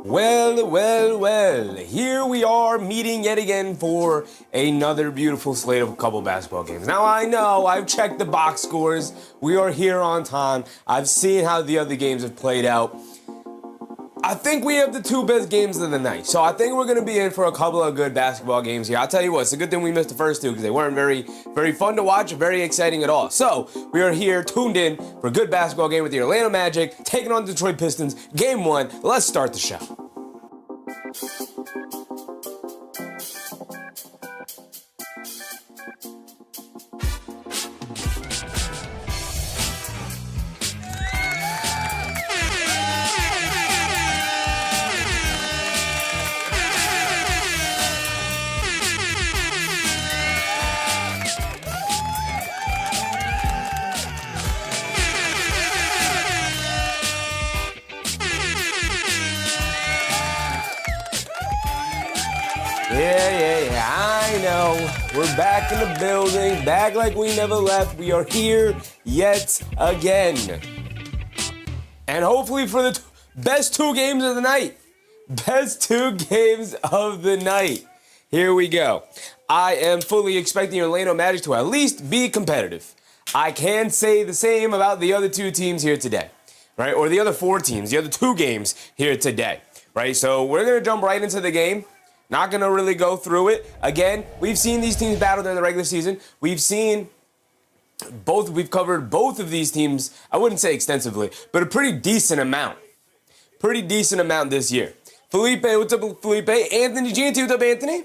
Well, here we are meeting yet again for another beautiful slate of a couple basketball games. Now I know, I've checked the box scores, we are here on time, I've seen how the other games have played out. I think we have the two best games of the night, so I think we're going to be in for a couple of good basketball games here. I'll tell you what, it's a good thing we missed the first two because they weren't very fun to watch, very exciting at all. So, we are here, tuned in for a good basketball game with the Orlando Magic, taking on the Detroit Pistons, game one. Let's start the show. Yeah, I know. We're back in the building, back like we never left. We are here yet again. And hopefully for the best two games of the night. Best two games of the night. Here we go. I am fully expecting Orlando Magic to at least be competitive. I can say the same about the other two teams here today, right? Or the other four teams, the other two games here today, right? So we're going to jump right into the game. Not going to really go through it. Again, we've seen these teams battle during the regular season. We've covered both of these teams, I wouldn't say extensively, but a pretty decent amount. Pretty decent amount this year. Felipe, what's up, Felipe? Anthony Gianti, what's up, Anthony?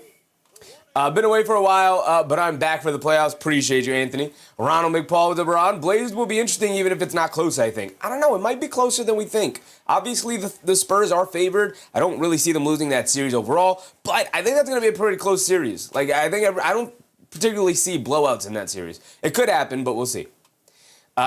Been away for a while, but I'm back for the playoffs. Appreciate you, Anthony. Ronald McPaul with the Ron. Blazers will be interesting even if it's not close, I think. I don't know. It might be closer than we think. Obviously, the Spurs are favored. I don't really see them losing that series overall, but I think that's going to be a pretty close series. I don't particularly see blowouts in that series. It could happen, but we'll see.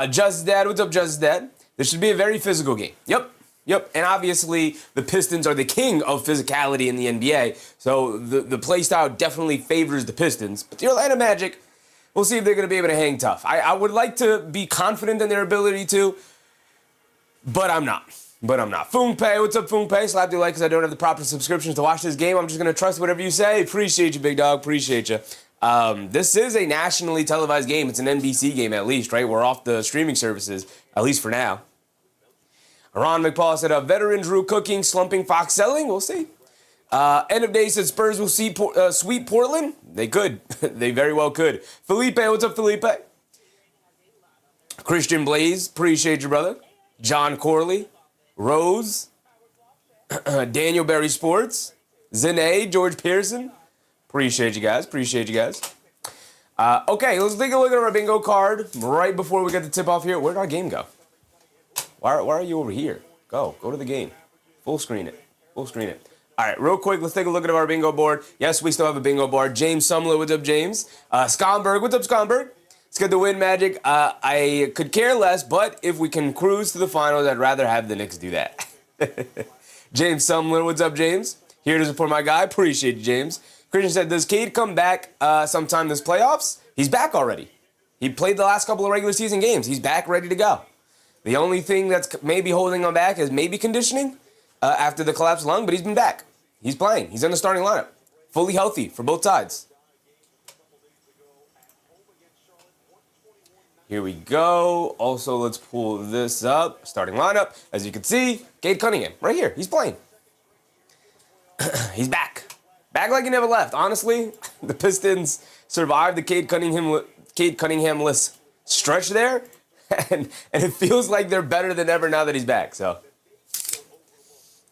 Just Dad, what's up, Just Dad? This should be a very physical game. Yep, and obviously the Pistons are the king of physicality in the NBA, so the play style definitely favors the Pistons. But the Orlando Magic, we'll see if they're going to be able to hang tough. I would like to be confident in their ability to, but I'm not. Fungpei, what's up, Fungpei? Slap the like because I don't have the proper subscriptions to watch this game. I'm just going to trust whatever you say. Appreciate you, big dog. Appreciate you. This is a nationally televised game. It's an NBC game at least, right? We're off the streaming services, at least for now. Ron McPaul said, veteran Drew cooking, slumping, Fox selling. We'll see. End of day said Spurs will sweep Portland. They could. They very well could. Felipe, what's up, Felipe? Christian Blaze, appreciate you, brother. John Corley, Rose, Daniel Berry Sports, Zane, George Pearson. Appreciate you guys. Okay, let's take a look at our bingo card right before we get the tip off here. Where did our game go? Why are you over here? Go to the game. Full screen it. All right, real quick, let's take a look at our bingo board. Yes, we still have a bingo board. James Sumler, what's up, James? Skomberg, what's up, Skomberg? It's good to win, Magic. I could care less, but if we can cruise to the finals, I'd rather have the Knicks do that. James Sumler, what's up, James? Here to support my guy. Appreciate you, James. Christian said, does Cade come back sometime this playoffs? He's back already. He played the last couple of regular season games. He's back, ready to go. The only thing that's maybe holding him back is maybe conditioning after the collapsed lung, but he's been back. He's playing. He's in the starting lineup. Fully healthy for both sides. Here we go. Also, let's pull this up. Starting lineup. As you can see, Cade Cunningham right here. He's playing. He's back. Back like he never left. Honestly, the Pistons survived the Cade Cunningham-less stretch there. And it feels like they're better than ever now that he's back. So,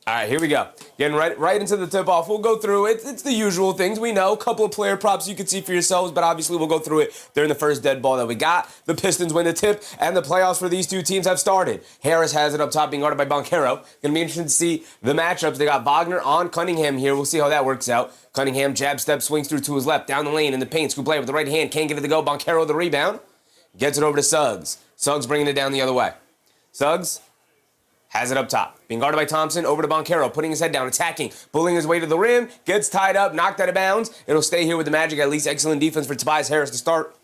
all right, here we go. Getting right into the tip-off. We'll go through it. It's the usual things. We know. A couple of player props you can see for yourselves, but obviously we'll go through it during the first dead ball that we got. The Pistons win the tip, and the playoffs for these two teams have started. Harris has it up top, being guarded by Banchero. Going to be interesting to see the matchups. They got Wagner on Cunningham here. We'll see how that works out. Cunningham, jab step, swings through to his left, down the lane in the paint. Scoop play with the right hand. Can't get it to go. Banchero the rebound. Gets it over to Suggs. Suggs bringing it down the other way. Suggs has it up top. Being guarded by Thompson, over to Banchero, putting his head down, attacking, pulling his way to the rim, gets tied up, knocked out of bounds. It'll stay here with the Magic. At least excellent defense for Tobias Harris to start.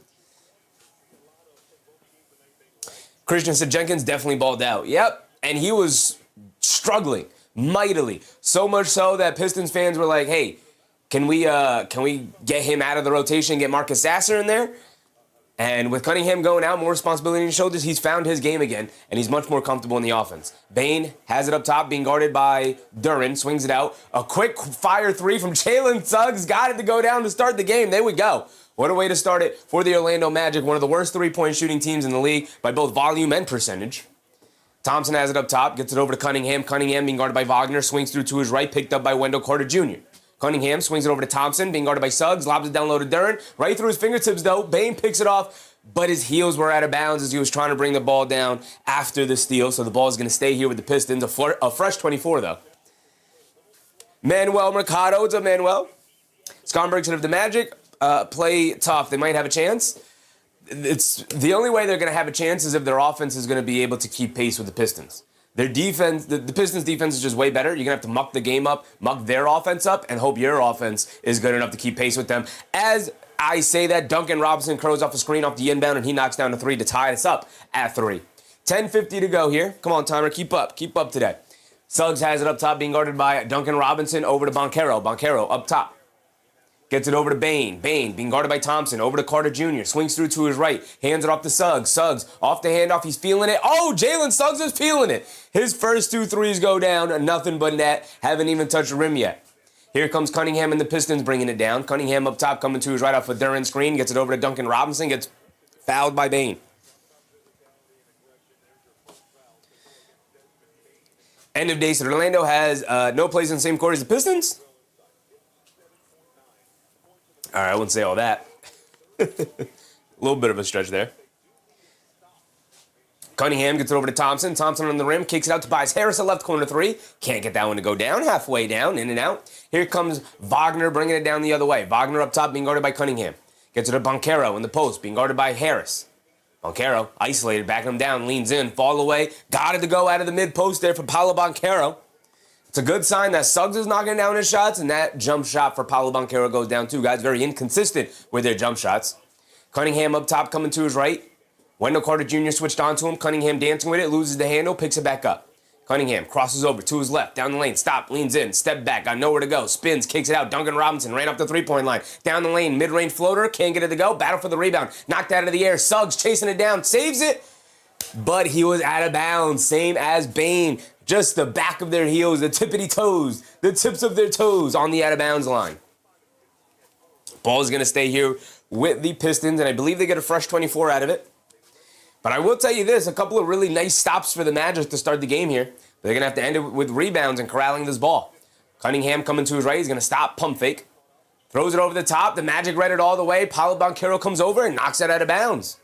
Christian said Jenkins definitely balled out. Yep, and he was struggling. mightily. So much so that Pistons fans were like, hey, can we get him out of the rotation and get Marcus Sasser in there? And with Cunningham going out, more responsibility on his shoulders, he's found his game again, and he's much more comfortable in the offense. Bane has it up top, being guarded by Duren, swings it out. A quick fire three from Jalen Suggs, got it to go down to start the game. There we go. What a way to start it for the Orlando Magic, one of the worst three-point shooting teams in the league by both volume and percentage. Thompson has it up top, gets it over to Cunningham. Cunningham being guarded by Wagner, swings through to his right, picked up by Wendell Carter Jr. Cunningham swings it over to Thompson, being guarded by Suggs, lobs it down low to Duren. Right through his fingertips, though. Bane picks it off, but his heels were out of bounds as he was trying to bring the ball down after the steal. So the ball is going to stay here with the Pistons. A fresh 24, though. Manuel Mercado. What's up, Manuel? Scoreboard said if the Magic play tough, they might have a chance. It's the only way they're going to have a chance is if their offense is going to be able to keep pace with the Pistons. Their defense, the Pistons' defense is just way better. You're going to have to muck the game up, muck their offense up, and hope your offense is good enough to keep pace with them. As I say that, Duncan Robinson crows off a screen off the inbound, and he knocks down a three to tie us up at 3. 10:50 to go here. Come on, timer, keep up today. Suggs has it up top, being guarded by Duncan Robinson, over to Banchero. Banchero up top. Gets it over to Bane. Bane being guarded by Thompson. Over to Carter Jr. Swings through to his right. Hands it off to Suggs. Suggs off the handoff. He's feeling it. Oh, Jalen Suggs is feeling it. His first 2 threes go down. Nothing but net. Haven't even touched the rim yet. Here comes Cunningham and the Pistons bringing it down. Cunningham up top coming to his right off a Duren screen. Gets it over to Duncan Robinson. Gets fouled by Bane. End of day. So Orlando has no place in the same court as the Pistons. All right, I wouldn't say all that. A little bit of a stretch there. Cunningham gets it over to Thompson. Thompson on the rim, kicks it out to Tobias Harris, a left corner three. Can't get that one to go down. Halfway down, in and out. Here comes Wagner bringing it down the other way. Wagner up top being guarded by Cunningham. Gets it to Banchero in the post, being guarded by Harris. Banchero, isolated, backing him down, leans in, fall away. Got it to go out of the mid-post there for Paolo Banchero. It's a good sign that Suggs is knocking down his shots, and that jump shot for Paolo Banchero goes down too. Guys, very inconsistent with their jump shots. Cunningham up top coming to his right. Wendell Carter Jr. switched onto him. Cunningham dancing with it, loses the handle, picks it back up. Cunningham crosses over to his left, down the lane, stop, leans in, step back, got nowhere to go, spins, kicks it out. Duncan Robinson ran up the three-point line. Down the lane, mid-range floater, can't get it to go. Battle for the rebound, knocked out of the air. Suggs chasing it down, saves it, but he was out of bounds, same as Bane. Just the back of their heels, the tippity toes, the tips of their toes on the out-of-bounds line. Ball is going to stay here with the Pistons, and I believe they get a fresh 24 out of it. But I will tell you this, a couple of really nice stops for the Magic to start the game here. They're going to have to end it with rebounds and corralling this ball. Cunningham coming to his right, he's going to stop, pump fake. Throws it over the top, the Magic read it all the way. Paolo Banchero comes over and knocks it out of bounds.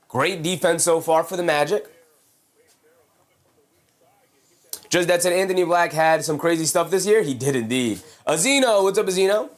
Great defense so far for the Magic. Just that said, Anthony Black had some crazy stuff this year. He did indeed. Azino, what's up, Azino?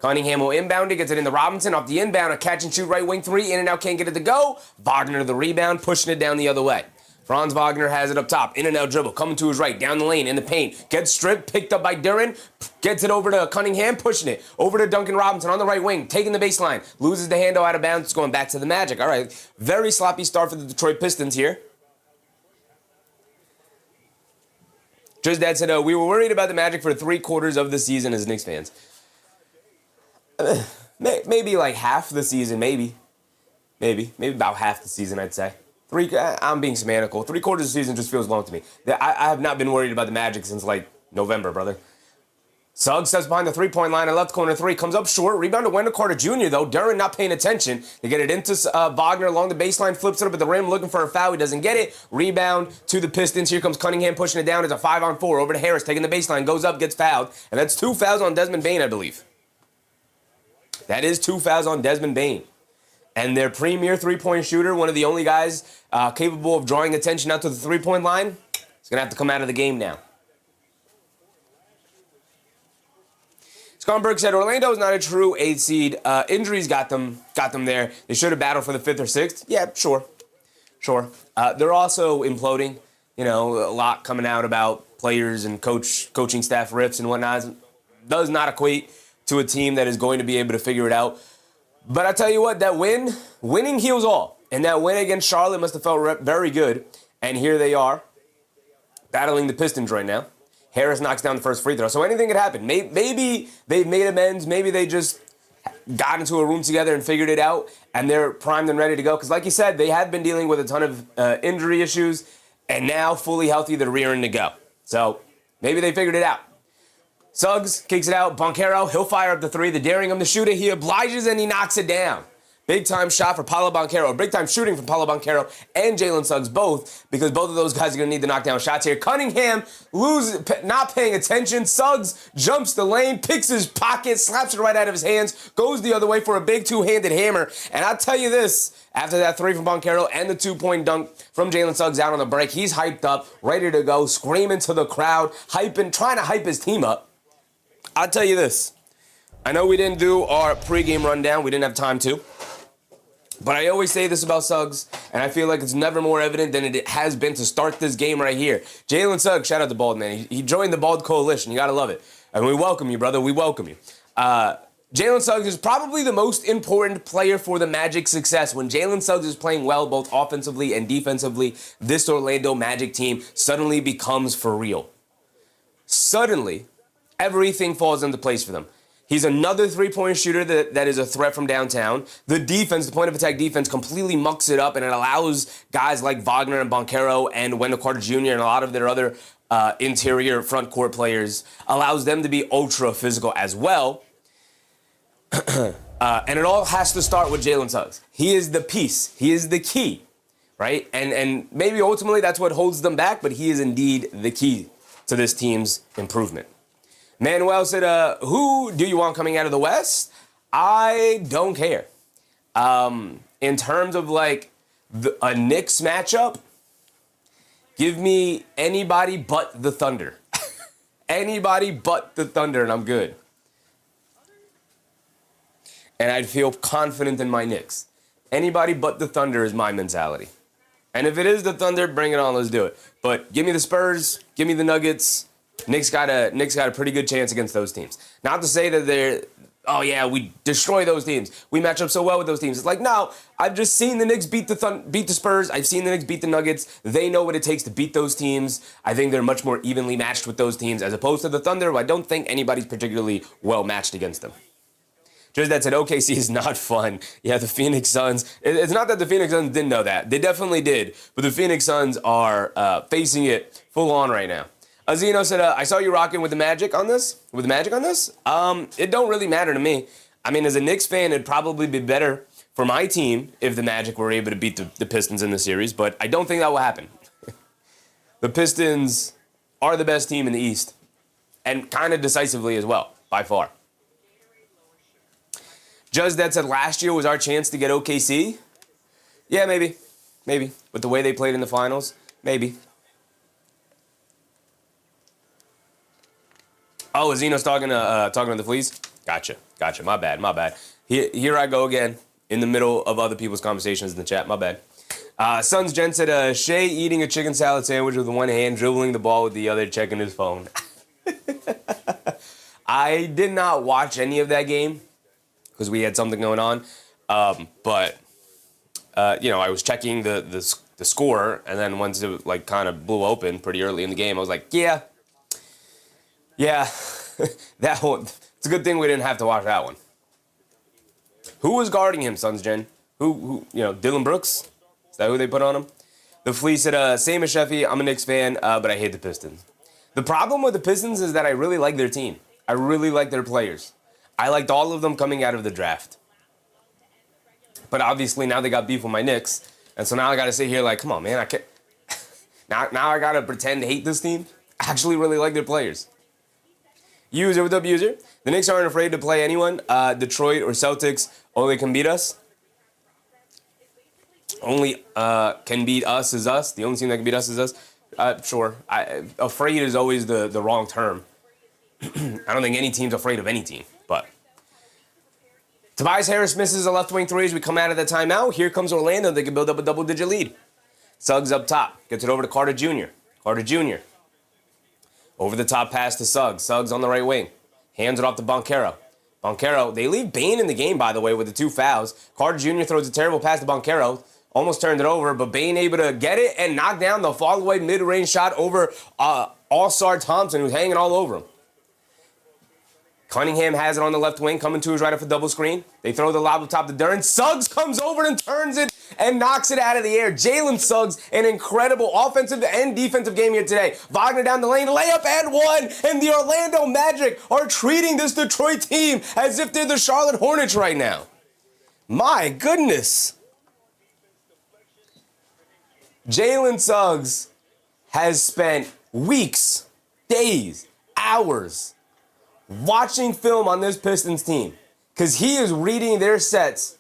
Cunningham will inbound it, gets it into Robinson. Off the inbound, a catch and shoot right wing three. In and out, can't get it to go. Wagner the rebound, pushing it down the other way. Franz Wagner has it up top. In and out dribble, coming to his right, down the lane, in the paint. Gets stripped, picked up by Duren. Gets it over to Cunningham, pushing it. Over to Duncan Robinson on the right wing, taking the baseline. Loses the handle out of bounds, it's going back to the Magic. All right, very sloppy start for the Detroit Pistons here. Just that said, we were worried about the Magic for 3/4 of the season as Knicks fans. Maybe like half the season, maybe about half the season, I'd say. I'm being semantical. 3/4 of the season just feels long to me. I have not been worried about the Magic since like November, brother. Suggs steps behind the three-point line, a left corner three, comes up short, rebound to Wendell Carter Jr. though. Duren not paying attention. They get it into Wagner along the baseline, flips it up at the rim, looking for a foul. He doesn't get it. Rebound to the Pistons. Here comes Cunningham pushing it down. It's a 5-on-4 over to Harris, taking the baseline, goes up, gets fouled, and that's 2 fouls on Desmond Bane, I believe. That is 2 fouls on Desmond Bane. And their premier three-point shooter, one of the only guys capable of drawing attention out to the three-point line, is going to have to come out of the game now. Scoreboard said Orlando is not a true 8 seed. Injuries got them there. They should have battled for the 5th or 6th. Yeah, sure. They're also imploding. You know, a lot coming out about players and coaching staff rifts and whatnot. Does not equate to a team that is going to be able to figure it out. But I tell you what, that winning heals all. And that win against Charlotte must have felt very good. And here they are, battling the Pistons right now. Harris knocks down the first free throw. So anything could happen. Maybe they've made amends. Maybe they just got into a room together and figured it out, and they're primed and ready to go. Because like you said, they had been dealing with a ton of injury issues, and now fully healthy, they're rearing to go. So maybe they figured it out. Suggs kicks it out. Banchero, he'll fire up the three. The daring him to shoot it. He obliges and he knocks it down. Big time shot for Paolo Banchero. Big time shooting from Paolo Banchero and Jalen Suggs both, because both of those guys are going to need to knock down shots here. Cunningham not paying attention. Suggs jumps the lane, picks his pocket, slaps it right out of his hands, goes the other way for a big two-handed hammer. And I'll tell you this, after that three from Banchero and the two-point dunk from Jalen Suggs out on the break, he's hyped up, ready to go, screaming to the crowd, trying to hype his team up. I'll tell you this. I know we didn't do our pregame rundown. We didn't have time to. But I always say this about Suggs, and I feel like it's never more evident than it has been to start this game right here. Jalen Suggs, shout out to Bald Man. He joined the Bald Coalition. You got to love it. And we welcome you, brother. We welcome you. Jalen Suggs is probably the most important player for the Magic's success. When Jalen Suggs is playing well, both offensively and defensively, this Orlando Magic team suddenly becomes for real. Suddenly, everything falls into place for them. He's another three-point shooter that is a threat from downtown. The defense, the point-of-attack defense, completely mucks it up, and it allows guys like Wagner and Banchero and Wendell Carter Jr. and a lot of their other interior front court players, allows them to be ultra-physical as well. And it all has to start with Jalen Suggs. He is the piece. He is the key, right? And maybe ultimately that's what holds them back, but he is indeed the key to this team's improvement. Manuel said, who do you want coming out of the West? I don't care. In terms of like a Knicks matchup, give me anybody but the Thunder. Anybody but the Thunder, and I'm good. And I'd feel confident in my Knicks. Anybody but the Thunder is my mentality. And if it is the Thunder, bring it on, let's do it. But give me the Spurs, give me the Nuggets. Knicks got a pretty good chance against those teams. Not to say that we destroy those teams. We match up so well with those teams. It's like, no, I've just seen the Knicks beat the Spurs. I've seen the Knicks beat the Nuggets. They know what it takes to beat those teams. I think they're much more evenly matched with those teams as opposed to the Thunder, who I don't think anybody's particularly well matched against them. Just that said, OKC is not fun. Yeah, the Phoenix Suns. It's not that the Phoenix Suns didn't know that. They definitely did. But the Phoenix Suns are facing it full on right now. Azino said, I saw you rocking with the Magic on this. It don't really matter to me. I mean, as a Knicks fan, it'd probably be better for my team if the Magic were able to beat the Pistons in the series, but I don't think that will happen. The Pistons are the best team in the East, and kind of decisively as well, by far. Just that said, last year was our chance to get OKC. Yeah, maybe. With the way they played in the finals, maybe. Oh, Zeno's talking to the Fleas? Gotcha. My bad. Here I go again in the middle of other people's conversations in the chat. My bad. Sons Jen said, Shea eating a chicken salad sandwich with one hand, dribbling the ball with the other, checking his phone. I did not watch any of that game because we had something going on. But I was checking the score, and then once it like kind of blew open pretty early in the game, I was like, yeah, that one. It's a good thing we didn't have to watch that one. Who was guarding him, Sons Jen? Who? Dylan Brooks? Is that who they put on him? The Flea said, same as Sheffy, I'm a Knicks fan, but I hate the Pistons. The problem with the Pistons is that I really like their team. I really like their players. I liked all of them coming out of the draft. But obviously now they got beef with my Knicks, and so now I got to sit here like, come on, man, I can't. now I got to pretend to hate this team? I actually really like their players. User, what's up, user? The Knicks aren't afraid to play anyone. Detroit or Celtics only can beat us. Only can beat us is us. The only team that can beat us is us. Sure. Afraid is always the wrong term. I don't think any team's afraid of any team, but. Tobias Harris misses a left wing three as we come out of the timeout. Here comes Orlando. They can build up a double-digit lead. Suggs up top. Gets it over to Carter Jr. Over the top pass to Suggs. Suggs on the right wing. Hands it off to Banchero. They leave Bane in the game, by the way, with the two fouls. Carter Jr. throws a terrible pass to Banchero. Almost turned it over, but Bane able to get it and knock down the fall-away mid-range shot over All-Star Thompson, who's hanging all over him. Cunningham has it on the left wing, coming to his right off a double screen. They throw the lob up top to Duren. Suggs comes over and turns it and knocks it out of the air. Jalen Suggs, an incredible offensive and defensive game here today. Wagner down the lane, layup and one. And the Orlando Magic are treating this Detroit team as if they're the Charlotte Hornets right now. My goodness. Jalen Suggs has spent weeks, days, hours watching film on this Pistons team because he is reading their sets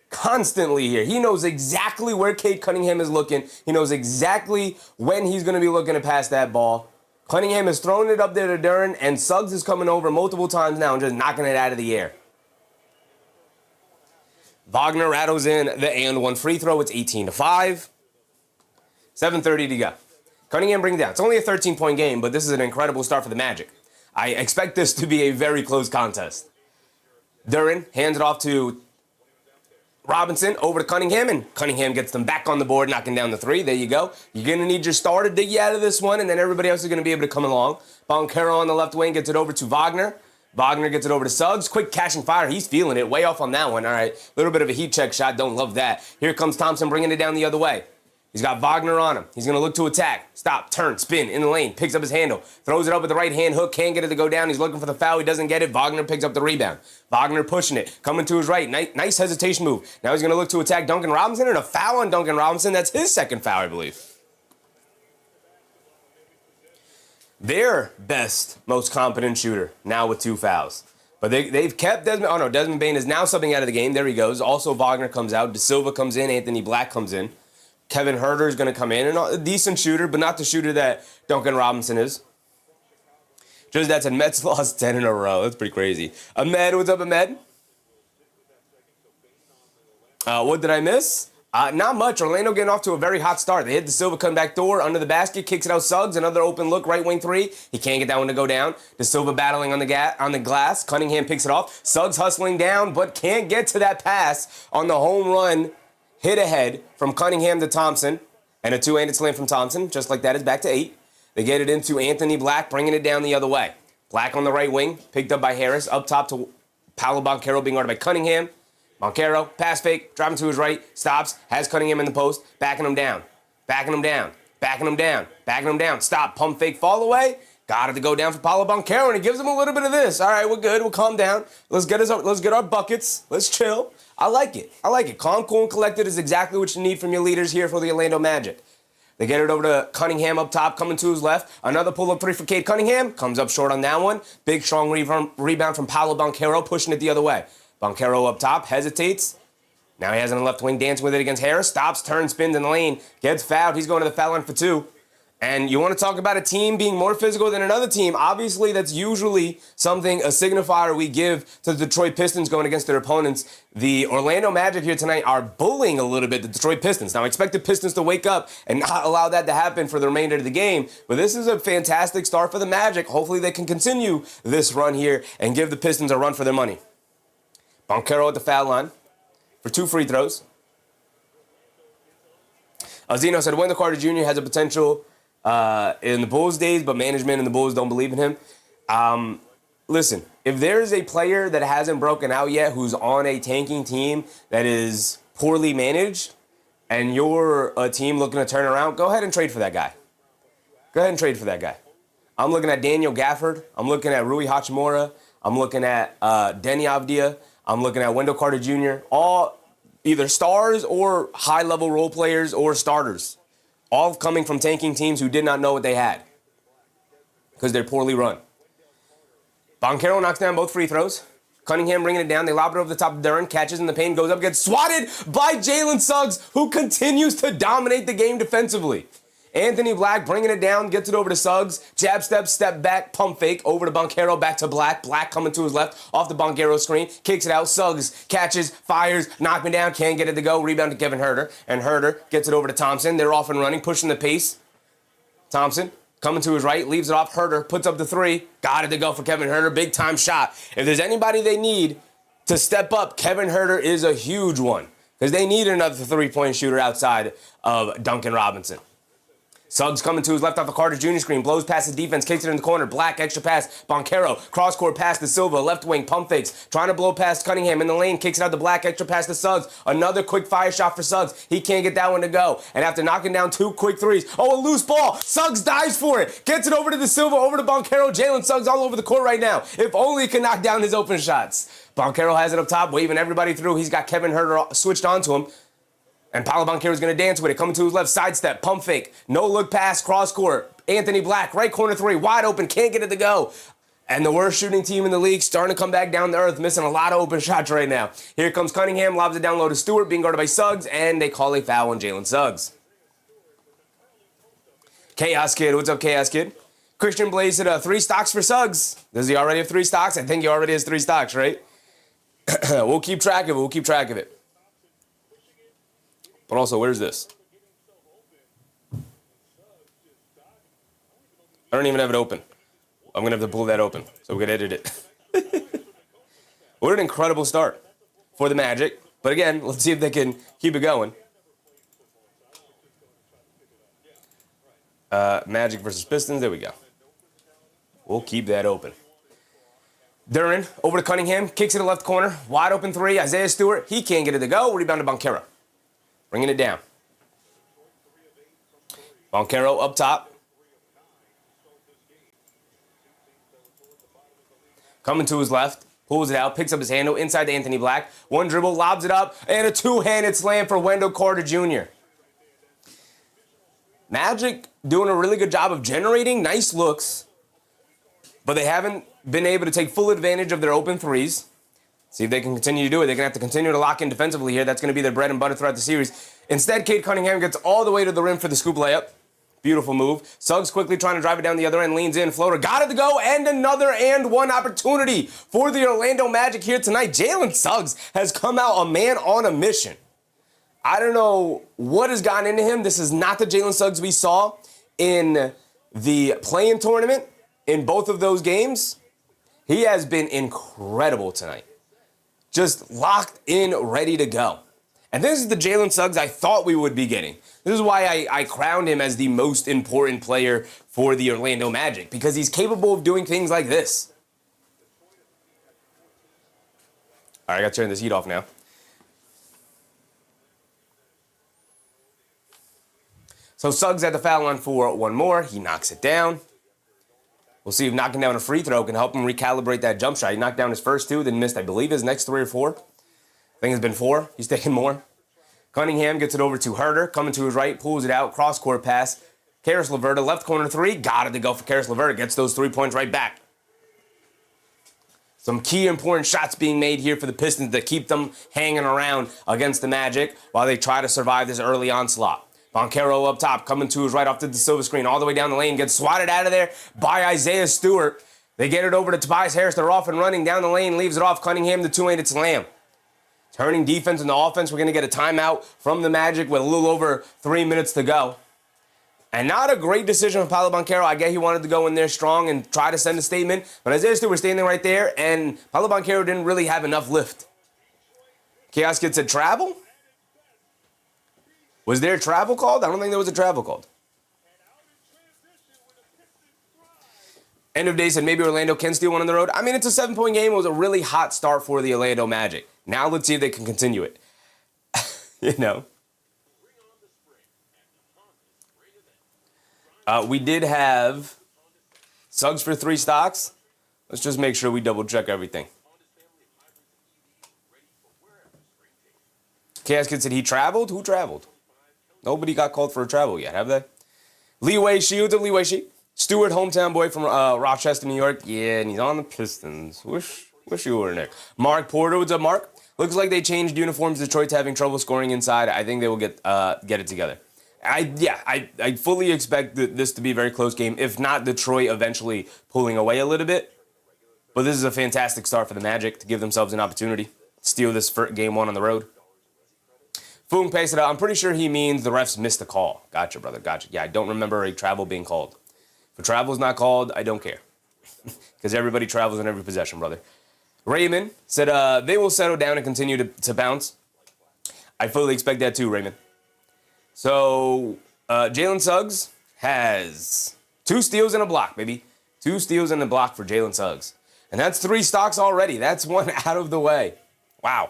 constantly here. He knows exactly where Cade Cunningham is looking. He knows exactly when he's going to be looking to pass that ball. Cunningham is throwing it up there to Duren, and Suggs is coming over multiple times now and just knocking it out of the air. Wagner rattles in the and one free throw. It's 18-5. 7:30 to go. Cunningham brings it down. It's only a 13-point game, but this is an incredible start for the Magic. I expect this to be a very close contest. Duren hands it off to Robinson over to Cunningham, and Cunningham gets them back on the board, knocking down the three. There you go. You're going to need your star to dig you out of this one, and then everybody else is going to be able to come along. Banchero on the left wing gets it over to Wagner. Wagner gets it over to Suggs. Quick cash and fire. He's feeling it. Way off on that one. All right. A little bit of a heat check shot. Don't love that. Here comes Thompson bringing it down the other way. He's got Wagner on him. He's going to look to attack. Stop, turn, spin, in the lane. Picks up his handle. Throws it up with the right hand hook. Can't get it to go down. He's looking for the foul. He doesn't get it. Wagner picks up the rebound. Wagner pushing it. Coming to his right. Nice hesitation move. Now he's going to look to attack Duncan Robinson, and a foul on Duncan Robinson. That's his second foul, I believe. Their best, most competent shooter now with 2 fouls. But they've kept Desmond. Oh, no, Desmond Bane is now subbing out of the game. There he goes. Also, Wagner comes out. De Silva comes in. Anthony Black comes in. Kevin Huerter is going to come in, and a decent shooter, but not the shooter that Duncan Robinson is. Just that's a Mets lost 10 in a row. That's pretty crazy. Ahmed, what's up, Ahmed? What did I miss? Not much. Orlando getting off to a very hot start. They hit the Silva comeback door under the basket, kicks it out Suggs, another open look, right wing three. He can't get that one to go down. De Silva battling on the glass. Cunningham picks it off. Suggs hustling down, but can't get to that pass on the home run. Hit ahead from Cunningham to Thompson, and a two-handed slam from Thompson. Just like that is back to 8. They get it into Anthony Black, bringing it down the other way. Black on the right wing, picked up by Harris. Up top to Paolo Banchero, being guarded by Cunningham. Banchero, pass fake, driving to his right, stops, has Cunningham in the post, backing him down, backing him down, backing him down, backing him down. Stop, pump fake, fall away. Got it to go down for Paolo Banchero, and he gives him a little bit of this. All right, we're good. We'll calm down. Let's get our buckets. Let's chill. I like it. I like it. Calm, cool, and collected is exactly what you need from your leaders here for the Orlando Magic. They get it over to Cunningham up top, coming to his left. Another pull-up three for Cade Cunningham. Comes up short on that one. Big, strong rebound from Paolo Banchero, pushing it the other way. Banchero up top, hesitates. Now he has it on the left wing, dancing with it against Harris. Stops, turns, spins in the lane. Gets fouled. He's going to the foul line for 2. And you want to talk about a team being more physical than another team. Obviously, that's usually something, a signifier we give to the Detroit Pistons going against their opponents. The Orlando Magic here tonight are bullying a little bit the Detroit Pistons. Now, I expect the Pistons to wake up and not allow that to happen for the remainder of the game. But this is a fantastic start for the Magic. Hopefully, they can continue this run here and give the Pistons a run for their money. Banchero at the foul line for 2 free throws. Zeno said Wendell Carter Jr. has a potential in the Bulls days, but management and the Bulls don't believe in him. Listen, if there's a player that hasn't broken out yet who's on a tanking team that is poorly managed and you're a team looking to turn around, go ahead and trade for that guy. Go ahead and trade for that guy. I'm looking at Daniel Gafford. I'm looking at Rui Hachimura. I'm looking at Denny Avdia. I'm looking at Wendell Carter Jr. All either stars or high-level role players or starters. All coming from tanking teams who did not know what they had because they're poorly run. Banchero knocks down both free throws. Cunningham bringing it down. They lob it over the top of Duren. Catches in the paint. Goes up. Gets swatted by Jalen Suggs, who continues to dominate the game defensively. Anthony Black bringing it down. Gets it over to Suggs. Jab step, step back, pump fake. Over to Banchero. Back to Black. Black coming to his left. Off the Banchero screen. Kicks it out. Suggs catches, fires, knock me down. Can't get it to go. Rebound to Kevin Huerter. And Huerter gets it over to Thompson. They're off and running. Pushing the pace. Thompson coming to his right. Leaves it off. Huerter puts up the 3. Got it to go for Kevin Huerter. Big time shot. If there's anybody they need to step up, Kevin Huerter is a huge one. because they need another three-point shooter outside of Duncan Robinson. Suggs coming to his left off the Carter Jr. screen, blows past his defense, kicks it in the corner. Black, extra pass. Banchero, cross-court pass to Silva, left wing, pump fakes, trying to blow past Cunningham in the lane, kicks it out to Black, extra pass to Suggs. Another quick fire shot for Suggs. He can't get that one to go. And after knocking down 2 quick threes, a loose ball. Suggs dives for it, gets it over to the Silva, over to Banchero. Jalen Suggs all over the court right now. If only he can knock down his open shots. Banchero has it up top, waving everybody through. He's got Kevin Huerter switched onto him. And Paolo Banchero is going to dance with it. Coming to his left, sidestep, pump fake, no look pass, cross court. Anthony Black, right corner 3, wide open, can't get it to go. And the worst shooting team in the league starting to come back down to earth, missing a lot of open shots right now. Here comes Cunningham, lobs it down low to Stewart, being guarded by Suggs, and they call a foul on Jalen Suggs. Chaos Kid, what's up, Chaos Kid? Christian Blaze at 3 stocks for Suggs. Does he already have 3 stocks? I think he already has 3 stocks, right? We'll keep track of it. But also, where's this? I don't even have it open. I'm going to have to pull that open so we can edit it. What an incredible start for the Magic. But again, let's see if they can keep it going. Magic versus Pistons. There we go. We'll keep that open. Duran over to Cunningham. Kicks it in the left corner. Wide open 3. Isaiah Stewart. He can't get it to go. Rebound to Banchero. Bringing it down. Banchero up top. Coming to his left. Pulls it out. Picks up his handle. Inside to Anthony Black. One dribble. Lobs it up. And a 2-handed slam for Wendell Carter Jr. Magic doing a really good job of generating nice looks. But they haven't been able to take full advantage of their open threes. See if they can continue to do it. They're going to have to continue to lock in defensively here. That's going to be their bread and butter throughout the series. Instead, Cade Cunningham gets all the way to the rim for the scoop layup. Beautiful move. Suggs quickly trying to drive it down the other end. Leans in. Floater. Got it to go. And another and one opportunity for the Orlando Magic here tonight. Jalen Suggs has come out a man on a mission. I don't know what has gotten into him. This is not the Jalen Suggs we saw in the play-in tournament in both of those games. He has been incredible tonight. Just locked in, ready to go. And this is the Jalen Suggs I thought we would be getting. This is why I crowned him as the most important player for the Orlando Magic, because he's capable of doing things like this. All right, I got to turn this heat off now. So Suggs had the foul line for one more. He knocks it down. We'll see if knocking down a free throw can help him recalibrate that jump shot. He knocked down his first 2, then missed, I believe, his next 3 or 4. I think it's been 4. He's taking more. Cunningham gets it over to Huerter, coming to his right, pulls it out, cross-court pass. Caris LeVert, left corner 3, got it to go for Caris LeVert. Gets those 3 points right back. Some key important shots being made here for the Pistons that keep them hanging around against the Magic while they try to survive this early onslaught. Banchero up top, coming to his right off to the silver screen, all the way down the lane, gets swatted out of there by Isaiah Stewart. They get it over to Tobias Harris. They're off and running down the lane, leaves it off Cunningham, the 2-handed slam. Turning defense into offense, we're going to get a timeout from the Magic with a little over 3 minutes to go. And not a great decision for Paolo Banchero. I get he wanted to go in there strong and try to send a statement, but Isaiah Stewart was standing right there, and Paolo Banchero didn't really have enough lift. Chaos Kid said travel? Was there a travel called? I don't think there was a travel called. End of day said maybe Orlando can steal one on the road. I mean, it's a 7-point game. It was a really hot start for the Orlando Magic. Now let's see if they can continue it. You know. We did have Suggs for 3 stocks. Let's just make sure we double check everything. Chaos Kid said he traveled? Who traveled? Nobody got called for a travel yet, have they? Lee Wei Shi, what's up, Lee Wei Shi? Stewart, hometown boy from Rochester, New York. Yeah, and he's on the Pistons. Wish you were, Nick. Mark Porter, what's up, Mark? Looks like they changed uniforms. Detroit's having trouble scoring inside. I think they will get it together. I fully expect this to be a very close game, if not Detroit eventually pulling away a little bit. But this is a fantastic start for the Magic to give themselves an opportunity to steal this for game 1 on the road. Foong pasted out. I'm pretty sure he means the refs missed the call. Gotcha, brother. Gotcha. Yeah, I don't remember a travel being called. If a travel is not called, I don't care. Because everybody travels in every possession, brother. Raymond said they will settle down and continue to bounce. I fully expect that too, Raymond. So, Jalen Suggs has 2 steals and a block, baby. 2 steals and a block for Jalen Suggs. And that's 3 stocks already. That's 1 out of the way. Wow.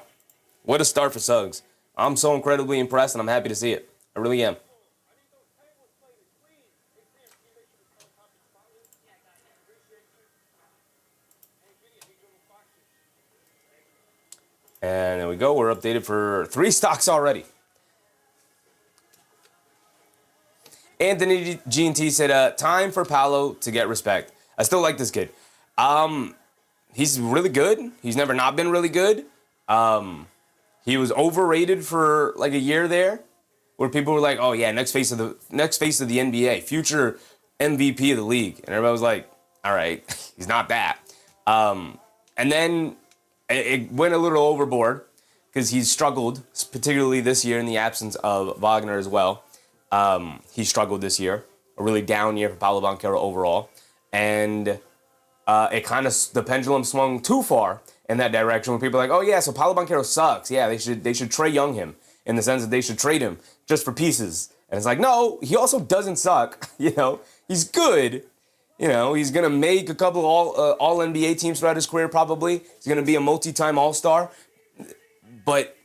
What a start for Suggs. I'm so incredibly impressed, and I'm happy to see it. I really am. And there we go. We're updated for 3 stocks already. Anthony G&T said, time for Paolo to get respect. I still like this kid. He's really good. He's never not been really good. He was overrated for like a year there, where people were like, "Oh yeah, next face of the NBA, future MVP of the league," and everybody was like, "All right, he's not that." And then it went a little overboard because he's struggled, particularly this year in the absence of Wagner as well. He struggled this year, a really down year for Paolo Banchero overall, and the pendulum swung too far in that direction when people are like, oh yeah, so Paolo Banchero sucks. Yeah, they should Trae Young him in the sense that they should trade him just for pieces. And it's like, no, he also doesn't suck. He's good. He's gonna make a couple all NBA teams throughout his career probably. He's gonna be a multi-time All-Star. But,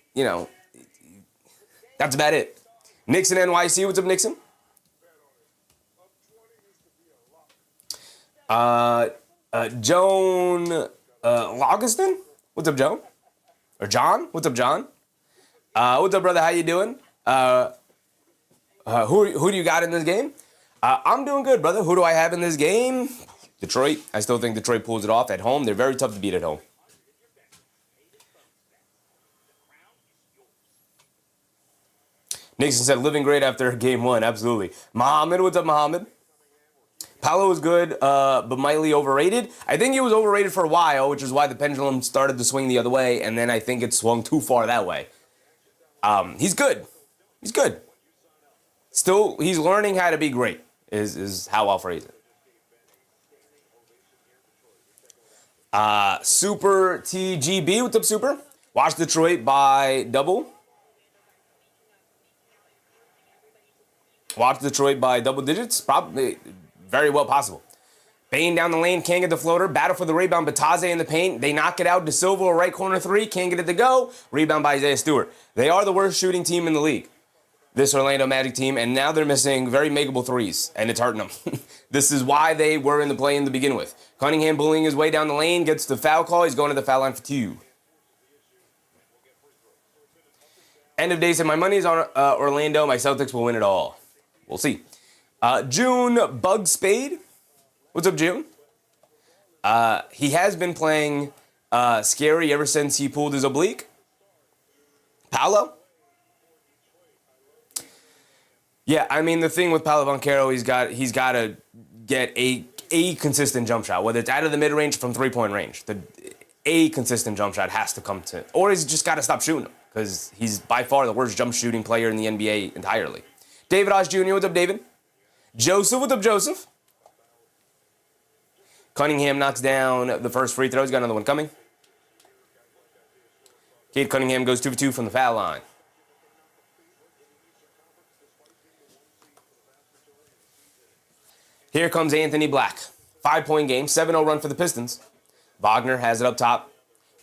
that's about it. Nixon NYC, what's up, Nixon? Joan Augustin? What's up, Joan? Or John? What's up, John? What's up, brother? How you doing? Who do you got in this game? I'm doing good, brother. Who do I have in this game? Detroit. I still think Detroit pulls it off at home. They're very tough to beat at home. Nixon said, living great after game 1. Absolutely. Muhammad, what's up, Muhammad? Paolo was good, but mightily overrated. I think he was overrated for a while, which is why the pendulum started to swing the other way, and then I think it swung too far that way. He's good. He's good. Still, he's learning how to be great, is how I'll phrase it. Super TGB, what's up, Super? Watch Detroit by double. Watch Detroit by double digits? Probably very well possible. Bane down the lane, can't get the floater. Battle for the rebound, Bataze in the paint. They knock it out. De Silva, right corner 3, can't get it to go. Rebound by Isaiah Stewart. They are the worst shooting team in the league, this Orlando Magic team, and now they're missing very makeable threes, and it's hurting them. This is why they were in the play-in to begin with. Cunningham bullying his way down the lane, gets the foul call. He's going to the foul line for 2. End of day said, my money is on Orlando. My Celtics will win it all. We'll see. June Bug Spade. What's up, June? He has been playing scary ever since he pulled his oblique. Paolo? Yeah, I mean, the thing with Paolo Banchero, he's got to get a consistent jump shot, whether it's out of the mid-range from three-point range. A consistent jump shot has to come to, or he's just got to stop shooting them, because he's by far the worst jump shooting player in the NBA entirely. David Osh Jr., what's up, David? Joseph, what's up, Joseph? Cunningham knocks down the first free throw. He's got another one coming. Cade Cunningham goes 2 for 2 from the foul line. Here comes Anthony Black. 5-point game, 7-0 run for the Pistons. Wagner has it up top.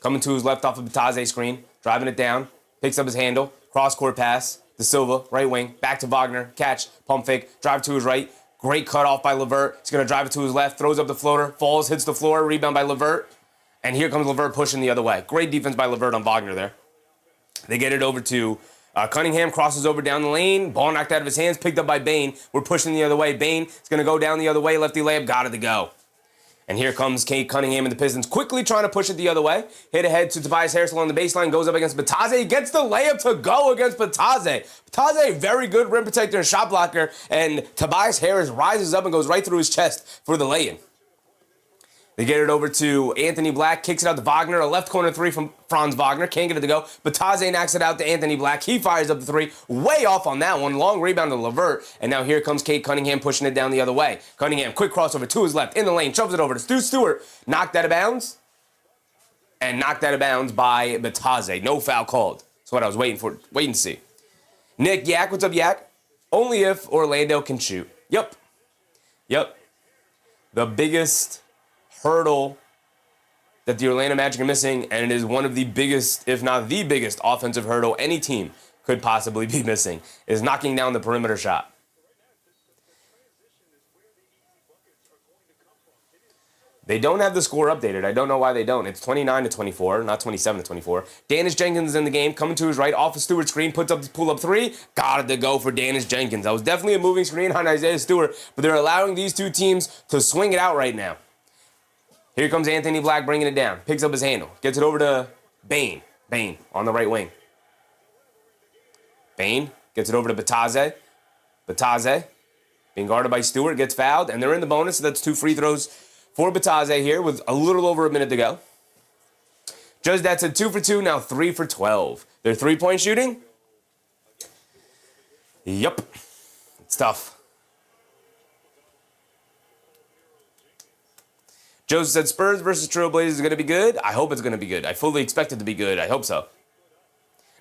Coming to his left off of Bataze screen. Driving it down. Picks up his handle. Cross-court pass. De Silva, right wing. Back to Wagner. Catch. Pump fake. Drive to his right. Great cut off by LeVert. He's going to drive it to his left. Throws up the floater. Falls. Hits the floor. Rebound by LeVert. And here comes LeVert pushing the other way. Great defense by LeVert on Wagner there. They get it over to Cunningham. Crosses over down the lane. Ball knocked out of his hands. Picked up by Bane. We're pushing the other way. Bane is going to go down the other way. Lefty layup. Got it to go. And here comes Cade Cunningham and the Pistons quickly trying to push it the other way. Hit ahead to Tobias Harris along the baseline. Goes up against Bataze. Gets the layup to go against Bataze. Bataze, very good rim protector and shot blocker. And Tobias Harris rises up and goes right through his chest for the lay-in. They get it over to Anthony Black. Kicks it out to Wagner. A left corner 3 from Franz Wagner. Can't get it to go. Bataze knocks it out to Anthony Black. He fires up the 3. Way off on that one. Long rebound to LeVert. And now here comes Cade Cunningham pushing it down the other way. Cunningham, quick crossover to his left. In the lane. Shoves it over to Stu Stewart. Knocked out of bounds. And knocked out of bounds by Bataze. No foul called. So what I was waiting to see. Nick, Yak, what's up, Yak? Only if Orlando can shoot. Yep. The biggest hurdle that the Orlando Magic are missing, and it is one of the biggest, if not the biggest, offensive hurdle any team could possibly be missing, is knocking down the perimeter shot. They don't have the score updated. I don't know why they don't. It's 29-24, not 27-24. Dennis Jenkins is in the game, coming to his right, off a Stewart screen, puts up the pull-up three. Got it to go for Dennis Jenkins. That was definitely a moving screen on Isaiah Stewart, but they're allowing these two teams to swing it out right now. Here comes Anthony Black bringing it down. Picks up his handle. Gets it over to Bane. Bane on the right wing. Bane gets it over to Bataze. Bataze being guarded by Stewart, gets fouled, and they're in the bonus, so that's 2 free throws for Bataze here with a little over a minute to go. Just that's a 2 for 2, now 3 for 12. Their three-point shooting? Yup. It's tough. Joseph said Spurs versus Trailblazers is going to be good. I hope it's going to be good. I fully expect it to be good. I hope so.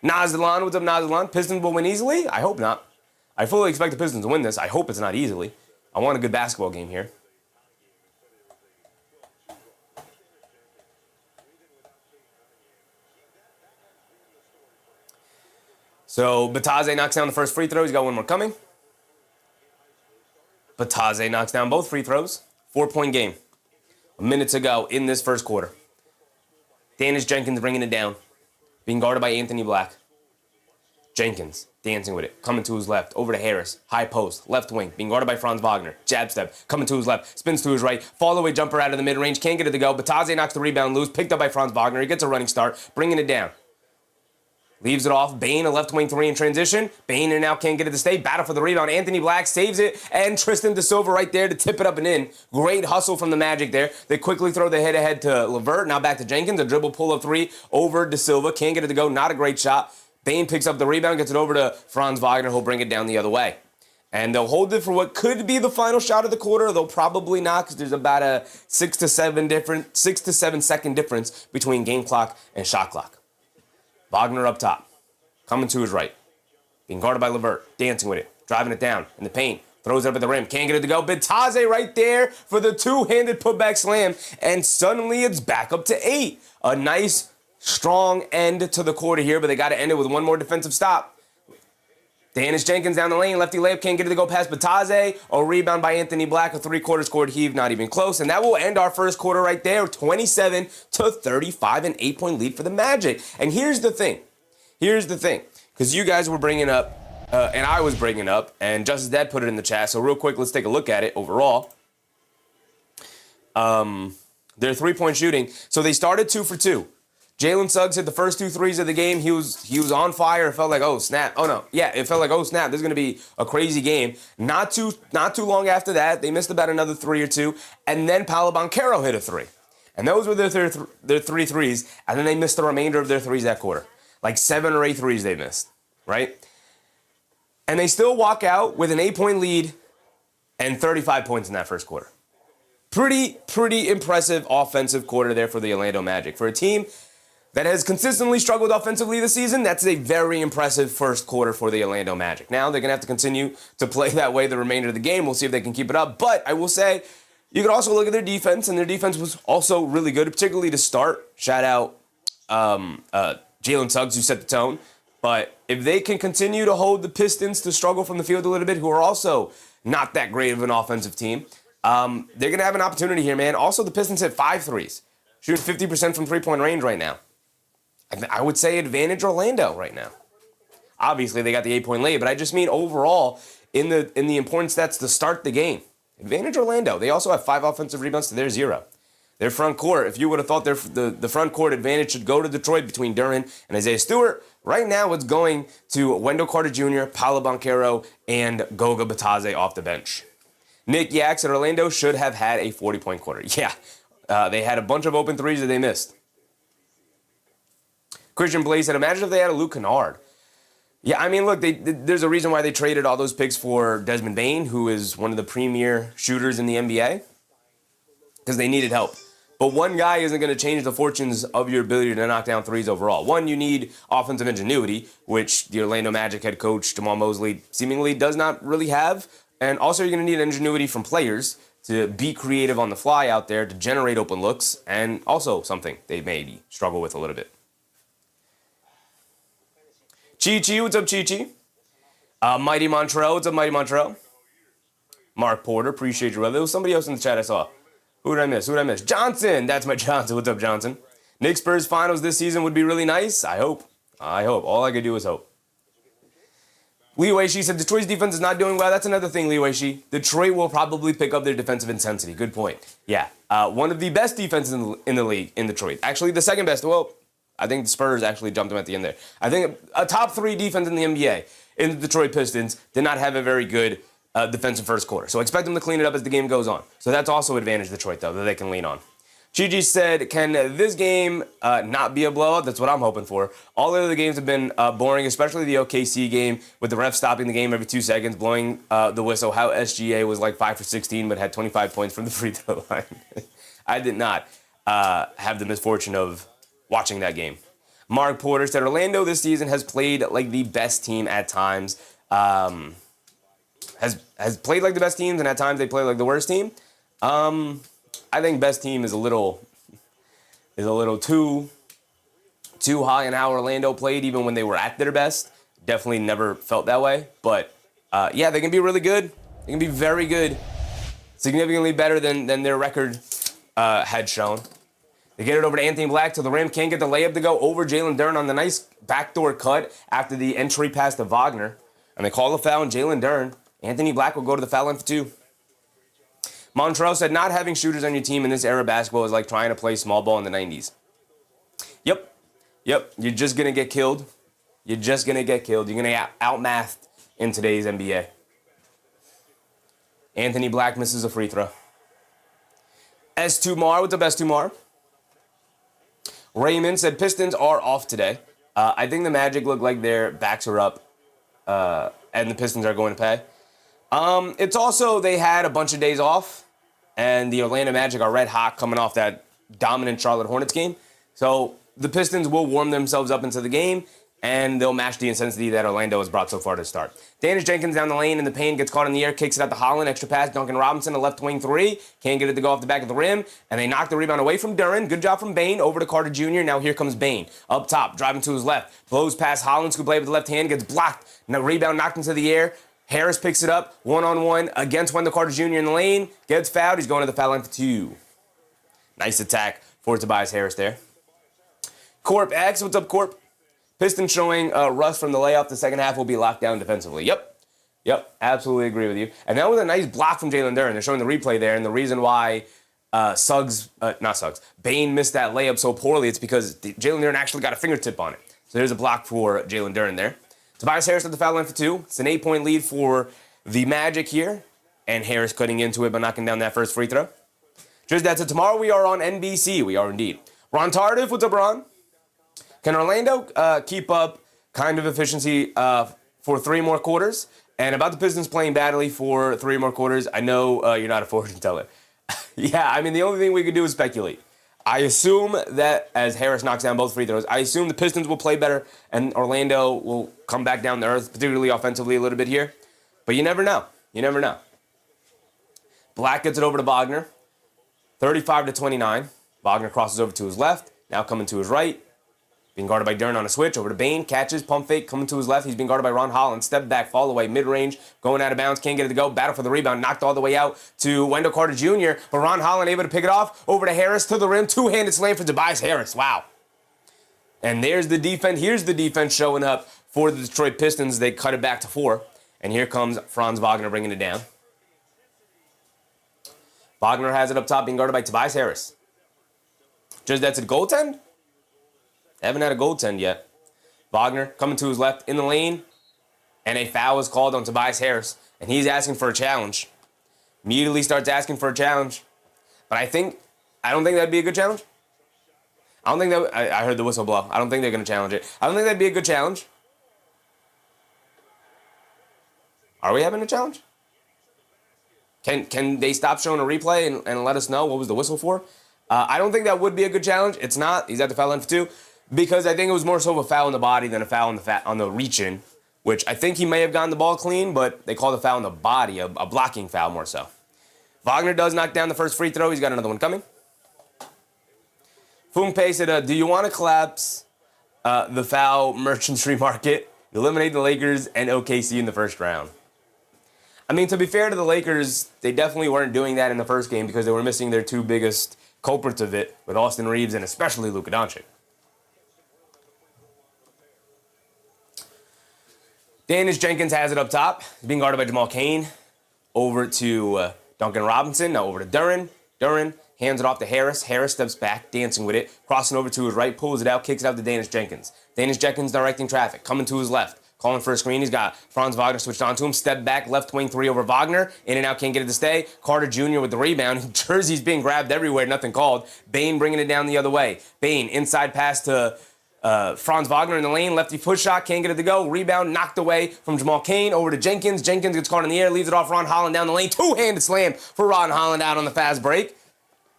Nazalan, what's up, Nazalan? Pistons will win easily? I hope not. I fully expect the Pistons to win this. I hope it's not easily. I want a good basketball game here. So Bataze knocks down the first free throw. He's got one more coming. Bataze knocks down both free throws. 4-point game. A minute to go in this first quarter. Dennis Jenkins bringing it down. Being guarded by Anthony Black. Jenkins dancing with it. Coming to his left. Over to Harris. High post. Left wing. Being guarded by Franz Wagner. Jab step. Coming to his left. Spins to his right. Fall away jumper out of the mid-range. Can't get it to go. Bataze knocks the rebound loose. Picked up by Franz Wagner. He gets a running start. Bringing it down. Leaves it off. Bane, a left wing three in transition. Bane now can't get it to stay. Battle for the rebound. Anthony Black saves it. And Tristan De Silva right there to tip it up and in. Great hustle from the Magic there. They quickly throw the hit ahead to LeVert. Now back to Jenkins. A dribble pull-up three over De Silva. Can't get it to go. Not a great shot. Bane picks up the rebound. Gets it over to Franz Wagner. Who'll bring it down the other way. And they'll hold it for what could be the final shot of the quarter. They'll probably not, because there's about a 6 to 7 second difference between game clock and shot clock. Wagner up top. Coming to his right. Being guarded by LeVert. Dancing with it. Driving it down in the paint. Throws it up at the rim. Can't get it to go. Bataze right there for the two-handed putback slam. And suddenly it's back up to 8. A nice, strong end to the quarter here, but they got to end it with one more defensive stop. Dennis Jenkins down the lane. Lefty layup. Can't get it to go past Bataze. A rebound by Anthony Black. A three-quarters scored heave. Not even close. And that will end our first quarter right there. 27-35. An 8-point lead for the Magic. And here's the thing. Because you guys were bringing up, and I was bringing up, and Justice Dad put it in the chat. So real quick, let's take a look at it overall. Their three-point shooting. So they started 2 for 2. Jalen Suggs hit the first 2 threes of the game. He was on fire. It felt like, oh, snap. Oh, no. Yeah, it felt like, oh, snap. This is going to be a crazy game. Not too long after that, they missed about another 3 or 2. And then Paolo Banchero hit a 3. And those were their 3 threes. And then they missed the remainder of their threes that quarter. Like 7 or 8 threes they missed, right? And they still walk out with an 8-point lead and 35 points in that first quarter. Pretty impressive offensive quarter there for the Orlando Magic. For a team that has consistently struggled offensively this season, that's a very impressive first quarter for the Orlando Magic. Now they're going to have to continue to play that way the remainder of the game. We'll see if they can keep it up. But I will say, you can also look at their defense, and their defense was also really good, particularly to start. Shout out Jalen Suggs, who set the tone. But if they can continue to hold the Pistons to struggle from the field a little bit, who are also not that great of an offensive team, they're going to have an opportunity here, man. Also, the Pistons hit 5 threes, shooting 50% from three-point range right now. I would say advantage Orlando right now. Obviously, they got the 8-point lead, but I just mean overall in the important stats to start the game. Advantage Orlando. They also have 5 offensive rebounds to their 0. Their front court, if you would have thought the front court advantage should go to Detroit between Duren and Isaiah Stewart, right now it's going to Wendell Carter Jr., Paolo Banchero, and Goga Bataze off the bench. Nick Yaks at Orlando should have had a 40-point quarter. Yeah, they had a bunch of open threes that they missed. Christian Blaze said, imagine if they had a Luke Kennard. Yeah, I mean, look, there's a reason why they traded all those picks for Desmond Bane, who is one of the premier shooters in the NBA, because they needed help. But one guy isn't going to change the fortunes of your ability to knock down threes overall. One, you need offensive ingenuity, which the Orlando Magic head coach Jamal Mosley seemingly does not really have. And also, you're going to need ingenuity from players to be creative on the fly out there, to generate open looks, and also something they maybe struggle with a little bit. Chi-Chi, what's up, Chi-Chi? Mighty Montrell, what's up, Mighty Montrell? Mark Porter, appreciate you, brother. There was somebody else in the chat I saw. Who did I miss? Johnson, that's my Johnson. What's up, Johnson? Knicks Spurs finals this season would be really nice. I hope. All I could do is hope. Lee Wei-Shi said Detroit's defense is not doing well. That's another thing, Lee Wei-Shi. Detroit will probably pick up their defensive intensity. Good point. Yeah, one of the best defenses in the league in Detroit. Actually, the second best. Well, I think the Spurs actually jumped them at the end there. I think a top 3 defense in the NBA in the Detroit Pistons did not have a very good defensive first quarter. So expect them to clean it up as the game goes on. So that's also advantage Detroit, though, that they can lean on. Gigi said, can this game not be a blowout? That's what I'm hoping for. All the other games have been boring, especially the OKC game with the ref stopping the game every 2 seconds, blowing the whistle. How SGA was like 5 for 16 but had 25 points from the free throw line. I did not have the misfortune of watching that game. Mark Porter said, Orlando this season has played like the best team at times. Has played like the best teams, and at times they play like the worst team. I think best team is a little too high in how Orlando played, even when they were at their best. Definitely never felt that way. But yeah, they can be really good. They can be very good, significantly better than their record had shown. They get it over to Anthony Black to the rim. Can't get the layup to go over Jalen Duren on the nice backdoor cut after the entry pass to Wagner. And they call a foul on Jalen Duren. Anthony Black will go to the foul line for 2. Montrell said, not having shooters on your team in this era of basketball is like trying to play small ball in the 90s. Yep. You're just going to get killed. You're going to get outmathed in today's NBA. Anthony Black misses a free throw. S2 Mar, what's up, S2 Mar? Raymond said, Pistons are off today. I think the Magic look like their backs are up, and the Pistons are going to pay. It's also they had a bunch of days off, and the Orlando Magic are red hot coming off that dominant Charlotte Hornets game. So the Pistons will warm themselves up into the game, and they'll match the intensity that Orlando has brought so far to start. Danish Jenkins down the lane in the paint, gets caught in the air, kicks it out to Holland, extra pass, Duncan Robinson, a left wing 3, can't get it to go off the back of the rim, and they knock the rebound away from Duren. Good job from Bane, over to Carter Jr. Now here comes Bane, up top, driving to his left, blows past Holland, scoop play with the left hand, gets blocked, now rebound knocked into the air. Harris picks it up, one-on-one against Wendell Carter Jr. in the lane, gets fouled, he's going to the foul line for 2. Nice attack for Tobias Harris there. Corp X, what's up, Corp? Pistons showing rust from the layup. The second half will be locked down defensively. Yep, absolutely agree with you. And that was a nice block from Jalen Duren. They're showing the replay there, and the reason why Bane missed that layup so poorly, it's because Jalen Duren actually got a fingertip on it. So there's a block for Jalen Duren there. Tobias Harris at the foul line for 2. It's an 8-point lead for the Magic here, and Harris cutting into it by knocking down that first free throw. Just that, so tomorrow we are on NBC. We are indeed. Ron Tardif, what's up, Ron? Can Orlando keep up kind of efficiency for 3 more quarters? And about the Pistons playing badly for 3 more quarters, I know you're not a fortune teller. Yeah, I mean, the only thing we could do is speculate. I assume that as Harris knocks down both free throws, I assume the Pistons will play better and Orlando will come back down to earth, particularly offensively a little bit here. But you never know. Black gets it over to Wagner. 35-29. Wagner crosses over to his left. Now coming to his right. Being guarded by Duren on a switch. Over to Bane. Catches. Pump fake. Coming to his left. He's being guarded by Ron Holland. Step back. Fall away. Mid-range. Going out of bounds. Can't get it to go. Battle for the rebound. Knocked all the way out to Wendell Carter Jr. But Ron Holland able to pick it off. Over to Harris. To the rim. Two-handed slam for Tobias Harris. Wow. And there's the defense. Here's the defense showing up for the Detroit Pistons. They cut it back to 4. And here comes Franz Wagner bringing it down. Wagner has it up top. Being guarded by Tobias Harris. Just that's a goaltend? Haven't had a goaltend yet. Wagner coming to his left in the lane. And a foul is called on Tobias Harris. And he's asking for a challenge. Immediately starts asking for a challenge. But I don't think that'd be a good challenge. I heard the whistle blow. I don't think they're going to challenge it. I don't think that'd be a good challenge. Are we having a challenge? Can they stop showing a replay and let us know what was the whistle for? I don't think that would be a good challenge. It's not. He's at the foul line for 2 because I think it was more so of a foul in the body than a foul on the reach-in, which I think he may have gotten the ball clean, but they called a foul in the body, a blocking foul more so. Wagner does knock down the first free throw. He's got another one coming. Fungpei said, do you want to collapse the foul merchantry market, eliminate the Lakers and OKC in the first round? I mean, to be fair to the Lakers, they definitely weren't doing that in the first game because they were missing their 2 biggest culprits of it with Austin Reeves and especially Luka Doncic. Danish Jenkins has it up top. He's being guarded by Jamal Cain. Over to Duncan Robinson. Now over to Duren. Duren hands it off to Harris. Harris steps back, dancing with it. Crossing over to his right, pulls it out, kicks it out to Danish Jenkins. Danish Jenkins directing traffic. Coming to his left. Calling for a screen. He's got Franz Wagner switched onto him. Step back, left wing 3 over Wagner. In and out, can't get it to stay. Carter Jr. with the rebound. Jersey's being grabbed everywhere, nothing called. Bain bringing it down the other way. Bain, inside pass to Franz Wagner in the lane. Lefty push shot, can't get it to go. Rebound knocked away from Jamal Cain over to Jenkins. Jenkins gets caught in the air, leaves it off Ron Holland down the lane. 2-handed slam for Ron Holland out on the fast break.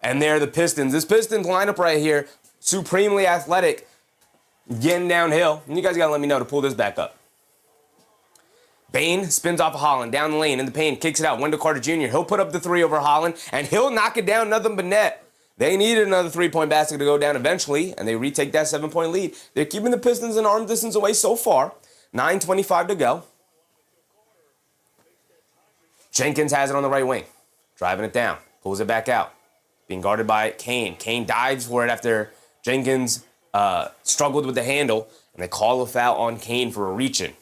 And there are the Pistons. This Pistons lineup right here, supremely athletic, getting downhill. And you guys got to let me know to pull this back up. Bain spins off of Holland, down the lane, in the paint, kicks it out. Wendell Carter Jr., he'll put up the 3 over Holland, and he'll knock it down, nothing but net. They needed another 3-point basket to go down eventually, and they retake that 7-point lead. They're keeping the Pistons an arm distance away so far. 9:25 to go. Jenkins has it on the right wing, driving it down, pulls it back out. Being guarded by Cain. Cain dives for it after Jenkins struggled with the handle, and they call a foul on Cain for a reach-in.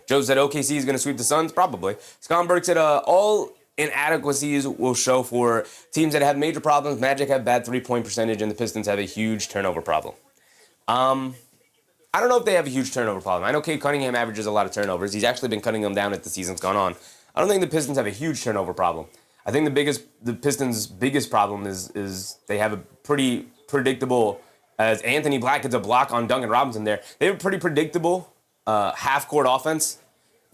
Joe said OKC is going to sweep the Suns? Probably. Sconberg said all inadequacies will show for teams that have major problems. Magic have bad 3-point percentage, and the Pistons have a huge turnover problem. I don't know if they have a huge turnover problem. I know Cade Cunningham averages a lot of turnovers. He's actually been cutting them down as the season's gone on. I don't think the Pistons have a huge turnover problem. I think the Pistons' biggest problem is they have a pretty predictable, as Anthony Black gets a block on Duncan Robinson there, they have a pretty predictable half-court offense.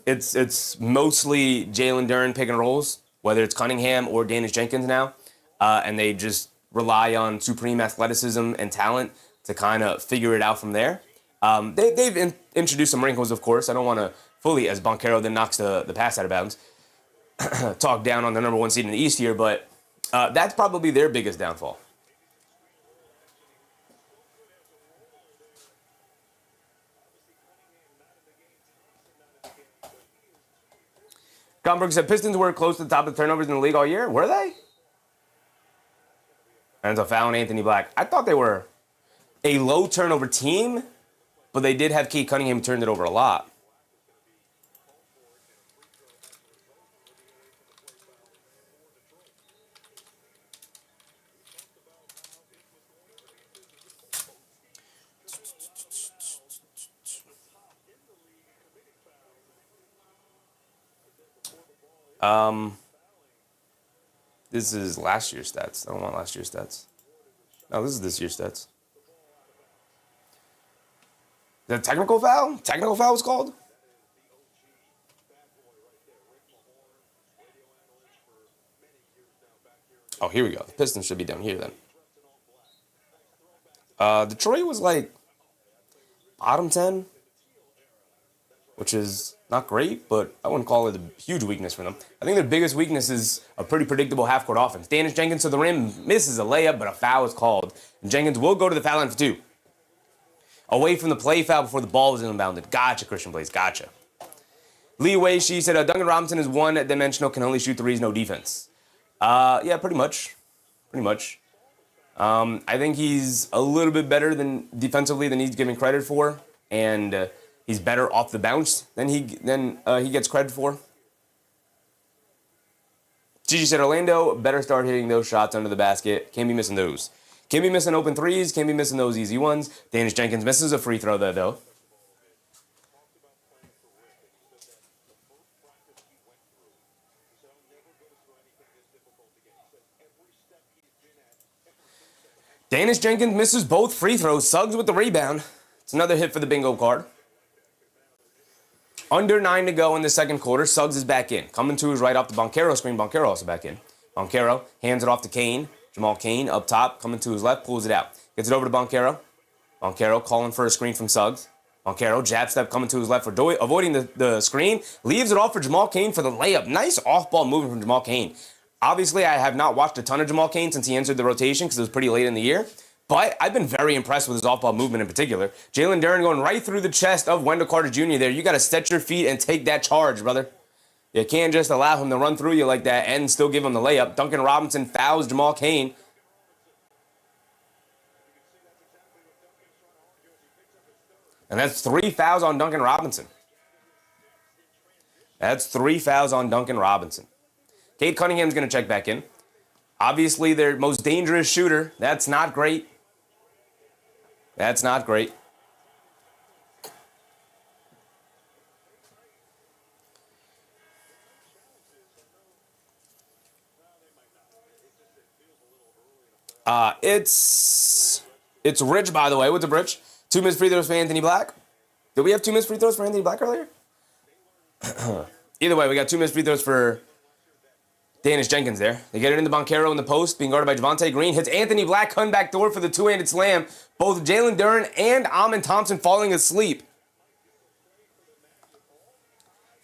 It's mostly Jalen Duren pick and rolls, whether it's Cunningham or Danish Jenkins now, and they just rely on supreme athleticism and talent to kind of figure it out from there. They've introduced some wrinkles, of course. I don't want to fully, as Banchero then knocks the pass out of bounds, talk down on the number 1 seed in the East here, but that's probably their biggest downfall. Gomberg said Pistons were close to the top of the turnovers in the league all year. Were they? And it's a foul on Anthony Black. I thought they were a low turnover team, but they did have Cade Cunningham turned it over a lot. This is last year's stats. I don't want last year's stats. No, this is this year's stats. The technical foul? Technical foul was called? Oh, here we go. The Pistons should be down here then. Detroit was like bottom 10, which is not great, but I wouldn't call it a huge weakness for them. I think their biggest weakness is a pretty predictable half-court offense. Danish Jenkins to the rim, misses a layup, but a foul is called. And Jenkins will go to the foul line for 2. Away from the play foul before the ball was inbounded. Gotcha, Christian Blaze, gotcha. Lee Wei, she said, Duncan Robinson is one-dimensional, can only shoot threes, no defense. Yeah, pretty much. Pretty much. I think he's a little bit better than defensively than he's given credit for, and he's better off the bounce than he gets credit for. Gigi said Orlando better start hitting those shots under the basket. Can't be missing those. Can't be missing open threes. Can't be missing those easy ones. Danish Jenkins misses a free throw there, though. Danish Jenkins misses both free throws. Suggs with the rebound. It's another hit for the bingo card. Under 9 to go in the second quarter. Suggs is back in. Coming to his right off the Banchero screen. Banchero also back in. Banchero hands it off to Kane. Jamal Kane up top. Coming to his left. Pulls it out. Gets it over to Banchero. Banchero calling for a screen from Suggs. Banchero, jab step coming to his left for avoiding the screen. Leaves it off for Jamal Kane for the layup. Nice off-ball movement from Jamal Kane. Obviously, I have not watched a ton of Jamal Kane since he entered the rotation because it was pretty late in the year. But I've been very impressed with his off-ball movement in particular. Jalen Duren going right through the chest of Wendell Carter Jr. there. You got to set your feet and take that charge, brother. You can't just allow him to run through you like that and still give him the layup. Duncan Robinson fouls Jamal Kane. And that's 3 fouls on Duncan Robinson. That's 3 fouls on Duncan Robinson. Cade Cunningham's going to check back in. Obviously, their most dangerous shooter. That's not great. That's not great. It's Rich, by the way. What's up, Rich? 2 missed free throws for Anthony Black. Did we have 2 missed free throws for Anthony Black earlier? Either way, we got 2 missed free throws for Danish Jenkins there. They get it into Banchero in the post, being guarded by Javonte Green. Hits Anthony Black, cutting back door for the two-handed slam. Both Jalen Duren and Amin Thompson falling asleep.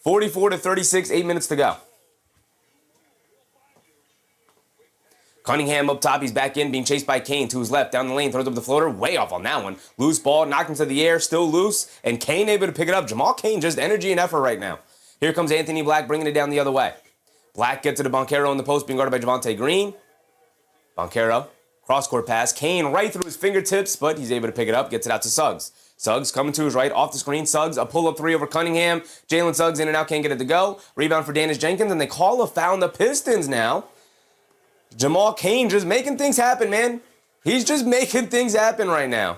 44-36, 8 minutes to go. Cunningham up top, he's back in, being chased by Kane to his left, down the lane, throws up the floater, way off on that one. Loose ball, knocked into the air, still loose, and Kane able to pick it up. Jamal Kane, just energy and effort right now. Here comes Anthony Black, bringing it down the other way. Black gets it to Banchero in the post, being guarded by Javonte Green. Banchero, cross-court pass, Kane right through his fingertips, but he's able to pick it up, gets it out to Suggs. Suggs coming to his right, off the screen. Suggs, a pull-up 3 over Cunningham. Jalen Suggs in and out, can't get it to go. Rebound for Danish Jenkins, and they call a foul on the Pistons now. Jamal Kane just making things happen, man. He's just making things happen right now.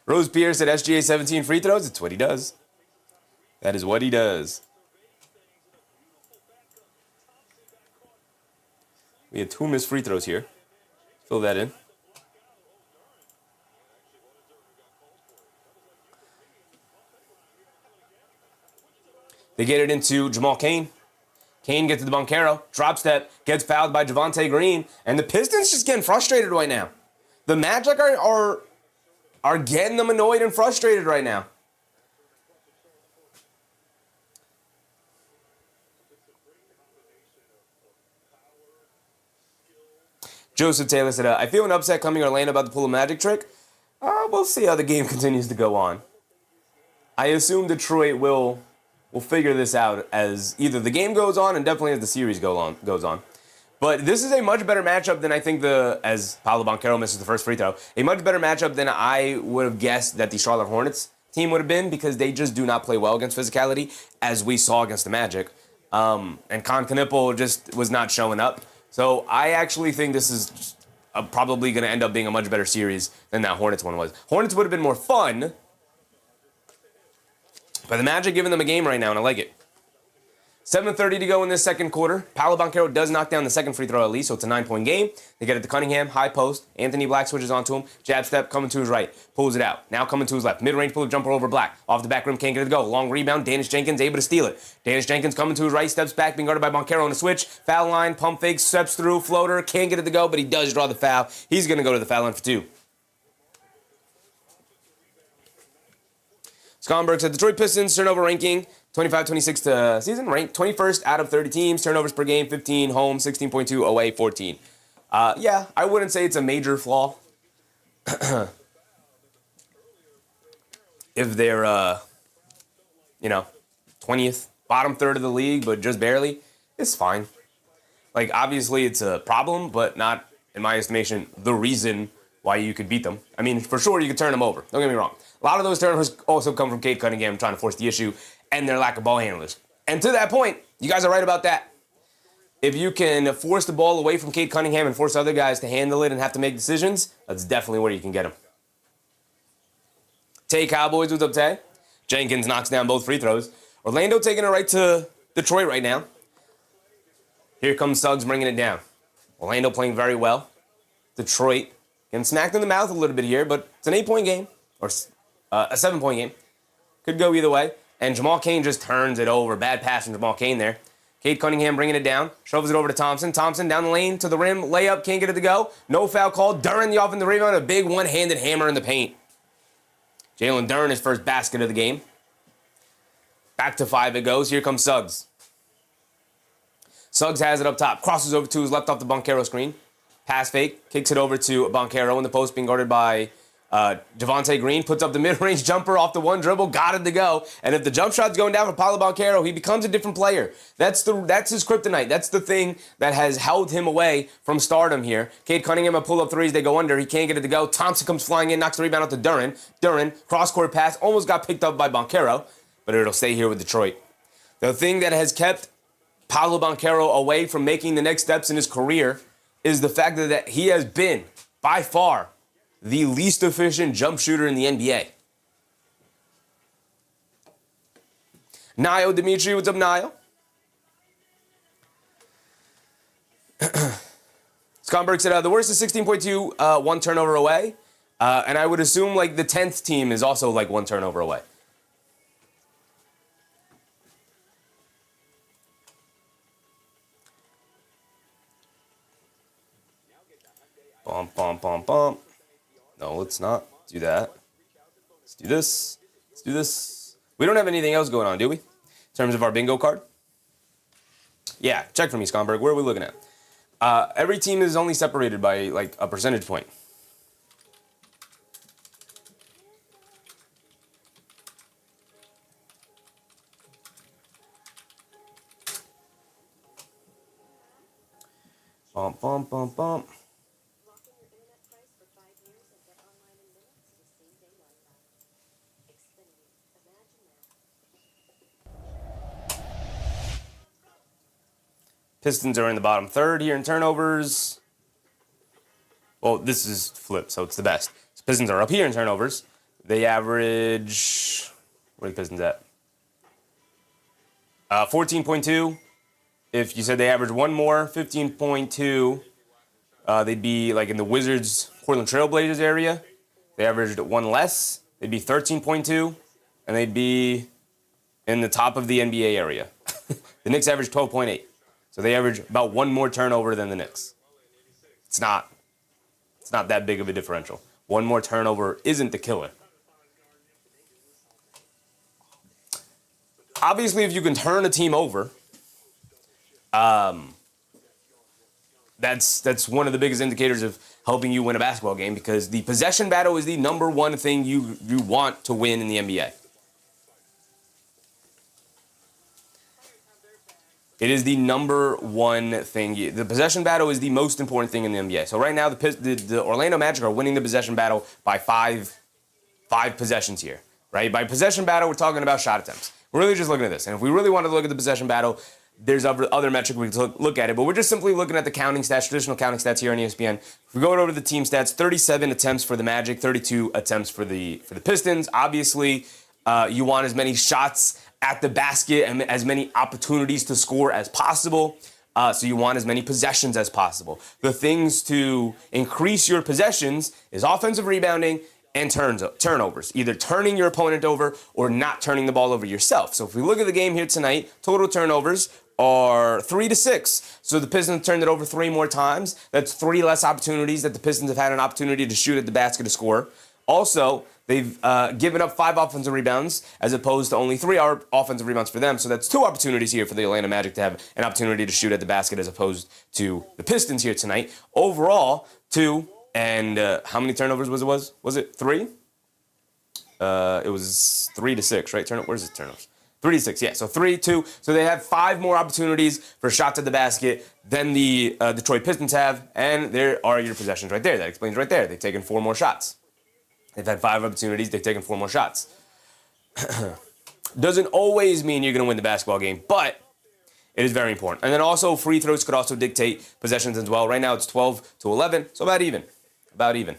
Rose Pierce at SGA 17 free throws. It's what he does. That is what he does. We had 2 missed free throws here. Fill that in. They get it into Jamal Kane. Kane gets to the Banchero, drop step, gets fouled by Javonte Green, and the Pistons just getting frustrated right now. The Magic are getting them annoyed and frustrated right now. Joseph Taylor said, I feel an upset coming Orlando about to pull a magic trick. We'll see how the game continues to go on. I assume Detroit will figure this out as either the game goes on and definitely as the series goes on. But this is a much better matchup than I think as Paolo Banchero misses the first free throw, a much better matchup than I would have guessed that the Charlotte Hornets team would have been, because they just do not play well against physicality, as we saw against the Magic. And Con Knippel just was not showing up. So I actually think this is probably going to end up being a much better series than that Hornets one was. Hornets would have been more fun, but the Magic giving them a game right now, and I like it. 7:30 to go in this second quarter. Paolo Banchero does knock down the second free throw at least, so it's a 9-point game. They get it to Cunningham, high post. Anthony Black switches onto him. Jab step, coming to his right. Pulls it out. Now coming to his left. Mid-range pull-up jumper over Black. Off the back rim, can't get it to go. Long rebound. Danish Jenkins able to steal it. Danish Jenkins coming to his right, steps back, being guarded by Banchero on the switch. Foul line, pump fake, steps through, floater. Can't get it to go, but he does draw the foul. He's going to go to the foul line for 2. Scoreboard said Detroit Pistons turnover ranking 25-26 to season, ranked 21st out of 30 teams. Turnovers per game, 15 home, 16.2 away, 14. Yeah, I wouldn't say it's a major flaw. If they're, 20th, bottom third of the league, but just barely, it's fine. Like, obviously it's a problem, but not, in my estimation, the reason why you could beat them. I mean, for sure you could turn them over. Don't get me wrong. A lot of those turnovers also come from Cade Cunningham trying to force the issue and their lack of ball handlers. And to that point, you guys are right about that. If you can force the ball away from Cade Cunningham and force other guys to handle it and have to make decisions, that's definitely where you can get them. Tay Cowboys, what's up, Tay? Jenkins knocks down both free throws. Orlando taking it right to Detroit right now. Here comes Suggs bringing it down. Orlando playing very well. Detroit getting smacked in the mouth a little bit here, but it's an 8-point game, or a 7-point game. Could go either way. and Jamal Cain just turns it over. Bad pass from Jamal Cain there. Cade Cunningham bringing it down, shovels it over to Thompson. Thompson down the lane to the rim, layup, can't get it to go. No foul called. Duren the offensive rebound, a big one-handed hammer in the paint. Jalen Duren, his first basket of the game. Back to 5 it goes. Here comes Suggs. Suggs has it up top, crosses over to his left off the Banchero screen. Pass fake, kicks it over to Banchero in the post, being guarded by Javonte Green, puts up the mid-range jumper off the one dribble, got it to go. And if the jump shot's going down for Paolo Banchero, he becomes a different player. That's his kryptonite. That's the thing that has held him away from stardom here. Cade Cunningham, a pull-up threes, they go under. He can't get it to go. Thompson comes flying in, knocks the rebound out to Duren. Duren, cross-court pass, almost got picked up by Banchero, but it'll stay here with Detroit. The thing that has kept Paolo Banchero away from making the next steps in his career is the fact that he has been, by far, the least efficient jump shooter in the NBA. Niall Dimitri, what's up, Niall? Sconberg said, the worst is 16.2, one turnover away. And I would assume, like, the 10th team is also, like, one turnover away. Bump, bump, bump, bump. No, let's not do that. Let's do this. Let's do this. We don't have anything else going on, do we? In terms of our bingo card? Yeah, check for me, Sconberg. Where are we looking at? Every team is only separated by, like, a percentage point. Bump, bump, bump, bump. Pistons are in the bottom third here in turnovers. Well, this is flipped, so it's the best. So Pistons are up here in turnovers. They average... Where are the Pistons at? 14.2. If you said they average one more, 15.2, they'd be like in the Wizards, Portland Trailblazers area. They averaged one less, they'd be 13.2, and they'd be in the top of the NBA area. The Knicks average 12.8. So they average about one more turnover than the Knicks. It's not that big of a differential. One more turnover isn't the killer. Obviously, if you can turn a team over, that's one of the biggest indicators of helping you win a basketball game, because the possession battle is the number one thing you want to win in the NBA. It is the number one thing. The possession battle is the most important thing in the NBA. So right now, the Orlando Magic are winning the possession battle by five possessions here, right? By possession battle, we're talking about shot attempts. We're really just looking at this. And if we really wanted to look at the possession battle, there's other metric we can look at it. But we're just simply looking at the counting stats, traditional counting stats here on ESPN. If we go over to the team stats, 37 attempts for the Magic, 32 attempts for the Pistons. Obviously, you want as many shots at the basket and as many opportunities to score as possible. So you want as many possessions as possible. The things to increase your possessions is offensive rebounding and turnovers, either turning your opponent over or not turning the ball over yourself. So if we look at the game here tonight, total turnovers are 3-6. So the Pistons turned it over 3 more times. That's 3 less opportunities that the Pistons have had an opportunity to shoot at the basket to score. Also, they've given up 5 offensive rebounds as opposed to only 3 offensive rebounds for them. So that's 2 opportunities here for the Atlanta Magic to have an opportunity to shoot at the basket as opposed to the Pistons here tonight. Overall, 2. And how many turnovers was it? Was it 3? It was 3-6, right? Where's the turnovers? 3-6, yeah. So 3-2. So they have 5 more opportunities for shots at the basket than the Detroit Pistons have. And there are your possessions right there. That explains right there. They've taken 4 more shots. They've had 5 opportunities. They've taken 4 more shots. Doesn't always mean you're going to win the basketball game, but it is very important. And then also free throws could also dictate possessions as well. Right now it's 12-11, so about even. About even.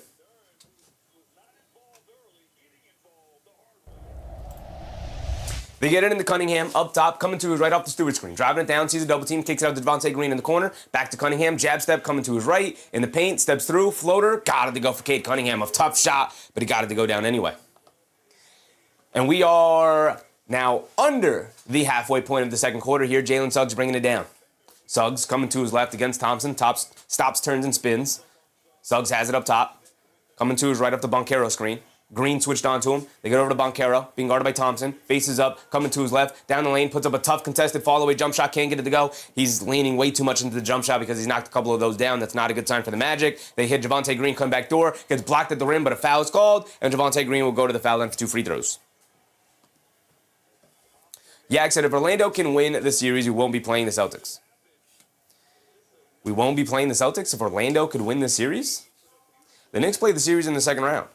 They get it into Cunningham, up top, coming to his right off the Stewart screen. Driving it down, sees a double team, kicks it out to Javonte Green in the corner. Back to Cunningham, jab step, coming to his right. In the paint, steps through, floater. Got it to go for Cade Cunningham. A tough shot, but he got it to go down anyway. And we are Now, under the halfway point of the second quarter here, Jalen Suggs bringing it down. Suggs coming to his left against Thompson. Stops, turns, and spins. Suggs has it up top. Coming to his right up the Banchero screen. Green switched onto him. They get over to Banchero, being guarded by Thompson. Faces up, coming to his left, down the lane, puts up a tough contested fall-away jump shot. Can't get it to go. He's leaning way too much into the jump shot because he's knocked a couple of those down. That's not a good sign for the Magic. They hit Javonte Green, come back door, gets blocked at the rim, but a foul is called, and Javonte Green will go to the foul line for 2 free throws. Yak said if Orlando can win the series, we won't be playing the Celtics. We won't be playing the Celtics if Orlando could win the series? The Knicks play the series in the second round.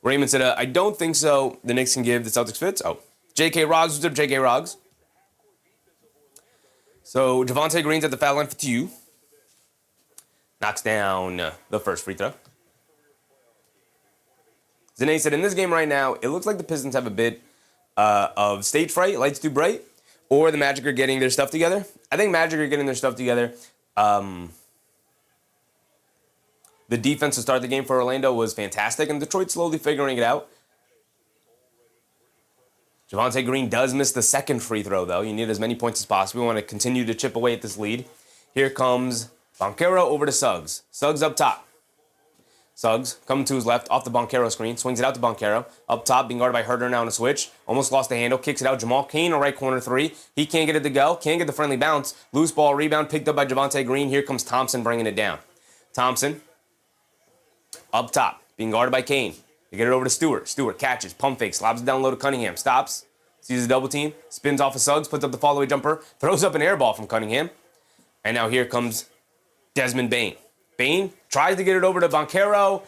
Raymond said, I don't think so. The Knicks can give the Celtics fits. Oh, J.K. Roggs. What's up, J.K. Roggs? So Javonte Green's at the foul line for 2. Knocks down the first free throw. Zane said, in this game right now, it looks like the Pistons have a bit of stage fright, lights too bright, or the Magic are getting their stuff together. I think Magic are getting their stuff together. The defense to start the game for Orlando was fantastic, and Detroit slowly figuring it out. Javonte Green does miss the second free throw, though. You need as many points as possible. We want to continue to chip away at this lead. Here comes Banchero over to Suggs. Suggs up top. Suggs coming to his left off the Banchero screen. Swings it out to Banchero. Up top, being guarded by Herter now on a switch. Almost lost the handle. Kicks it out. Jamal Cain on right corner 3. He can't get it to go. Can't get the friendly bounce. Loose ball rebound picked up by Javonte Green. Here comes Thompson bringing it down. Thompson up top, being guarded by Cain. They get it over to Stewart. Stewart catches, pump fake, slobs it down low to Cunningham. Stops, sees a double team, spins off of Suggs, puts up the fall-away jumper, throws up an air ball from Cunningham. And now here comes Desmond Bane. Bane tries to get it over to Banchero.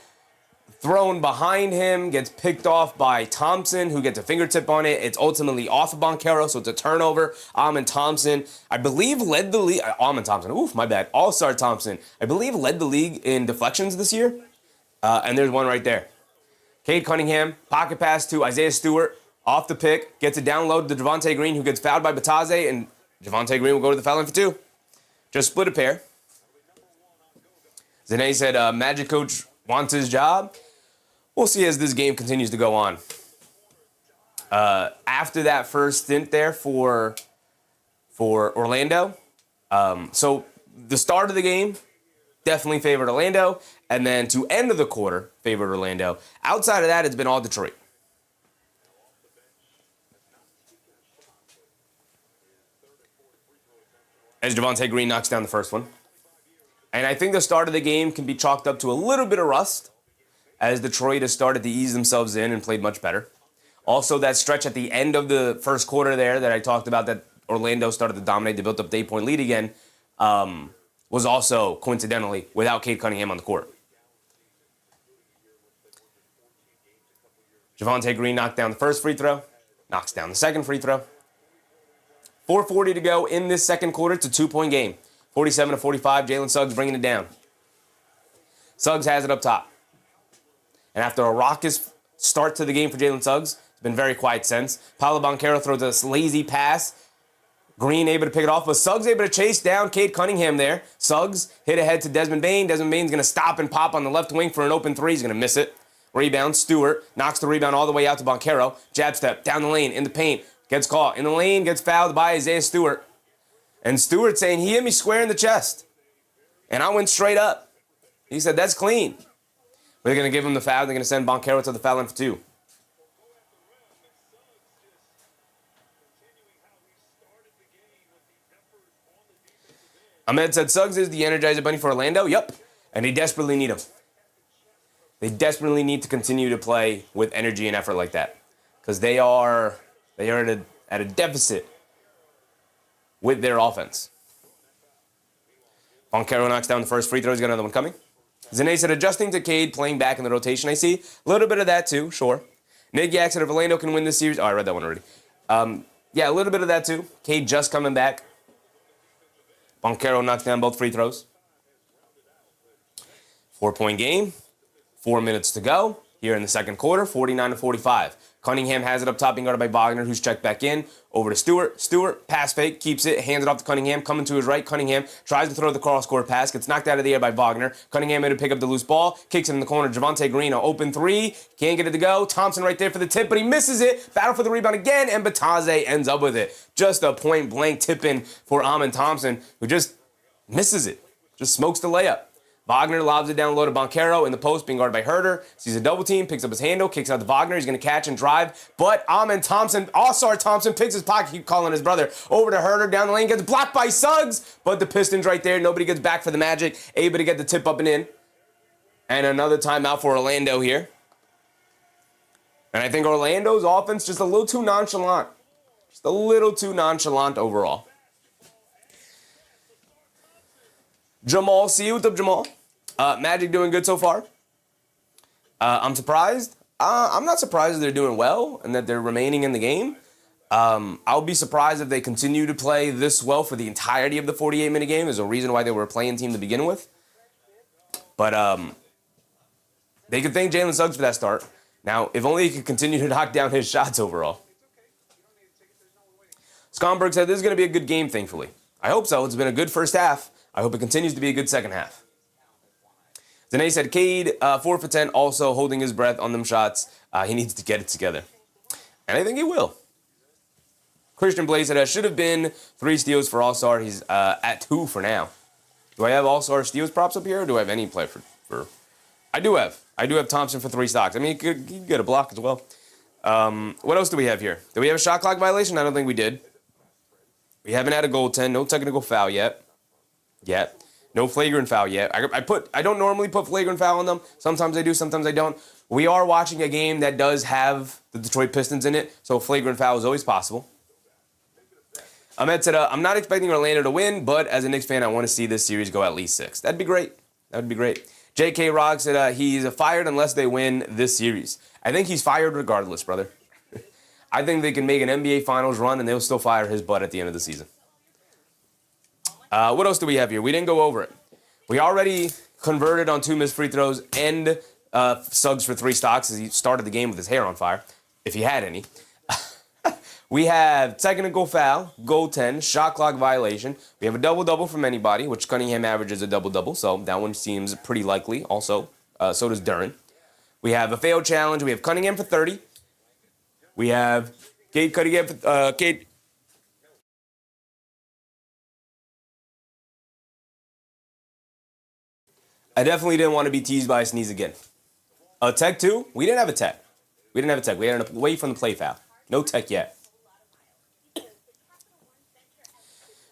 Thrown behind him, gets picked off by Thompson, who gets a fingertip on it. It's ultimately off of Banchero, so it's a turnover. Amon Thompson, I believe, led the league. Amon Thompson, oof, my bad. All-Star Thompson, I believe, led the league in deflections this year. And there's one right there. Cade Cunningham, pocket pass to Isaiah Stewart, off the pick, gets it down low to Javonte Green, who gets fouled by Bataze, and Javonte Green will go to the foul line for 2. Just split a pair. Zane said, Magic coach wants his job. We'll see as this game continues to go on. After that first stint there for Orlando, so the start of the game definitely favored Orlando, and then to end of the quarter, favored Orlando. Outside of that, it's been all Detroit. As Javonte Green knocks down the first one. And I think the start of the game can be chalked up to a little bit of rust, as Detroit has started to ease themselves in and played much better. Also, that stretch at the end of the first quarter there that I talked about that Orlando started to dominate, they built up the 8-point lead again, was also, coincidentally, without Cade Cunningham on the court. Javonte Green knocked down the first free throw, knocks down the second free throw. 4:40 to go in this second quarter. It's a 2-point game. 47-45, Jalen Suggs bringing it down. Suggs has it up top. And after a raucous start to the game for Jalen Suggs, it's been very quiet since. Paolo Banchero throws a lazy pass. Green able to pick it off, but Suggs able to chase down Cade Cunningham there. Suggs hit ahead to Desmond Bane. Desmond Bane's going to stop and pop on the left wing for an open 3. He's going to miss it. Rebound, Stewart knocks the rebound all the way out to Banchero. Jab step, down the lane, in the paint. Gets caught in the lane, gets fouled by Isaiah Stewart. And Stewart saying, he hit me square in the chest. And I went straight up. He said, that's clean. They're going to give him the foul. They're going to send Banchero to the foul line for 2. Ahmed said, Suggs is the Energizer Bunny for Orlando. Yep. And they desperately need him. They desperately need to continue to play with energy and effort like that. Because they are at a deficit with their offense. Banchero knocks down the first free throw. He's got another one coming. Zane said, adjusting to Cade, playing back in the rotation, I see. A little bit of that too, sure. Nick Yak said, if Orlando can win this series. Oh, I read that one already. Yeah, a little bit of that too. Cade just coming back. Banchero knocks down both free throws. 4-point game. 4 minutes to go. here in the second quarter, 49-45. Cunningham has it up top, being guarded by Wagner, who's checked back in. Over to Stewart. Stewart, pass fake, keeps it, hands it off to Cunningham, coming to his right. Cunningham tries to throw the cross-court pass, gets knocked out of the air by Wagner. Cunningham able to pick up the loose ball, kicks it in the corner. Javonte Green, an open three, can't get it to go. Thompson right there for the tip, but he misses it. Battle for the rebound again, and Bataze ends up with it. Just a point-blank tip-in for Amen Thompson, who just misses it. Just smokes the layup. Wagner lobs it down low to Banchero in the post, being guarded by Herder. Sees a double team, picks up his handle, kicks out to Wagner. He's going to catch and drive. But Amen Thompson, All-Star Thompson, picks his pocket, keep calling his brother. Over to Herder, down the lane, gets blocked by Suggs. But the Pistons right there, nobody gets back for the Magic. Able to get the tip up and in. And another timeout for Orlando here. And I think Orlando's offense just a little too nonchalant. Just a little too nonchalant overall. Jamal, see you. What's up, Jamal? Magic doing good so far. I'm surprised. I'm not surprised that they're doing well and that they're remaining in the game. I'll be surprised if they continue to play this well for the entirety of the 48-minute game. There's a reason why they were a playing team to begin with. But they could thank Jalen Suggs for that start. Now, if only he could continue to knock down his shots overall. Scoreboard said this is going to be a good game, thankfully. I hope so. It's been a good first half. I hope it continues to be a good second half. Zane said, Cade, 4 for 10, also holding his breath on them shots. He needs to get it together. And I think he will. Christian Blaze said, should have been 3 steals for All-Star. He's at 2 for now. Do I have All-Star steals props up here, or do I have any play for... I do have Thompson for 3 stocks. I mean, he could get a block as well. What else do we have here? Do we have a shot clock violation? I don't think we did. We haven't had a goaltend. No technical foul yet. No flagrant foul yet. I don't normally put flagrant foul on them. Sometimes I do, sometimes I don't. We are watching a game that does have the Detroit Pistons in it, so flagrant foul is always possible. Ahmed said, I'm not expecting Orlando to win, but as a Knicks fan, I want to see this series go at least 6. That'd be great. That would be great. J.K. Rock said he's fired unless they win this series. I think he's fired regardless, brother. I think they can make an NBA Finals run, and they'll still fire his butt at the end of the season. What else do we have here? We didn't go over it. We already converted on 2 missed free throws and Suggs for 3 stocks as he started the game with his hair on fire, if he had any. We have technical foul, goaltend, shot clock violation. We have a double-double from anybody, which Cunningham averages a double-double, so that one seems pretty likely also. So does Duren. We have a failed challenge. We have Cunningham for 30. We have Cade Cunningham for... Cade... I definitely didn't want to be teased by a sneeze again. A tech too? We didn't have a tech. We had an away from the play foul. No tech yet.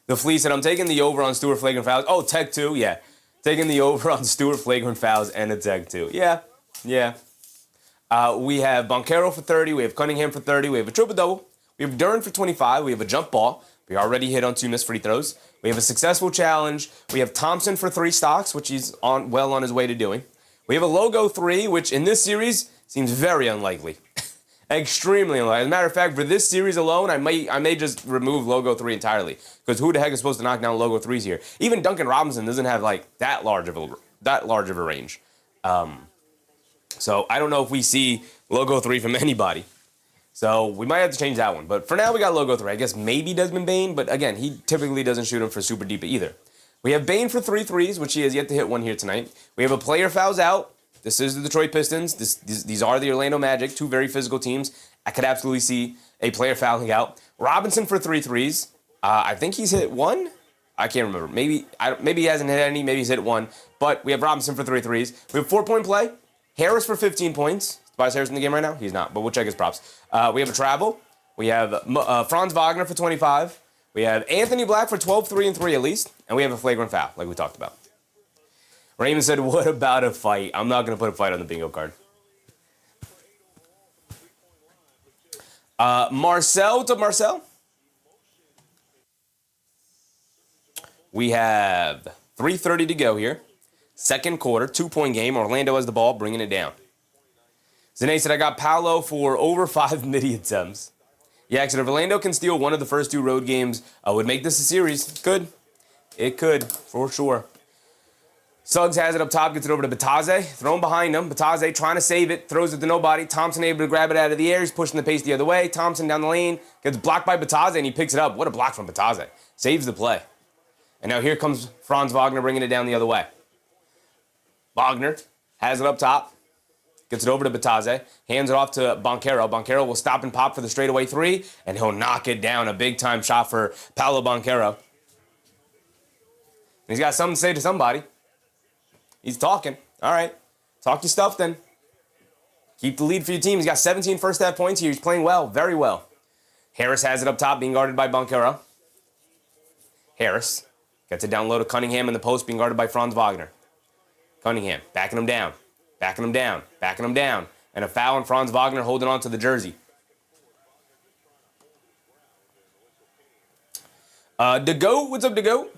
The Flea said, I'm taking the over on Stewart flagrant fouls. Oh, tech too? Yeah. Taking the over on Stewart flagrant fouls and a tech too. Yeah. We have Banchero for 30. We have Cunningham for 30. We have a triple-double. We have Duren for 25. We have a jump ball. We already hit on 2 missed free throws. We have a successful challenge. We have Thompson for 3 stocks, which he's well on his way to doing. We have a logo 3, which in this series seems very unlikely. Extremely unlikely. As a matter of fact, for this series alone, I may just remove logo 3 entirely. Because who the heck is supposed to knock down logo 3s here? Even Duncan Robinson doesn't have like that large of a range. So I don't know if we see logo 3 from anybody. So we might have to change that one. But for now, we got logo 3. I guess maybe Desmond Bane, but again, he typically doesn't shoot them for super deep either. We have Bane for 3 threes, which he has yet to hit one here tonight. We have a player fouls out. This is the Detroit Pistons. These are the Orlando Magic, 2 very physical teams. I could absolutely see a player fouling out. Robinson for 3 threes. I think he's hit 1. I can't remember. Maybe he hasn't hit any. Maybe he's hit 1. But we have Robinson for 3 threes. We have 4-point play. Harris for 15 points. Tobias Harris in the game right now? He's not, but we'll check his props. We have a travel. We have Franz Wagner for 25. We have Anthony Black for 12, 3 and 3 at least. And we have a flagrant foul, like we talked about. Raymond said, what about a fight? I'm not going to put a fight on the bingo card. Marcel, what's up, Marcel? We have 3:30 to go here. Second quarter, 2-point game. Orlando has the ball, bringing it down. Zane said, I got Paolo for over 5 midi attempts. Yeah, actually, if Orlando can steal one of the first 2 road games, would make this a series. It could, for sure. Suggs has it up top, gets it over to Bataze, thrown behind him. Bataze trying to save it, throws it to nobody. Thompson able to grab it out of the air. He's pushing the pace the other way. Thompson down the lane, gets blocked by Bataze, and he picks it up. What a block from Bataze. Saves the play. And now here comes Franz Wagner bringing it down the other way. Wagner has it up top, gets it over to Bataze, hands it off to Banchero. Banchero will stop and pop for the straightaway three, and he'll knock it down. A big-time shot for Paolo Banchero. He's got something to say to somebody. He's talking. All right. Talk your stuff then. Keep the lead for your team. He's got 17 first half points here. He's playing well, very well. Harris has it up top, being guarded by Banchero. Harris gets it down low to Cunningham in the post, being guarded by Franz Wagner. Cunningham backing him down, backing him down, backing him down. And a foul on Franz Wagner holding on to the jersey. DeGoat, what's up, DeGoat?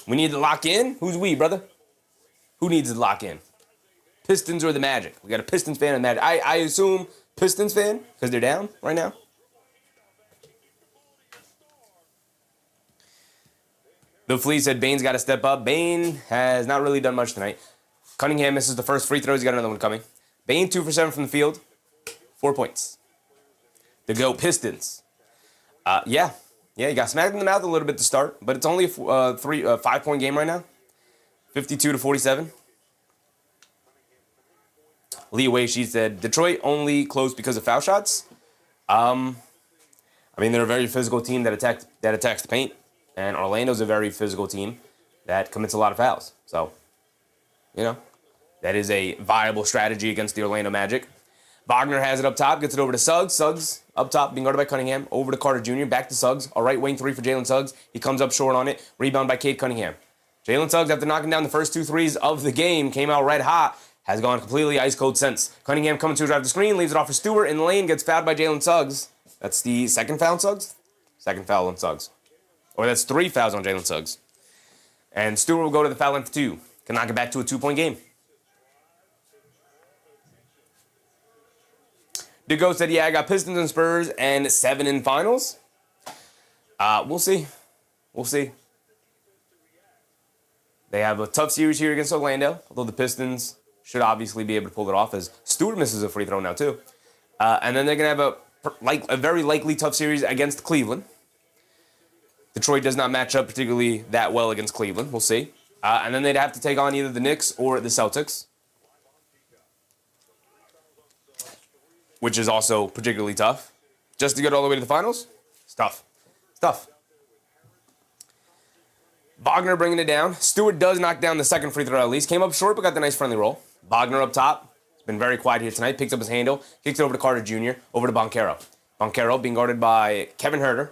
We need to lock in. Who's we, brother? Who needs to lock in? Pistons or the Magic? We got a Pistons fan and Magic. I assume Pistons fan because they're down right now. The Flea said Bane's got to step up. Bane has not really done much tonight. Cunningham misses the first free throws. He's got another one coming. Bane 2 for 7 from the field. 4 points. The GOAT Pistons. Yeah, he got smacked in the mouth a little bit to start, but it's only a 5-point game right now. 52-47. Lee Wei, she said, Detroit only closed because of foul shots. I mean, they're a very physical team that attacks the paint, and Orlando's a very physical team that commits a lot of fouls. So, you know, that is a viable strategy against the Orlando Magic. Wagner has it up top, gets it over to Suggs. Suggs up top, being guarded by Cunningham. Over to Carter Jr., back to Suggs. A right wing three for Jalen Suggs. He comes up short on it. Rebound by Cade Cunningham. Jalen Suggs, after knocking down the first 2 threes of the game, came out red hot, has gone completely ice cold since. Cunningham coming to drive the screen, leaves it off for Stewart in the lane, gets fouled by Jalen Suggs. That's the second foul on Suggs? Second foul on Suggs. Or that's 3 fouls on Jalen Suggs. And Stewart will go to the foul line for 2. Can knock it back to a 2-point game. DeGo said, yeah, I got Pistons and Spurs and 7 in finals. We'll see. We'll see. They have a tough series here against Orlando, although the Pistons should obviously be able to pull it off as Stewart misses a free throw now too. And then they're going to have a very likely tough series against Cleveland. Detroit does not match up particularly that well against Cleveland. We'll see. And then they'd have to take on either the Knicks or the Celtics, which is also particularly tough. Just to get all the way to the finals? It's tough. It's tough. Wagner bringing it down. Stewart does knock down the second free throw at least. Came up short, but got the nice friendly roll. Wagner up top. He's been very quiet here tonight. Picks up his handle. Kicks it over to Carter Jr. Over to Banchero. Banchero being guarded by Kevin Huerter.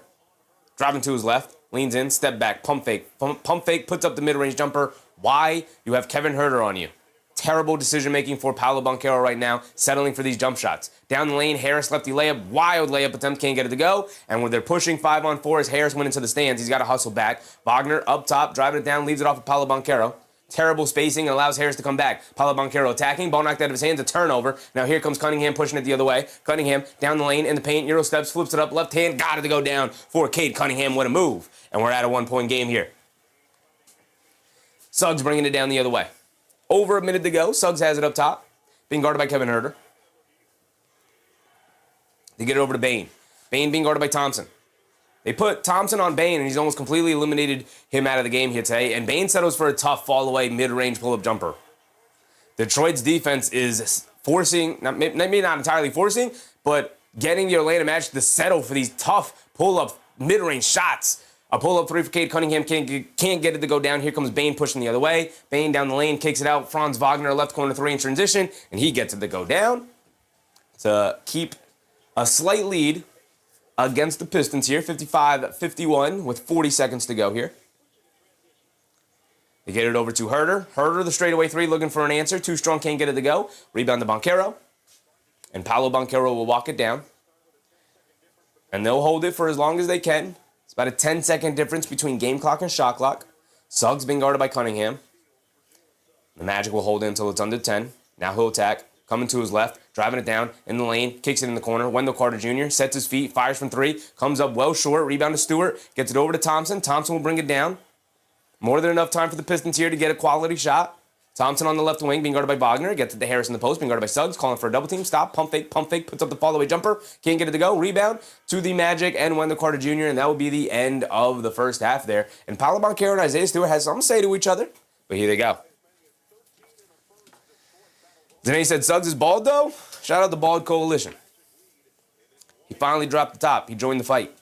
Driving to his left. Leans in. Step back. Pump fake. Pump fake. Puts up the mid-range jumper. Why? You have Kevin Huerter on you. Terrible decision-making for Paolo Banchero right now, settling for these jump shots. Down the lane, Harris lefty layup, wild layup attempt, can't get it to go. And when they're pushing 5-on-4 as Harris went into the stands, he's got to hustle back. Wagner up top, driving it down, leaves it off of Paolo Banchero. Terrible spacing and allows Harris to come back. Paolo Banchero attacking, ball knocked out of his hands, a turnover. Now here comes Cunningham pushing it the other way. Cunningham down the lane in the paint, Euro steps, flips it up, left hand, got it to go down for Cade Cunningham. What a move. And we're at a 1-point game here. Suggs bringing it down the other way. Over a minute to go. Suggs has it up top, being guarded by Kevin Huerter. They get it over to Bane. Bane being guarded by Thompson. They put Thompson on Bane, and he's almost completely eliminated him out of the game here today. And Bane settles for a tough fall-away mid-range pull-up jumper. Detroit's defense is forcing, maybe not entirely forcing, but getting the Orlando Magic to settle for these tough pull-up mid-range shots. A pull-up three for Cade Cunningham, can't get it to go down. Here comes Bane pushing the other way. Bane down the lane, kicks it out. Franz Wagner, left corner three in transition, and he gets it to go down to keep a slight lead against the Pistons here, 55-51 with 40 seconds to go here. They get it over to Huerter. Huerter, the straightaway three, looking for an answer. Too strong, can't get it to go. Rebound to Banchero. And Paolo Banchero will walk it down. And they'll hold it for as long as they can. It's about a 10-second difference between game clock and shot clock. Suggs being guarded by Cunningham. The Magic will hold it until it's under 10. Now he'll attack. Coming to his left, driving it down in the lane, kicks it in the corner. Wendell Carter Jr. sets his feet, fires from 3, comes up well short, rebound to Stewart, gets it over to Thompson. Thompson will bring it down. More than enough time for the Pistons here to get a quality shot. Thompson on the left wing, being guarded by Wagner. Gets it to Harris in the post, being guarded by Suggs. Calling for a double team. Stop, pump fake, puts up the fall away jumper. Can't get it to go. Rebound to the Magic and Wendell Carter Jr., and that would be the end of the first half there. And Paolo, Banchero, and Isaiah Stewart had something to say to each other, but here they go. Zane said Suggs is bald, though. Shout out the Bald Coalition. He finally dropped the top. He joined the fight.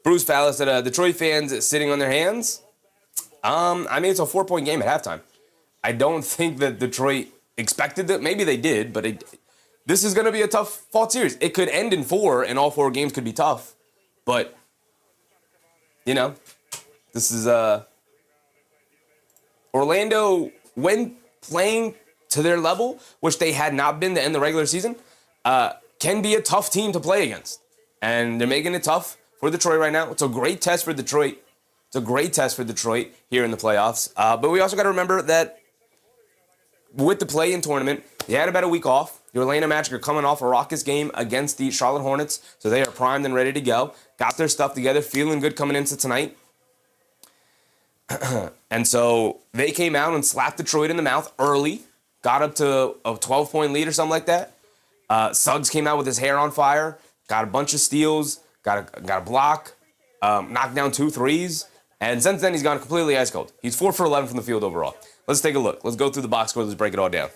Bruce Fallis said, Detroit fans sitting on their hands. I mean, it's a 4-point game at halftime. I don't think that Detroit expected that. Maybe they did, but this is going to be a tough fought series. It could end in 4, and all 4 games could be tough. But, you know, this is Orlando, when playing to their level, which they had not been to end the regular season, can be a tough team to play against. And they're making it tough for Detroit right now. It's a great test for Detroit. It's a great test for Detroit here in the playoffs. But we also got to remember that with the play-in tournament, they had about a week off. The Orlando Magic are coming off a raucous game against the Charlotte Hornets, so they are primed and ready to go. Got their stuff together, feeling good coming into tonight. And so they came out and slapped Detroit in the mouth early, got up to a 12-point lead or something like that. Suggs came out with his hair on fire, got a bunch of steals, got a block, knocked down 2 threes, and since then he's gone completely ice cold. He's 4 for 11 from the field overall. Let's take a look. Let's go through the box score. Let's break it all down.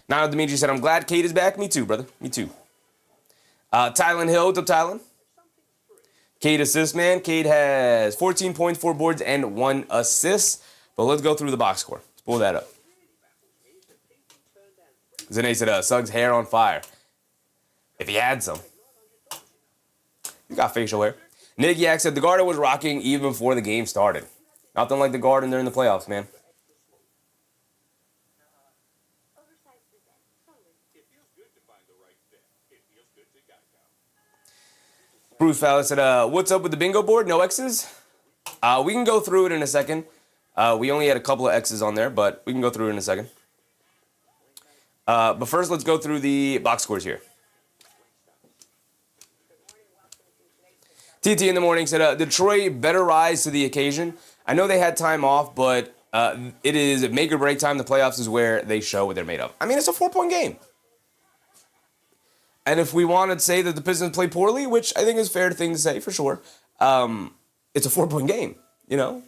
Now, Dimitri said, I'm glad Cade is back. Me too, brother. Me too. Tylen Hill. What's up, Tylen? Cade assists, man. Cade has 14 points, 4 boards, and 1 assist. But let's go through the box score. Let's pull that up. Zane said, Suggs' hair on fire. If he had some. He's got facial hair. Nick Yak said, the Garden was rocking even before the game started. Nothing like the Garden during the playoffs, man. Bruce Fallis said, what's up with the bingo board? No X's? We can go through it in a second. We only had a couple of X's on there, but we can go through it in a second. But first, let's go through the box scores here. TT in the morning said, Detroit better rise to the occasion. I know they had time off, but it is make or break time. The playoffs is where they show what they're made of. I mean, it's a 4-point game. And if we want to say that the Pistons play poorly, which I think is a fair thing to say for sure, it's a 4-point game, you know?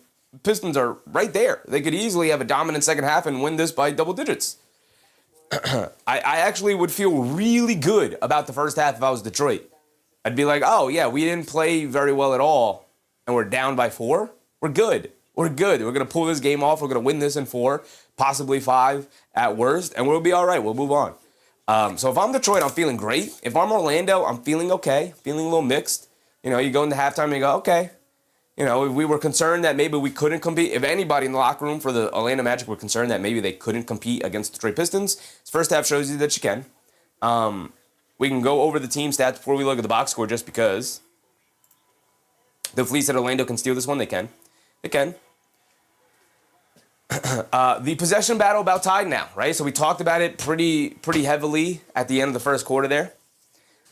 Pistons are right there. They could easily have a dominant second half and win this by double digits. I actually would feel really good about the first half if I was Detroit. I'd be like, oh, yeah, we didn't play very well at all, and we're down by 4. We're good. We're good. We're going to pull this game off. We're going to win this in 4, possibly 5 at worst, and we'll be all right. We'll move on. So if I'm Detroit, I'm feeling great. If I'm Orlando, I'm feeling okay, feeling a little mixed. You know, you go into halftime and you go, okay. You know, we were concerned that maybe we couldn't compete. If anybody in the locker room for the Orlando Magic were concerned that maybe they couldn't compete against the Detroit Pistons, this first half shows you that you can. We can go over the team stats before we look at the box score just because. The Fleet said Orlando can steal this one. They can. They can. The possession battle about tied now, right? So we talked about it pretty heavily at the end of the first quarter there.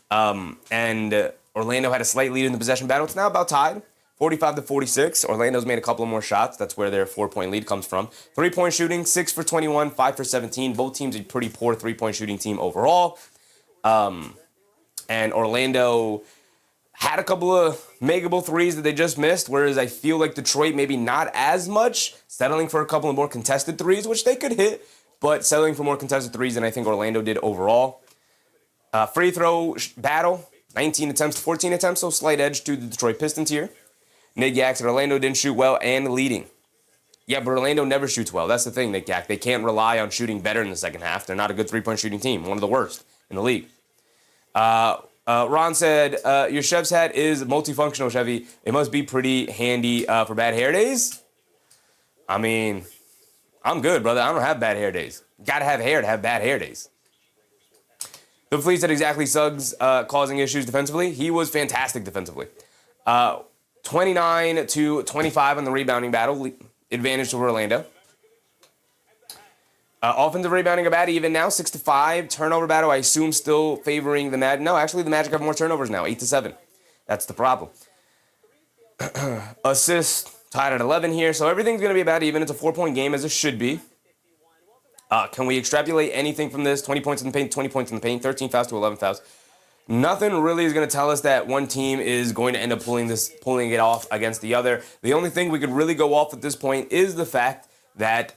And Orlando had a slight lead in the possession battle. It's now about tied, 45-46. Orlando's made a couple of more shots. That's where their 4-point lead comes from. 3-point shooting, 6 for 21, 5 for 17. Both teams a pretty poor 3-point shooting team overall. And Orlando had a couple of makeable threes that they just missed, whereas I feel like Detroit maybe not as much, settling for a couple of more contested threes, which they could hit, but settling for more contested threes than I think Orlando did overall. Free throw battle, 19 attempts to 14 attempts, so slight edge to the Detroit Pistons here. Nick Yak said Orlando didn't shoot well and leading. Yeah, but Orlando never shoots well. That's the thing, Nick Yak. They can't rely on shooting better in the second half. They're not a good 3-point shooting team, one of the worst in the league. Ron said, your chef's hat is multifunctional, Chevy. It must be pretty handy for bad hair days. I mean, I'm good, brother. I don't have bad hair days. Gotta have hair to have bad hair days. The Fleet said exactly Suggs causing issues defensively. He was fantastic defensively. 29-25 on the rebounding battle. Advantage to Orlando. Offensive rebounding about even now, 6-5. Turnover battle, I assume, still favoring the Magic. No, actually, the Magic have more turnovers now, 8-7. That's the problem. Assists, tied at 11 here, so everything's going to be about even. It's a 4-point game, as it should be. Can we extrapolate anything from this? 20 points in the paint, 20 points in the paint, 13 fouls to 11 fouls. Nothing really is going to tell us that one team is going to end up pulling it off against the other. The only thing we could really go off at this point is the fact that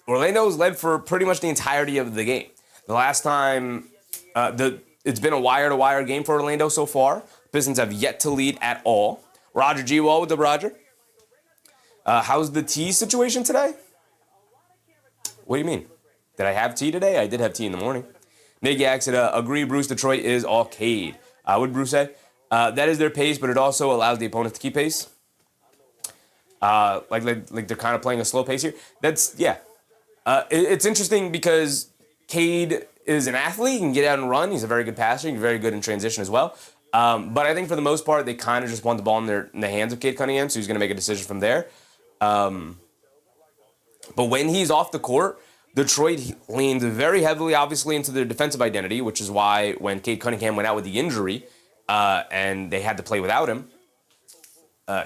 Orlando's led for pretty much the entirety of the game. The last time, it's been a wire-to-wire game for Orlando so far. Pistons have yet to lead at all. Roger G. Wall with the Roger. How's the tea situation today? What do you mean? Did I have tea today? I did have tea in the morning. Nick Yak said, agree, Bruce, Detroit is all Cade. What did Bruce say? That is their pace, but it also allows the opponent to keep pace. Like they're kind of playing a slow pace here. It's interesting because Cade is an athlete. He can get out and run. He's a very good passer. He's very good in transition as well. But I think for the most part, they kind of just want the ball in the hands of Cade Cunningham, so he's going to make a decision from there. But when he's off the court, Detroit leaned very heavily, obviously, into their defensive identity, which is why when Cade Cunningham went out with the injury and they had to play without him,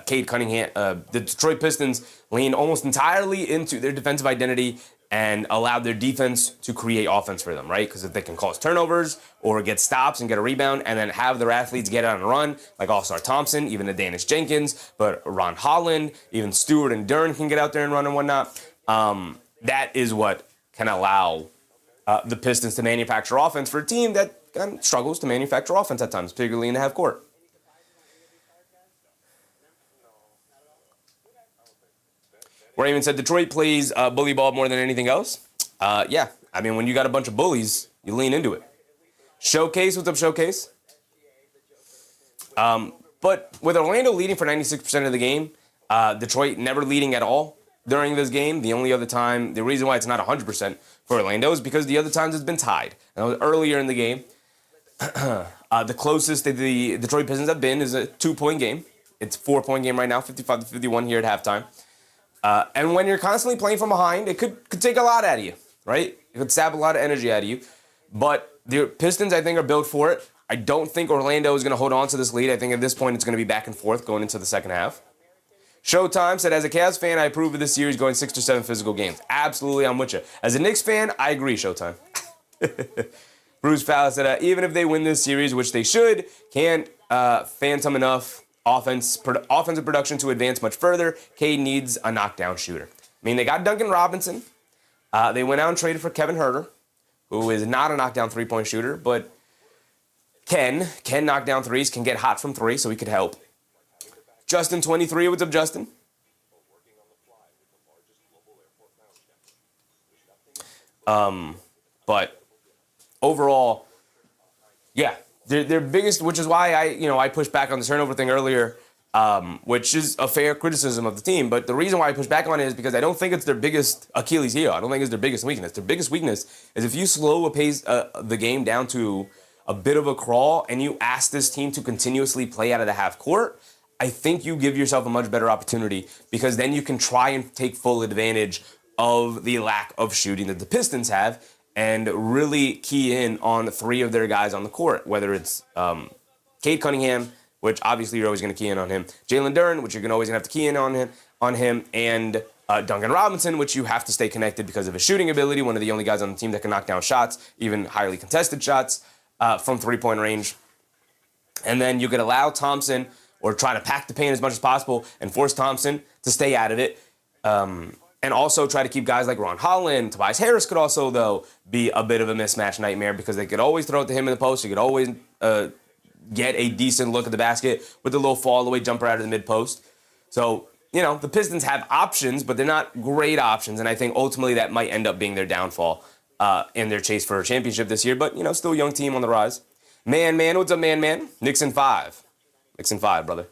Cade Cunningham, the Detroit Pistons leaned almost entirely into their defensive identity and allowed their defense to create offense for them, right? Because if they can cause turnovers or get stops and get a rebound and then have their athletes get out and run, like All-Star Thompson, even the Danish Jenkins, but Ron Holland, even Stewart and Dern can get out there and run and whatnot. That is what can allow the Pistons to manufacture offense for a team that kind of struggles to manufacture offense at times, particularly in the half court. Raymond said Detroit plays bully ball more than anything else. Yeah, I mean, when you got a bunch of bullies, you lean into it. Showcase, what's up, Showcase? But with Orlando leading for 96% of the game, Detroit never leading at all during this game. The only other time, the reason why it's not 100% for Orlando is because the other times it's been tied. And earlier in the game, the closest that the Detroit Pistons have been is a 2-point game. It's a 4-point game right now, 55-51 here at halftime. And when you're constantly playing from behind, it could take a lot out of you, right? It could sap a lot of energy out of you. But the Pistons, I think, are built for it. I don't think Orlando is going to hold on to this lead. I think at this point it's going to be back and forth going into the second half. Showtime said, as a Cavs fan, I approve of this series going 6 or 7 physical games. Absolutely, I'm with you. As a Knicks fan, I agree, Showtime. Bruce Fowler said, even if they win this series, which they should, can't phantom enough offensive production to advance much further. Cade needs a knockdown shooter. I mean, they got Duncan Robinson. They went out and traded for Kevin Huerter, who is not a knockdown three-point shooter, but can knock down threes, can get hot from three, so he could help. Justin 23, what's up, Justin? But overall, yeah, their biggest, which is why I pushed back on the turnover thing earlier, which is a fair criticism of the team. But the reason why I push back on it is because I don't think it's their biggest Achilles heel. I don't think it's their biggest weakness. Their biggest weakness is if you slow the game down to a bit of a crawl and you ask this team to continuously play out of the half court, I think you give yourself a much better opportunity, because then you can try and take full advantage of the lack of shooting that the Pistons have and really key in on 3 of their guys on the court, whether it's Cade Cunningham, which obviously you're always going to key in on him, Jalen Duren, which you're always going to have to key in on him, and Duncan Robinson, which you have to stay connected because of his shooting ability, one of the only guys on the team that can knock down shots, even highly contested shots from three-point range. And then you could allow Thompson, or try to pack the paint as much as possible and force Thompson to stay out of it. And also try to keep guys like Ron Holland. Tobias Harris could also, though, be a bit of a mismatch nightmare, because they could always throw it to him in the post. You could always get a decent look at the basket with a little fall-away jumper out of the mid-post. So, the Pistons have options, but they're not great options. And I think ultimately that might end up being their downfall in their chase for a championship this year. But, still a young team on the rise. Man, what's up, man? Knicks in 5. Knicks in 5, brother.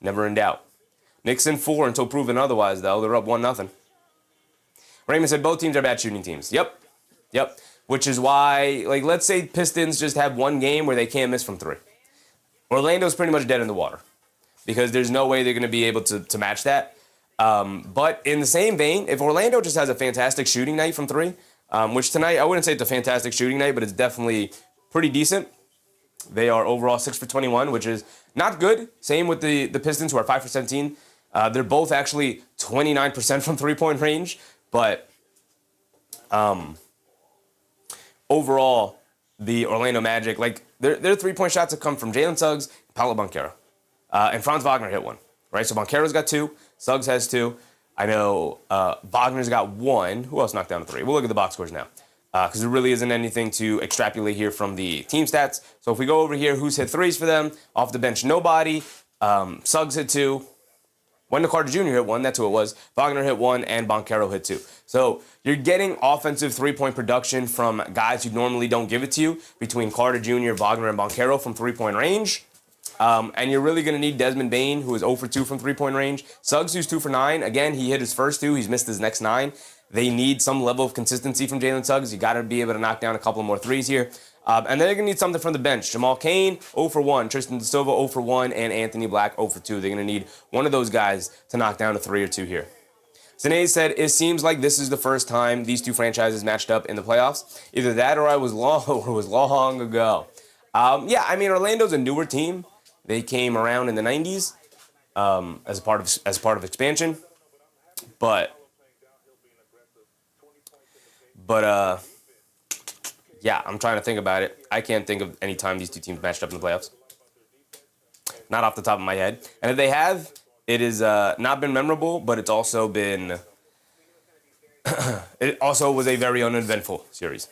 Never in doubt. Knicks in 4 until proven otherwise, though. They're up 1-0. Raymond said both teams are bad shooting teams. Yep. Which is why, let's say Pistons just have one game where they can't miss from 3. Orlando's pretty much dead in the water, because there's no way they're going to be able to match that. But in the same vein, if Orlando just has a fantastic shooting night from 3, which tonight, I wouldn't say it's a fantastic shooting night, but it's definitely pretty decent. They are overall 6 for 21, which is not good. Same with the Pistons, who are 5 for 17. They're both actually 29% from three-point range, but overall, the Orlando Magic, like, their three-point shots have come from Jalen Suggs, Paolo Banchero, and Franz Wagner hit one, right? So Banchero's got 2, Suggs has 2. I know Wagner's got 1. Who else knocked down a 3? We'll look at the box scores now, because there really isn't anything to extrapolate here from the team stats. So if we go over here, who's hit 3s for them? Off the bench, nobody. Suggs hit 2. Wendell Carter Jr. hit 1, that's who it was. Wagner hit 1, and Banchero hit 2. So you're getting offensive three-point production from guys who normally don't give it to you, between Carter Jr., Wagner, and Banchero from three-point range. And you're really going to need Desmond Bane, who is 0 for 2 from three-point range. Suggs, who's 2 for 9. Again, he hit his first 2. He's missed his next 9. They need some level of consistency from Jalen Suggs. You got to be able to knock down a couple more 3s here. And they're going to need something from the bench. Jamal Cain, 0 for 1. Tristan Da Silva, 0 for 1. And Anthony Black, 0 for 2. They're going to need one of those guys to knock down a 3 or 2 here. Zane said, it seems like this is the first time these two franchises matched up in the playoffs. Either that or it was long ago. Yeah, I mean, Orlando's a newer team. They came around in the 90s as part of expansion. But yeah, I'm trying to think about it. I can't think of any time these two teams matched up in the playoffs. Not off the top of my head. And if they have, it has not been memorable, but it's also been... it also was a very uneventful series.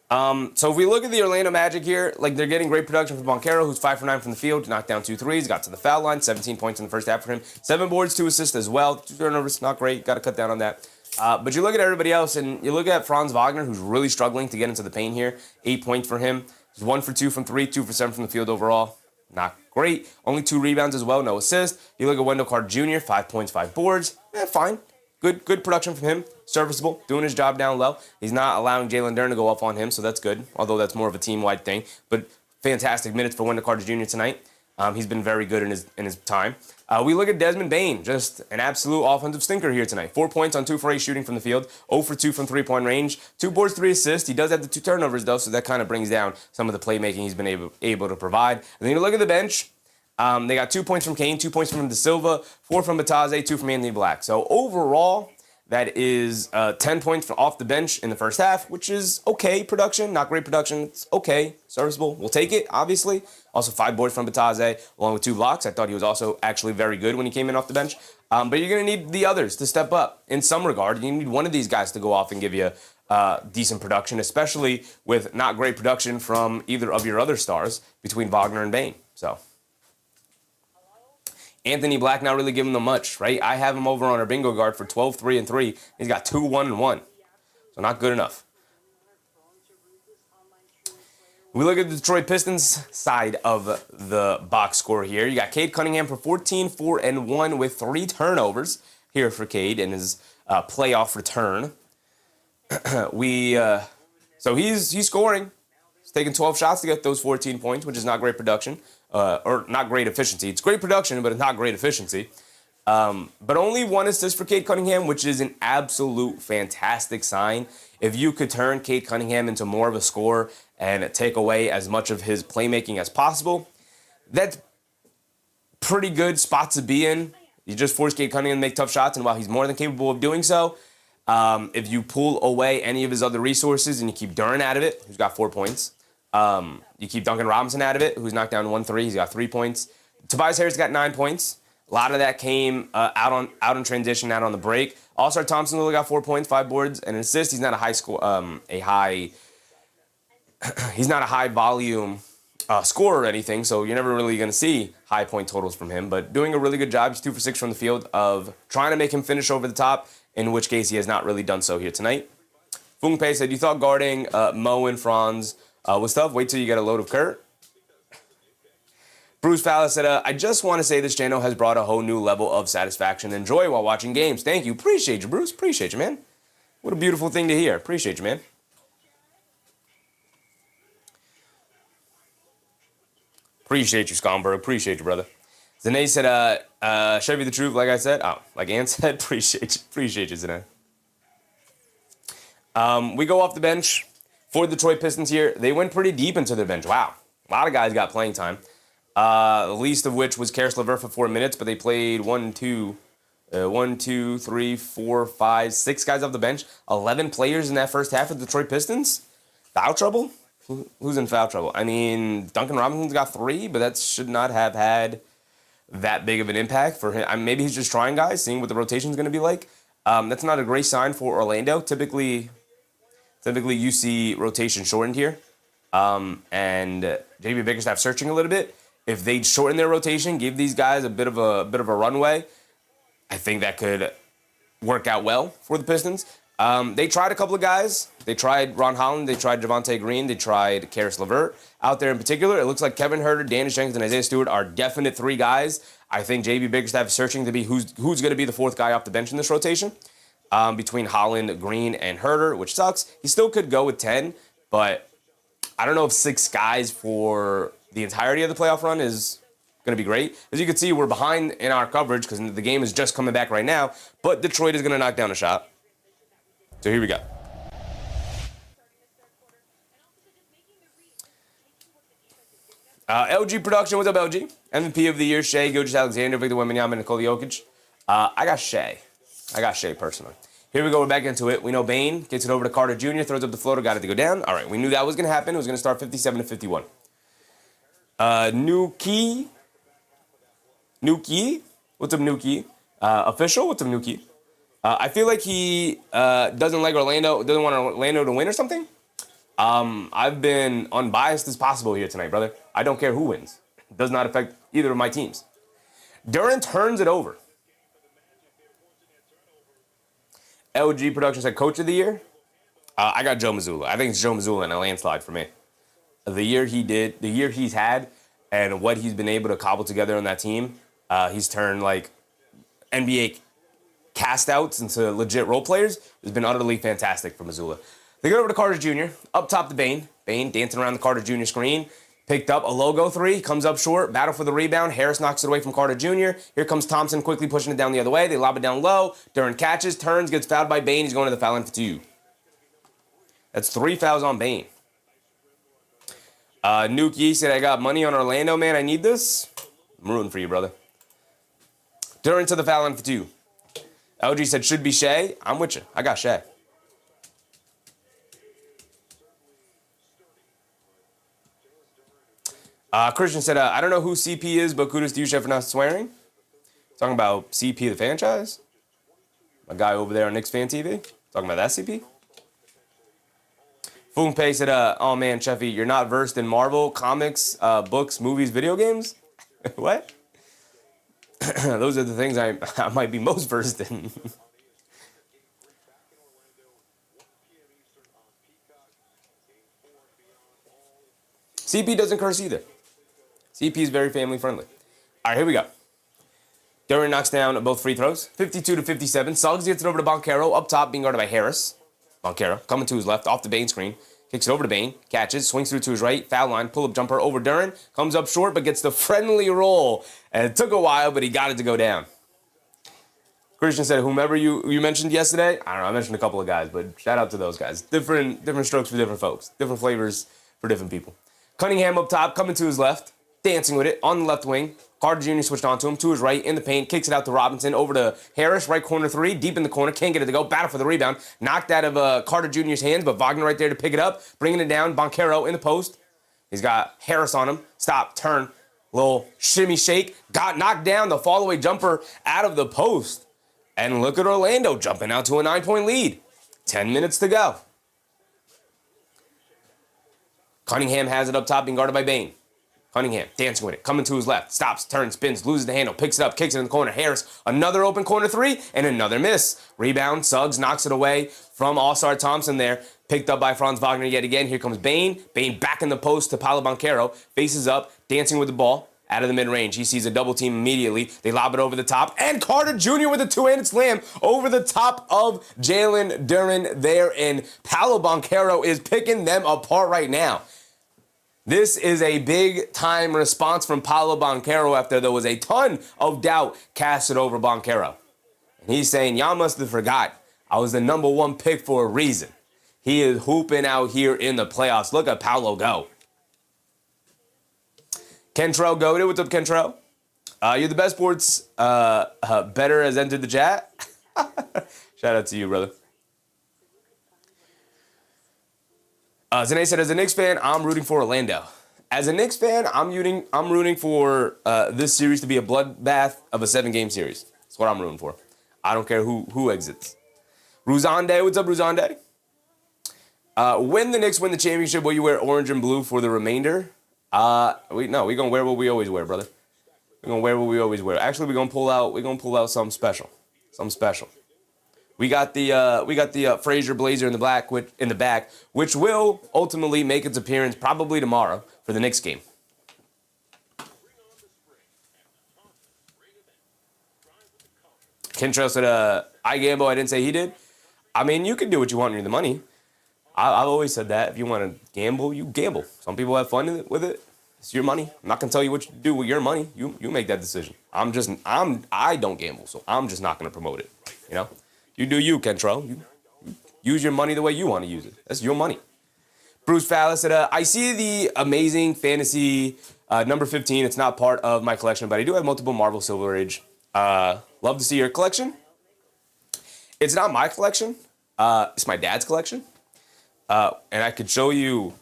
So if we look at the Orlando Magic here, like, they're getting great production from Banchero, who's 5 for 9 from the field, knocked down 2 threes, got to the foul line, 17 points in the first half for him, 7 boards, 2 assists as well. 2 turnovers, not great, got to cut down on that. But you look at everybody else, and you look at Franz Wagner, who's really struggling to get into the paint here. 8 points for him. He's 1 for 2 from 3, 2 for 7 from the field overall. Not great. Only 2 rebounds as well, no assists. You look at Wendell Carter Jr., 5 points, 5 boards. Fine. Good production from him. Serviceable. Doing his job down low. He's not allowing Jalen Duren to go off on him, so that's good. Although that's more of a team-wide thing. But fantastic minutes for Wendell Carter Jr. tonight. He's been very good in his time. We look at Desmond Bane, just an absolute offensive stinker here tonight. 4 points on 2 for 8 shooting from the field, 0 for 2 from three-point range, 2 boards, 3 assists. He does have the 2 turnovers, though, so that kind of brings down some of the playmaking he's been able to provide. And then you look at the bench. They got 2 points from Cain, 2 points from Da Silva, 4 from Batase, 2 from Anthony Black. So overall, that is 10 points off the bench in the first half, which is okay production, not great production. It's okay, serviceable. We'll take it, obviously. Also 5 boards from Batase, along with 2 blocks. I thought he was also actually very good when he came in off the bench. But you're going to need the others to step up in some regard. You need one of these guys to go off and give you decent production, especially with not great production from either of your other stars between Wagner and Bane. So Anthony Black not really giving them much, right? I have him over on our bingo guard for 12, 3, and 3. He's got 2, 1, and 1. So not good enough. We look at the Detroit Pistons side of the box score here. You got Cade Cunningham for 14, 4, and 1 with 3 turnovers here for Cade in his playoff return. So he's scoring. He's taking 12 shots to get those 14 points, which is not great production. Or not great efficiency. It's great production, but it's not great efficiency. But only 1 assist for Cade Cunningham, which is an absolute fantastic sign. If you could turn Cade Cunningham into more of a scorer and take away as much of his playmaking as possible, that's pretty good spot to be in. You just force Cade Cunningham to make tough shots, and while he's more than capable of doing so, if you pull away any of his other resources and you keep Duren out of it, who's got 4 points, you keep Duncan Robinson out of it, who's knocked down 1 3. He's got 3 points. Tobias Harris got 9 points. A lot of that came out in transition, out on the break. All-Star Thompson only got 4 points, 5 boards, and an assist. He's not a high volume scorer or anything, so you're never really going to see high point totals from him. But doing a really good job. He's 2 for 6 from the field of trying to make him finish over the top, in which case he has not really done so here tonight. Fung Pei said, you thought guarding Mo and Franz was tough. Wait till you get a load of Kurt. Bruce Fowler said, I just want to say this channel has brought a whole new level of satisfaction and joy while watching games. Thank you. Appreciate you, Bruce. Appreciate you, man. What a beautiful thing to hear. Appreciate you, man. Appreciate you, Scomberg. Appreciate you, brother. Zane said, Chevy the truth, like I said. Oh, like Ann said, appreciate you. Appreciate you, Zane. We go off the bench for the Detroit Pistons here. They went pretty deep into their bench. Wow. A lot of guys got playing time. The least of which was Karis LeVert for 4 minutes, but they played 6 guys off the bench. 11 players in that first half of the Detroit Pistons. Foul trouble? Who's in foul trouble? I mean, Duncan Robinson's got 3, but that should not have had that big of an impact for him. Maybe he's just trying, guys, seeing what the rotation's going to be like. That's not a great sign for Orlando. Typically you see rotation shortened here. And JB Bickerstaff searching a little bit. If they shorten their rotation, give these guys a bit of a runway, I think that could work out well for the Pistons. They tried a couple of guys. They tried Ron Holland. They tried Javonte Green. They tried Karis LeVert. Out there in particular, it looks like Kevin Huerter, Danny Jenkins, and Isaiah Stewart are definite 3 guys. I think JB Bickerstaff is searching to be who's going to be the 4th guy off the bench in this rotation. Between Holland, Green, and Huerter, which sucks. He still could go with 10, but I don't know if 6 guys for the entirety of the playoff run is going to be great. As you can see, we're behind in our coverage because the game is just coming back right now, but Detroit is going to knock down a shot. So here we go. LG production, what's up, LG? MVP of the year, Shea, Gilgeous-Alexander, Victor Wembanyama, and Nikola Jokic. I got Shea personally. Here we go, we're back into it. We know Bane gets it over to Carter Jr., throws up the floater, got it to go down. All right, we knew that was going to happen. It was going to start 57-51. Nuki. What's up, Nuki? Official, what's up, Nuki? I feel like he doesn't want Orlando to win or something. I've been unbiased as possible here tonight, brother. I don't care who wins. It does not affect either of my teams. Duran turns it over. LG Production said Coach of the Year. I got Joe Mazzulla. I think it's Joe Mazzulla and a landslide for me. The year he's had, and what he's been able to cobble together on that team, he's turned like NBA cast-outs into legit role players. Has been utterly fantastic for Mazzulla. They go over to Carter Jr., up top to Bane. Bane dancing around the Carter Jr. screen. Picked up a logo 3, comes up short, battle for the rebound. Harris knocks it away from Carter Jr. Here comes Thompson quickly pushing it down the other way. They lob it down low. Duran catches, turns, gets fouled by Bane. He's going to the foul line for 2. That's 3 fouls on Bane. Nuki said, I got money on Orlando, man. I need this. I'm rooting for you, brother. Duran to the foul line for 2. LG said, should be Shea. I'm with you. I got Shea. Christian said, I don't know who CP is, but kudos to you, Chef, for not swearing. Talking about CP the franchise. My guy over there on Knicks Fan TV. Talking about that CP. Foonpei said, oh man, Cheffy, you're not versed in Marvel, comics, books, movies, video games? What? Those are the things I might be most versed in. CP doesn't curse either. CP is very family friendly. All right, here we go. Duran knocks down both free throws. 52-57. Suggs gets it over to Banchero. Up top, being guarded by Harris. Banchero coming to his left, off the Bane screen. Kicks it over to Bane. Catches, swings through to his right. Foul line, pull-up jumper over Duran. Comes up short, but gets the friendly roll. And it took a while, but he got it to go down. Christian said, whomever you mentioned yesterday, I don't know, I mentioned a couple of guys, but shout out to those guys. Different strokes for different folks. Different flavors for different people. Cunningham up top, coming to his left, dancing with it on the left wing. Carter Jr. switched onto him, to his right, in the paint, kicks it out to Robinson, over to Harris, right corner 3, deep in the corner, can't get it to go, battle for the rebound, knocked out of Carter Jr.'s hands, but Wagner right there to pick it up, bringing it down, Banchero in the post. He's got Harris on him, stop, turn, little shimmy shake, got knocked down, the fall-away jumper out of the post. And look at Orlando jumping out to a 9-point lead. 10 minutes to go. Cunningham has it up top, being guarded by Bane. Cunningham dancing with it, coming to his left, stops, turns, spins, loses the handle, picks it up, kicks it in the corner. Harris, another open corner 3, and another miss. Rebound, Suggs knocks it away from All-Star Thompson there. Picked up by Franz Wagner yet again. Here comes Bane. Bane back in the post to Paolo Banchero. Faces up, dancing with the ball. Out of the mid-range. He sees a double team immediately. They lob it over the top. And Carter Jr. with a two-handed slam over the top of Jalen Duran there. And Paolo Banchero is picking them apart right now. This is a big-time response from Paolo Banchero after there was a ton of doubt casted over Banchero. And he's saying, y'all must have forgot I was the #1 pick for a reason. He is hooping out here in the playoffs. Look at Paolo go. Kentrell Goated. What's up, Kentrell? You're the best sports better has entered the chat. Shout out to you, brother. Zane said, as a Knicks fan, I'm rooting for Orlando. As a Knicks fan, I'm rooting for this series to be a bloodbath of a 7-game series. That's what I'm rooting for. I don't care who exits. Ruzande, what's up, Ruzande? When the Knicks win the championship, will you wear orange and blue for the remainder? We're gonna wear what we always wear, brother. We're gonna wear what we always wear. Actually, we're gonna pull out something special. Something special. We got the Frazier blazer in the back, which will ultimately make its appearance probably tomorrow for the Knicks game. Kentrell said, I gamble. I didn't say he did. I mean, you can do what you want with the money. I've always said that. If you want to gamble, you gamble. Some people have fun with it. It's your money. I'm not gonna tell you what you do with your money. You make that decision. I don't gamble, so I'm just not gonna promote it. You know, you do you, Kentrell. You use your money the way you want to use it. That's your money. Bruce Fallis said, I see the amazing fantasy number 15. It's not part of my collection, but I do have multiple Marvel Silver Age. Love to see your collection. It's not my collection. It's my dad's collection. And I could show you.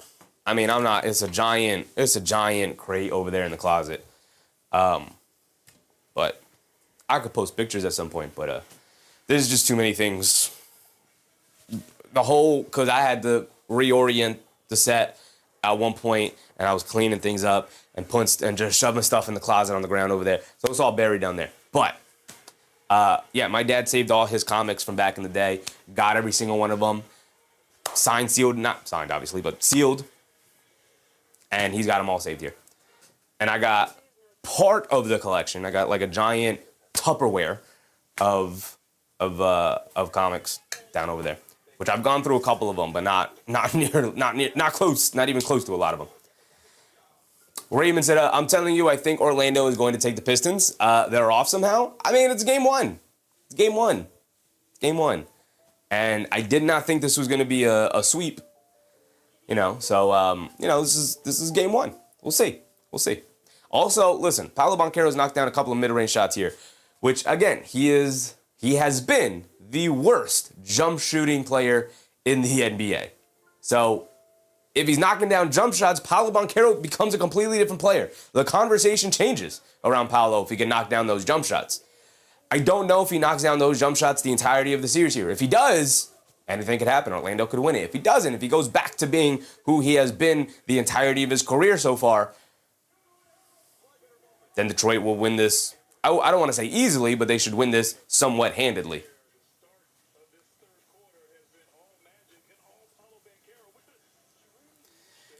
I mean, it's a giant crate over there in the closet. But I could post pictures at some point, but there's just too many things. Because I had to reorient the set at one point, and I was cleaning things up and just shoving stuff in the closet on the ground over there. So it's all buried down there. But, my dad saved all his comics from back in the day, got every single one of them, signed, sealed, not signed obviously, but sealed. And he's got them all saved here. And I got part of the collection. I got like a giant Tupperware of comics down over there, which I've gone through a couple of them, but not close, not even close to a lot of them. Raymond said, I'm telling you, I think Orlando is going to take the Pistons. They're off somehow. I mean, it's game one. It's game one. It's game one. And I did not think this was going to be a sweep. This is game one. We'll see. Also, listen, Paolo Banchero's knocked down a couple of mid-range shots here, which, again, he has been the worst jump shooting player in the NBA. So if he's knocking down jump shots, Paolo Banchero becomes a completely different player. The conversation changes around Paolo if he can knock down those jump shots. I don't know if he knocks down those jump shots the entirety of the series here. If he does, anything could happen. Orlando could win it. If he doesn't, if he goes back to being who he has been the entirety of his career so far, then Detroit will win this. I don't want to say easily, but they should win this somewhat handedly.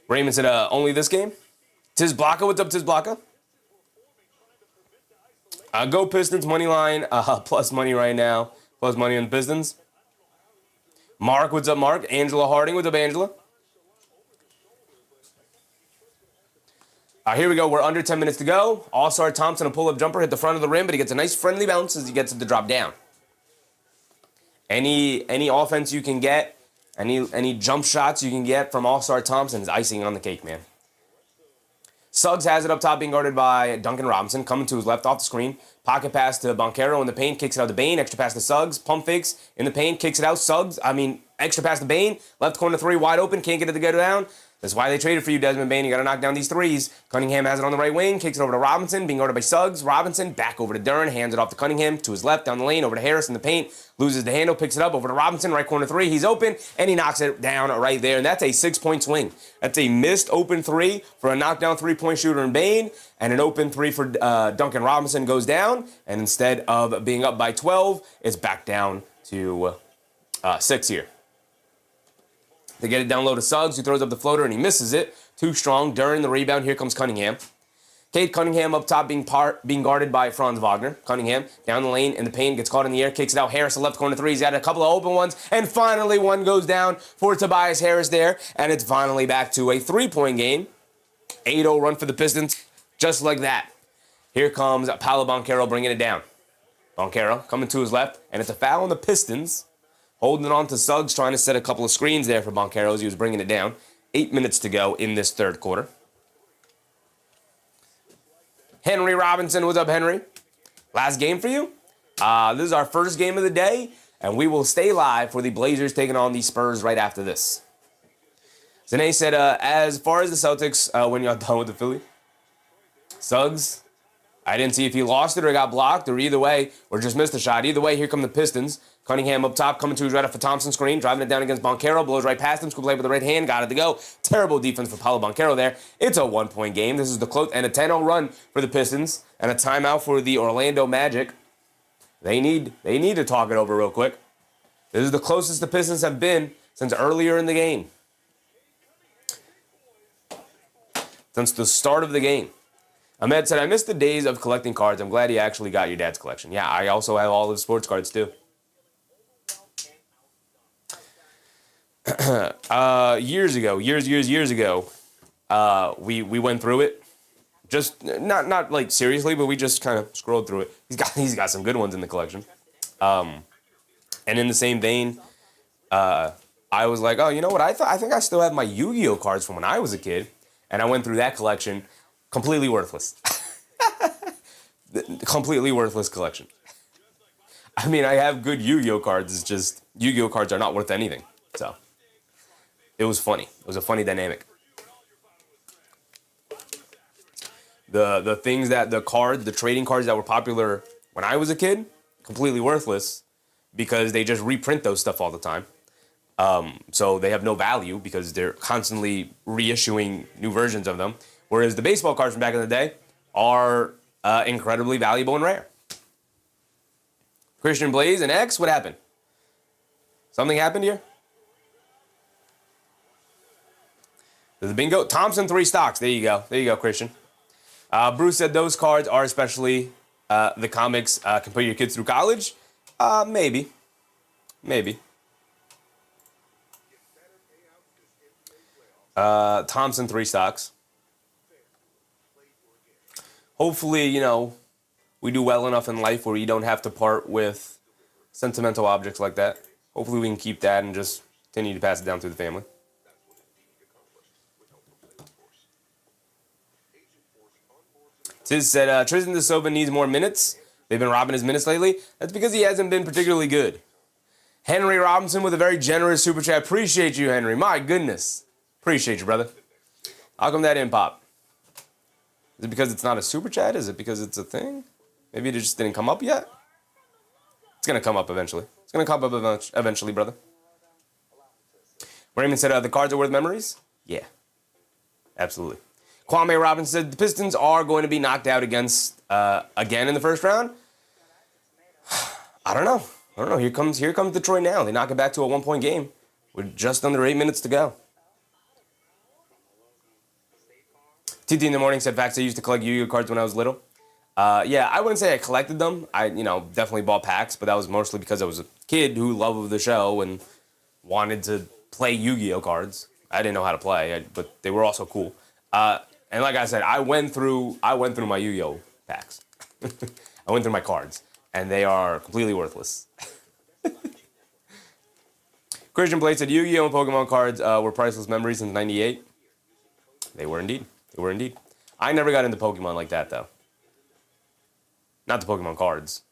Raymond said, only this game? Tiz Blocka, what's up, Tiz Blocka? Go Pistons, money line, plus money right now. Plus money on the Pistons. Mark, what's up, Mark? Angela Harding, what's up, Angela? Here we go. We're under 10 minutes to go. All-Star Thompson, a pull-up jumper, hit the front of the rim, but he gets a nice friendly bounce as he gets it to drop down. Any offense you can get, any jump shots you can get from All-Star Thompson is icing on the cake, man. Suggs has it up top, being guarded by Duncan Robinson, coming to his left off the screen. Pocket pass to Banchero in the paint, kicks it out to Bane. Extra pass to Suggs, pump fakes in the paint, kicks it out. Extra pass to Bane, left corner three, wide open, can't get it to go down. That's why they traded for you, Desmond Bane. You got to knock down these threes. Cunningham has it on the right wing, kicks it over to Robinson, being guarded by Suggs. Robinson back over to Duren, hands it off to Cunningham, to his left, down the lane, over to Harris in the paint, loses the handle, picks it up over to Robinson, right corner three. He's open, and he knocks it down right there, and that's a 6-point swing. That's a missed open three for a knockdown three-point shooter in Bane, and an open three for Duncan Robinson goes down, and instead of being up by 12, it's back down to 6 here. They get it down low to Suggs, who throws up the floater, and he misses it. Too strong. During the rebound, here comes Cunningham. Cade Cunningham up top being guarded by Franz Wagner. Cunningham down the lane in the paint, gets caught in the air, kicks it out. Harris, the left corner three. He's got a couple of open ones, and finally one goes down for Tobias Harris there, and it's finally back to a 3-point game. 8-0 run for the Pistons, just like that. Here comes Paolo Banchero bringing it down. Banchero coming to his left, and it's a foul on the Pistons. Holding on to Suggs, trying to set a couple of screens there for Banchero as he was bringing it down. 8 minutes to go in this third quarter. Henry Robinson, what's up, Henry? Last game for you? This is our first game of the day, and we will stay live for the Blazers taking on the Spurs right after this. Zane said, as far as the Celtics, when y'all done with the Philly? Suggs, I didn't see if he lost it or got blocked or either way, or just missed a shot. Either way, here come the Pistons. Cunningham up top, coming to his right off a Thompson screen, driving it down against Banchero, blows right past him, scoop play with the right hand, got it to go. Terrible defense for Paolo Banchero there. It's a 1-point game. This is the close, and a 10-0 run for the Pistons, and a timeout for the Orlando Magic. They need to talk it over real quick. This is the closest the Pistons have been since earlier in the game. Since the start of the game. Ahmed said, I miss the days of collecting cards. I'm glad you actually got your dad's collection. Yeah, I also have all of the sports cards too. Years ago, we went through it. Just not like seriously, but we just kind of scrolled through it. He's got some good ones in the collection. And in the same vein, I was like, oh, you know what? I think I still have my Yu-Gi-Oh cards from when I was a kid, and I went through that collection. Completely worthless. Completely worthless collection. I mean, I have good Yu-Gi-Oh cards. It's just Yu-Gi-Oh cards are not worth anything. So it was funny. It was a funny dynamic. The things that the trading cards that were popular when I was a kid, completely worthless because they just reprint those stuff all the time. So they have no value because they're constantly reissuing new versions of them. Whereas the baseball cards from back in the day are incredibly valuable and rare. Christian Blaze and X, what happened? Something happened here? The bingo. Thompson 3 stocks. There you go. There you go, Christian. Bruce said those cards are especially the comics can put your kids through college. Maybe. Thompson 3 stocks. Hopefully, you know, we do well enough in life where you don't have to part with sentimental objects like that. Hopefully we can keep that and just continue to pass it down through the family. Tiz said, Tristan DeSilva needs more minutes. They've been robbing his minutes lately. That's because he hasn't been particularly good. Henry Robinson with a very generous super chat. Appreciate you, Henry. My goodness. Appreciate you, brother. How come that didn't pop? Is it because it's not a super chat? Is it because it's a thing? Maybe it just didn't come up yet? It's going to come up eventually. It's going to come up eventually, brother. Raymond said, the cards are worth memories? Yeah. Absolutely. Kwame Robinson said, the Pistons are going to be knocked out against, again in the first round? I don't know. Here comes Detroit now. They knock it back to a 1-point game with just under 8 minutes to go. TT in the morning said, facts, I used to collect Yu-Gi-Oh cards when I was little. Yeah, I wouldn't say I collected them. I, definitely bought packs, but that was mostly because I was a kid who loved the show and wanted to play Yu-Gi-Oh cards. I didn't know how to play, but they were also cool. And like I said, I went through my Yu-Gi-Oh packs. I went through my cards, and they are completely worthless. Christian Blade said, Yu-Gi-Oh and Pokemon cards were priceless memories since '98. They were indeed. I never got into Pokemon like that, though. Not the Pokemon cards.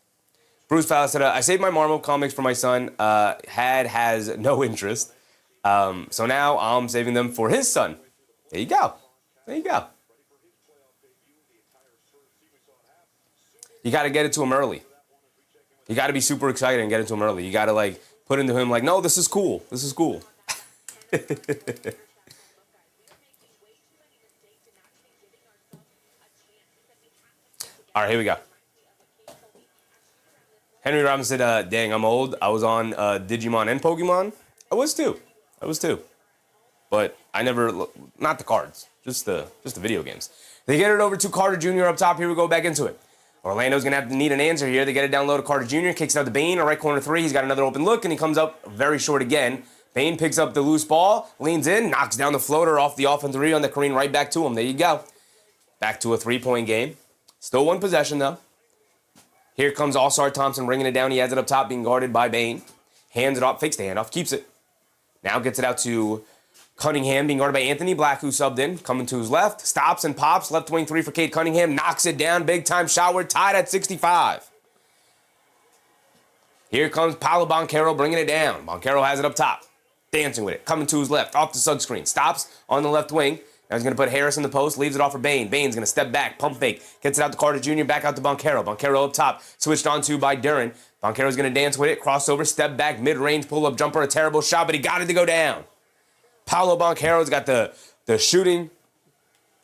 Bruce Fowler said, I saved my Marvel comics for my son. Has no interest. So now I'm saving them for his son. There you go. You got to get it to him early. You got to be super excited and get it to him early. You got to, put into him, no, this is cool. All right, here we go. Henry Robinson said, dang, I'm old. I was on Digimon and Pokemon. I was too. But I never, not the cards, just the video games. They get it over to Carter Jr. up top. Here we go, back into it. Orlando's going to have to need an answer here. They get it down low to Carter Jr., kicks out to Bane, right corner 3. He's got another open look, and he comes up very short again. Bane picks up the loose ball, leans in, knocks down the floater off the offensive rebound, the Kareem right back to him. There you go. Back to a 3-point game. Still one possession, though. Here comes All-Star Thompson bringing it down. He has it up top, being guarded by Bane. hands it off, fakes the handoff, keeps it. Now gets it out to Cunningham, being guarded by Anthony Black, who subbed in, coming to his left, stops and pops, left wing three for Cade Cunningham, knocks it down, big time shot. We're tied at 65. Here comes Paolo Banchero bringing it down. Banchero has it up top, dancing with it, coming to his left, off the Suggs screen, stops on the left wing. Now he's going to put Harris in the post, leaves it off for Bane. Bane's going to step back, pump fake, gets it out to Carter Jr., back out to Banchero. Banchero up top, switched on to by Duren. Banchero's going to dance with it, crossover, step back, mid-range, pull-up jumper, a terrible shot, but he got it to go down. Paolo Banchero's got the shooting.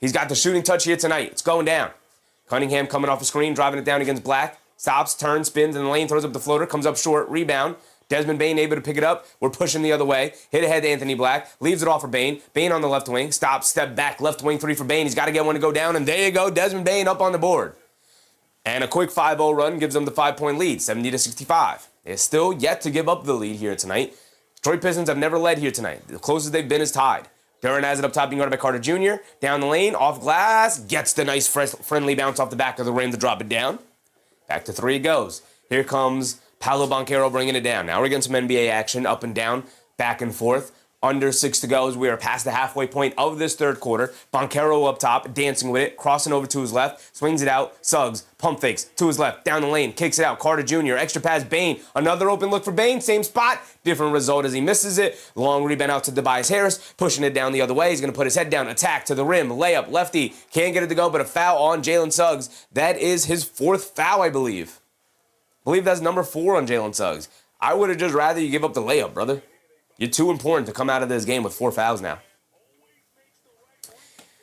He's got the shooting touch here tonight. It's going down. Cunningham coming off the screen, driving it down against Black. Stops, turns, spins, in the lane, throws up the floater, comes up short, rebound. Desmond Bane able to pick it up. We're pushing the other way. Hit ahead to Anthony Black. Leaves it off for Bane. Bane on the left wing. Stops, step back, left wing three for Bane. He's got to get one to go down, and there you go. Desmond Bane up on the board. And a quick 5-0 run gives them the 5-point lead, 70-65. They're still yet to give up the lead here tonight. Detroit Pistons have never led here tonight. The closest they've been is tied. Duren has it up top, being guarded by Carter Jr. Down the lane, off glass, gets the nice friendly bounce off the back of the rim to drop it down. Back to three it goes. Here comes Paolo Banchero bringing it down. Now we're getting some NBA action, up and down, back and forth. Under 6 to go as we are past the halfway point of this third quarter. Banchero up top, dancing with it, crossing over to his left, swings it out. Suggs, pump fakes to his left, down the lane, kicks it out. Carter Jr., extra pass, Bane. Another open look for Bane, same spot. Different result as he misses it. Long rebound out to Tobias Harris, pushing it down the other way. He's going to put his head down, attack to the rim, layup, lefty. Can't get it to go, but a foul on Jalen Suggs. That is his 4th foul, I believe. I believe that's number 4 on Jalen Suggs. I would have just rather you give up the layup, brother. You're too important to come out of this game with 4 fouls now.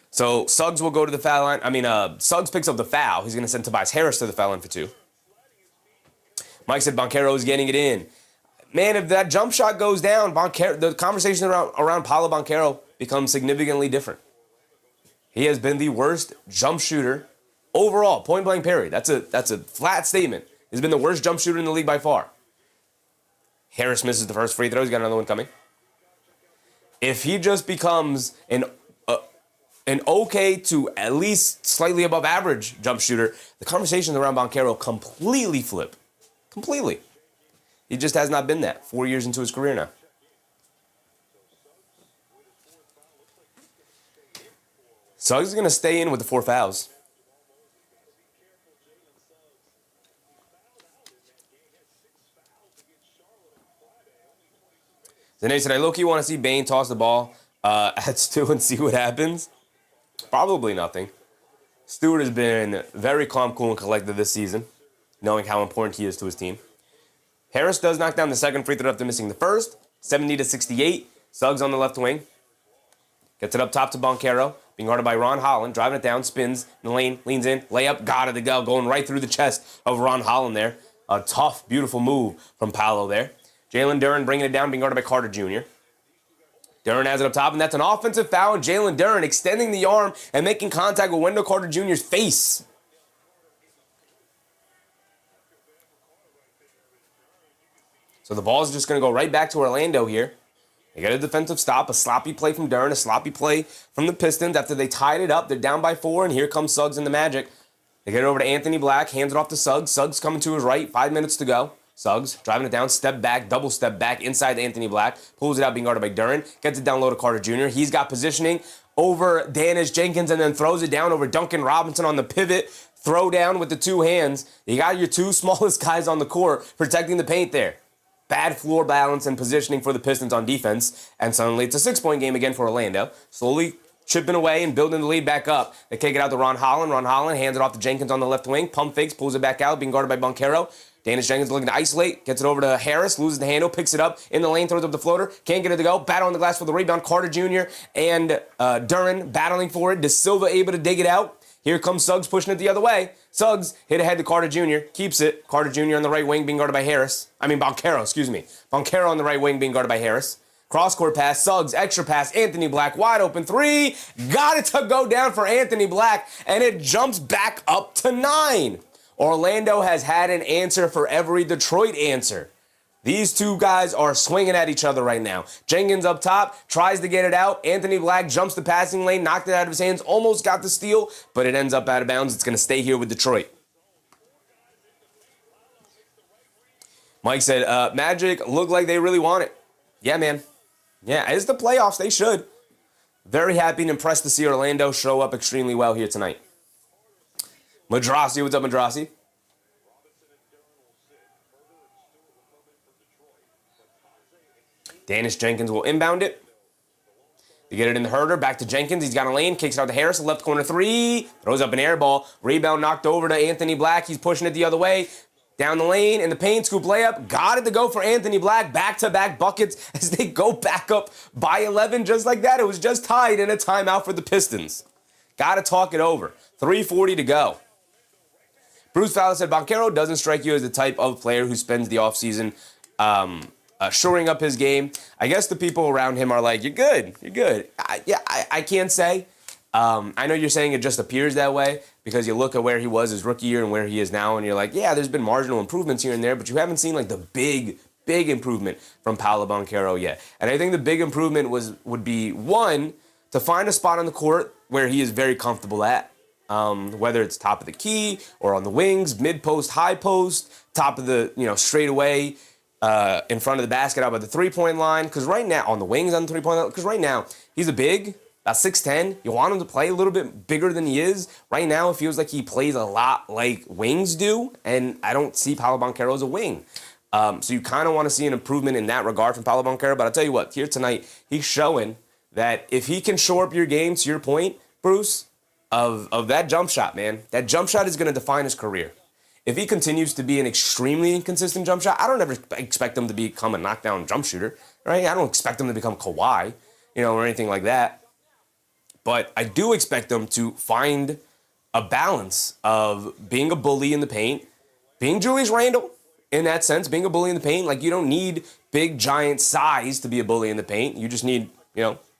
So Suggs will go to the foul line. Suggs picks up the foul. He's going to send Tobias Harris to the foul line for 2. Mike said Banchero is getting it in. Man, if that jump shot goes down, the conversation around Paolo Banchero becomes significantly different. He has been the worst jump shooter overall, point blank period. That's a flat statement. He's been the worst jump shooter in the league by far. Harris misses the first free throw. He's got another one coming. If he just becomes an okay to at least slightly above average jump shooter, the conversations around Banchero completely flip. Completely. He just has not been that 4 years into his career now. Suggs is going to stay in with the 4 fouls. Then said, I low-key want to see Bane toss the ball at Stu and see what happens. Probably nothing. Stewart has been very calm, cool, and collected this season, knowing how important he is to his team. Harris does knock down the second free throw after missing the first, 70-68. Suggs on the left wing. Gets it up top to Banchero, being guarded by Ron Holland, driving it down, spins in the lane, leans in, layup, got it to go, going right through the chest of Ron Holland there. A tough, beautiful move from Paolo there. Jalen Duren bringing it down, being guarded by Carter Jr. Duren has it up top, and that's an offensive foul. Jalen Duren extending the arm and making contact with Wendell Carter Jr.'s face. So the ball is just going to go right back to Orlando here. They get a defensive stop, a sloppy play from Duren, a sloppy play from the Pistons. After they tied it up, they're down by 4, and here comes Suggs and the Magic. They get it over to Anthony Black, hands it off to Suggs. Suggs coming to his right, 5 minutes to go. Suggs driving it down, step back, double step back inside Anthony Black. Pulls it out, being guarded by Duren. Gets it down low to Carter Jr. He's got positioning over Danish Jenkins and then throws it down over Duncan Robinson on the pivot. Throw down with the 2 hands. You got your 2 smallest guys on the court protecting the paint there. Bad floor balance and positioning for the Pistons on defense. And suddenly it's a 6-point game again for Orlando. Slowly chipping away and building the lead back up. They kick it out to Ron Holland. Ron Holland hands it off to Jenkins on the left wing. Pump fakes, pulls it back out, being guarded by Banchero. Danish Jenkins looking to isolate, gets it over to Harris, loses the handle, picks it up in the lane, throws up the floater, can't get it to go, battle on the glass for the rebound. Carter Jr. and Duren battling for it. De Silva able to dig it out. Here comes Suggs pushing it the other way. Suggs hit ahead to Carter Jr., keeps it. Carter Jr. on the right wing being guarded by Banchero, excuse me. Banchero on the right wing being guarded by Harris. Cross-court pass, Suggs, extra pass, Anthony Black, wide open 3. Got it to go down for Anthony Black, and it jumps back up to 9. Orlando has had an answer for every Detroit answer. These 2 guys are swinging at each other right now. Jenkins up top, tries to get it out. Anthony Black jumps the passing lane, knocked it out of his hands, almost got the steal, but it ends up out of bounds. It's going to stay here with Detroit. Mike said, Magic look like they really want it. Yeah, man. Yeah, it's the playoffs. They should. Very happy and impressed to see Orlando show up extremely well here tonight. Madrasi, what's up, Madrasi? Dennis Jenkins will inbound it. They get it in the Herder, back to Jenkins. He's got a lane, kicks it out to Harris, left corner three, throws up an air ball. Rebound knocked over to Anthony Black. He's pushing it the other way. Down the lane, in the paint, scoop layup. Got it to go for Anthony Black. Back-to-back buckets as they go back up by 11 just like that. It was just tied in a timeout for the Pistons. Got to talk it over. 3:40 to go. Bruce Fowler said, Banchero doesn't strike you as the type of player who spends the offseason shoring up his game. I guess the people around him are like, you're good. I can't say. I know you're saying it just appears that way because you look at where he was his rookie year and where he is now, and you're like, yeah, there's been marginal improvements here and there, but you haven't seen like the big improvement from Paolo Banchero yet. And I think the big improvement would be, one, to find a spot on the court where he is very comfortable at, whether it's top of the key or on the wings, mid post, high post, top of the straight away. In front of the basket out by the three-point line, because right now, on the wings on the three-point line, because right now, he's a big, about 6'10". You want him to play a little bit bigger than he is. Right now, it feels like he plays a lot like wings do, and I don't see Paolo Banchero as a wing. So you kind of want to see an improvement in that regard from Paolo Banchero, but I'll tell you what, here tonight, he's showing that if he can shore up your game, to your point, Bruce, of that jump shot, man, that jump shot is going to define his career. If he continues to be an extremely inconsistent jump shot, I don't ever expect him to become a knockdown jump shooter, right? I don't expect him to become Kawhi, or anything like that. But I do expect him to find a balance of being a bully in the paint, being Julius Randle in that sense, being a bully in the paint. Like, you don't need big, giant size to be a bully in the paint. You just need,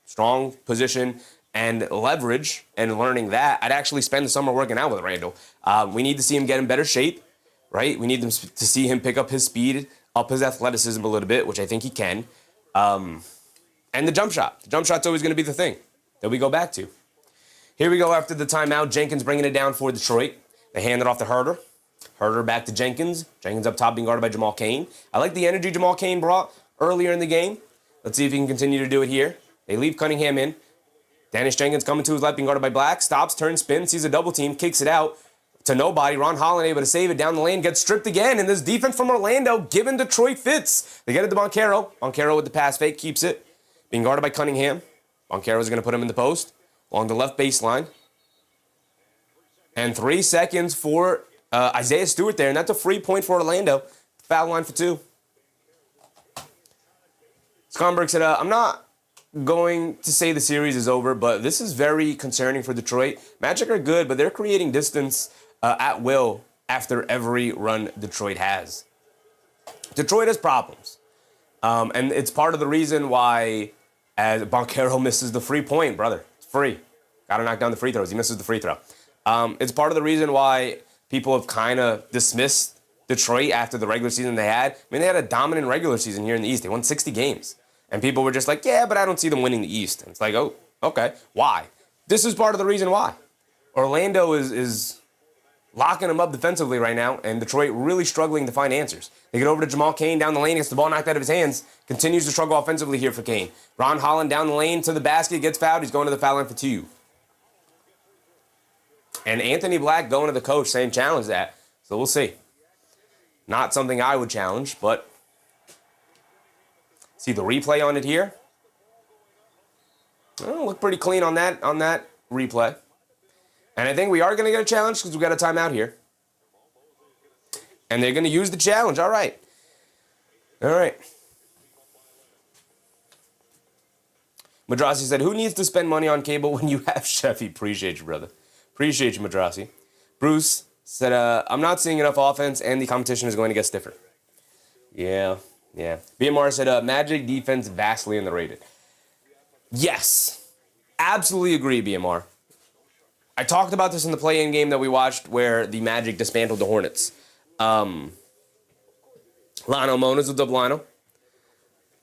strong position and leverage, and learning that. I'd actually spend the summer working out with Randall. We need to see him get in better shape, right? We need to see him pick up his speed, up his athleticism a little bit, which I think he can. And the jump shot. The jump shot's always going to be the thing that we go back to. Here we go after the timeout. Jenkins bringing it down for Detroit. They hand it off to Herder. Herder back to Jenkins. Jenkins up top being guarded by Jamal Cain. I like the energy Jamal Cain brought earlier in the game. Let's see if he can continue to do it here. They leave Cunningham in. Dennis Jenkins coming to his left, being guarded by Black. Stops, turns, spins, sees a double team, kicks it out to nobody. Ron Holland able to save it down the lane, gets stripped again. And this defense from Orlando giving Detroit fits. They get it to Banchero. Banchero with the pass fake, keeps it. Being guarded by Cunningham. Banchero is going to put him in the post along the left baseline. And 3 seconds for Isaiah Stewart there. And that's a free point for Orlando. Foul line for 2. Skonberg said, I'm not going to say the series is over, but this is very concerning for Detroit. Magic are good, but they're creating distance at will after every run Detroit has. Detroit has problems. And it's part of the reason why as Banchero misses the free point, brother. It's free. Got to knock down the free throws. He misses the free throw. It's part of the reason why people have kind of dismissed Detroit after the regular season they had. I mean, they had a dominant regular season here in the East. They won 60 games. And people were just like, yeah, but I don't see them winning the East. And it's like, oh, okay. Why? This is part of the reason why. Orlando is locking them up defensively right now, and Detroit really struggling to find answers. They get over to Jamal Cain down the lane, gets the ball knocked out of his hands, continues to struggle offensively here for Cain. Ron Holland down the lane to the basket, gets fouled. He's going to the foul line for 2. And Anthony Black going to the coach saying challenge that. So we'll see. Not something I would challenge, but see the replay on it here. Oh, look pretty clean on that replay. And I think we are going to get a challenge because we got a timeout here. And they're going to use the challenge. All right. Madrasi said, who needs to spend money on cable when you have Sheffy? Appreciate you, brother. Appreciate you, Madrasi. Bruce said, I'm not seeing enough offense and the competition is going to get stiffer. Yeah. BMR said, Magic defense vastly underrated. Yes. Absolutely agree, BMR. I talked about this in the play-in game that we watched where the Magic dismantled the Hornets. Lano Mona's with Lano.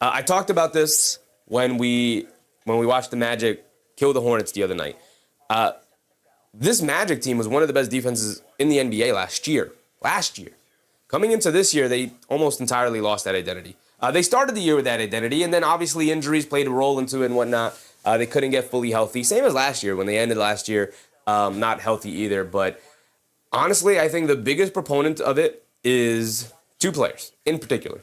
I talked about this when we watched the Magic kill the Hornets the other night. This Magic team was one of the best defenses in the NBA last year. Coming into this year, they almost entirely lost that identity. They started the year with that identity, and then obviously injuries played a role into it and whatnot. They couldn't get fully healthy. Same as last year when they ended last year, not healthy either. But honestly, I think the biggest proponent of it is two players in particular.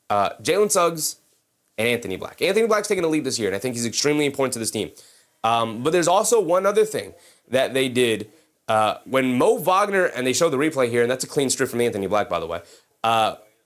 Jalen Suggs and Anthony Black. Anthony Black's taking a lead this year, and I think he's extremely important to this team. But there's also one other thing that they did when Mo Wagner, and they showed the replay here, and that's a clean strip from Anthony Black, by the way.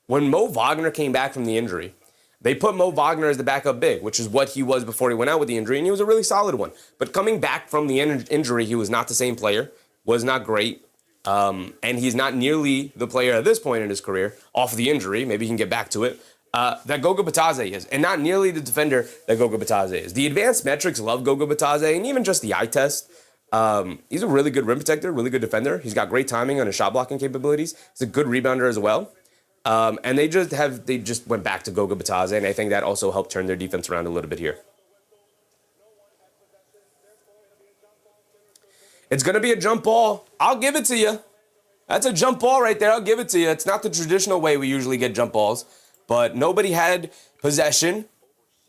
When Mo Wagner came back from the injury, they put Mo Wagner as the backup big, which is what he was before he went out with the injury, and he was a really solid one. But coming back from the injury, he was not the same player, was not great, and he's not nearly the player at this point in his career, off the injury, maybe he can get back to it, that Goga Bitadze is, and not nearly the defender that Goga Bitadze is. The advanced metrics love Goga Bitadze, and even just the eye test. He's a really good rim protector, really good defender. He's got great timing on his shot blocking capabilities. He's a good rebounder as well. And they just went back to Goga Bitadze, and I think that also helped turn their defense around a little bit here. It's going to be a jump ball. I'll give it to you. That's a jump ball right there. I'll give it to you. It's not the traditional way we usually get jump balls, but nobody had possession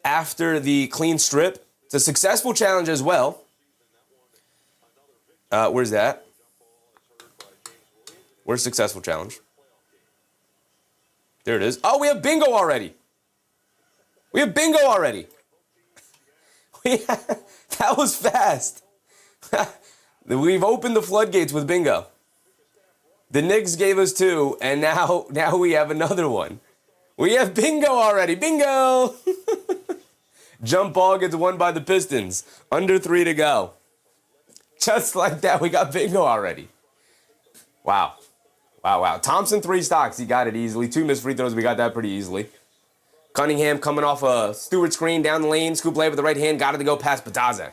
after the clean strip. It's a successful challenge as well. Where's that? Where's successful challenge? There it is. Oh, we have bingo already. We have bingo already. That was fast. We've opened the floodgates with bingo. The Knicks gave us 2, and now we have another one. We have bingo already. Bingo! Jump ball gets won by the Pistons. Under 3 to go. Just like that, we got bingo already. Wow. Wow. Thompson 3 stocks. He got it easily. 2 missed free throws. We got that pretty easily. Cunningham coming off a Stewart screen down the lane. Scoop lay with the right hand. Got it to go past Bitadze.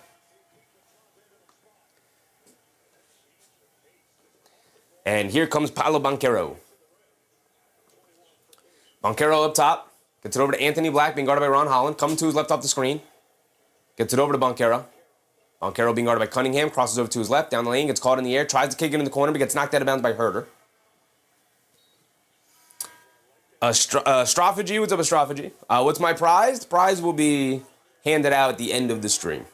And here comes Paolo Banchero. Banchero up top. Gets it over to Anthony Black, being guarded by Ron Holland. Coming to his left off the screen. Gets it over to Banchero. Banchero being guarded by Cunningham. Crosses over to his left. Down the lane. Gets caught in the air. Tries to kick it in the corner, but gets knocked out of bounds by Herter. Strategy. What's up, Strategy? What's my prize? The prize will be handed out at the end of the stream.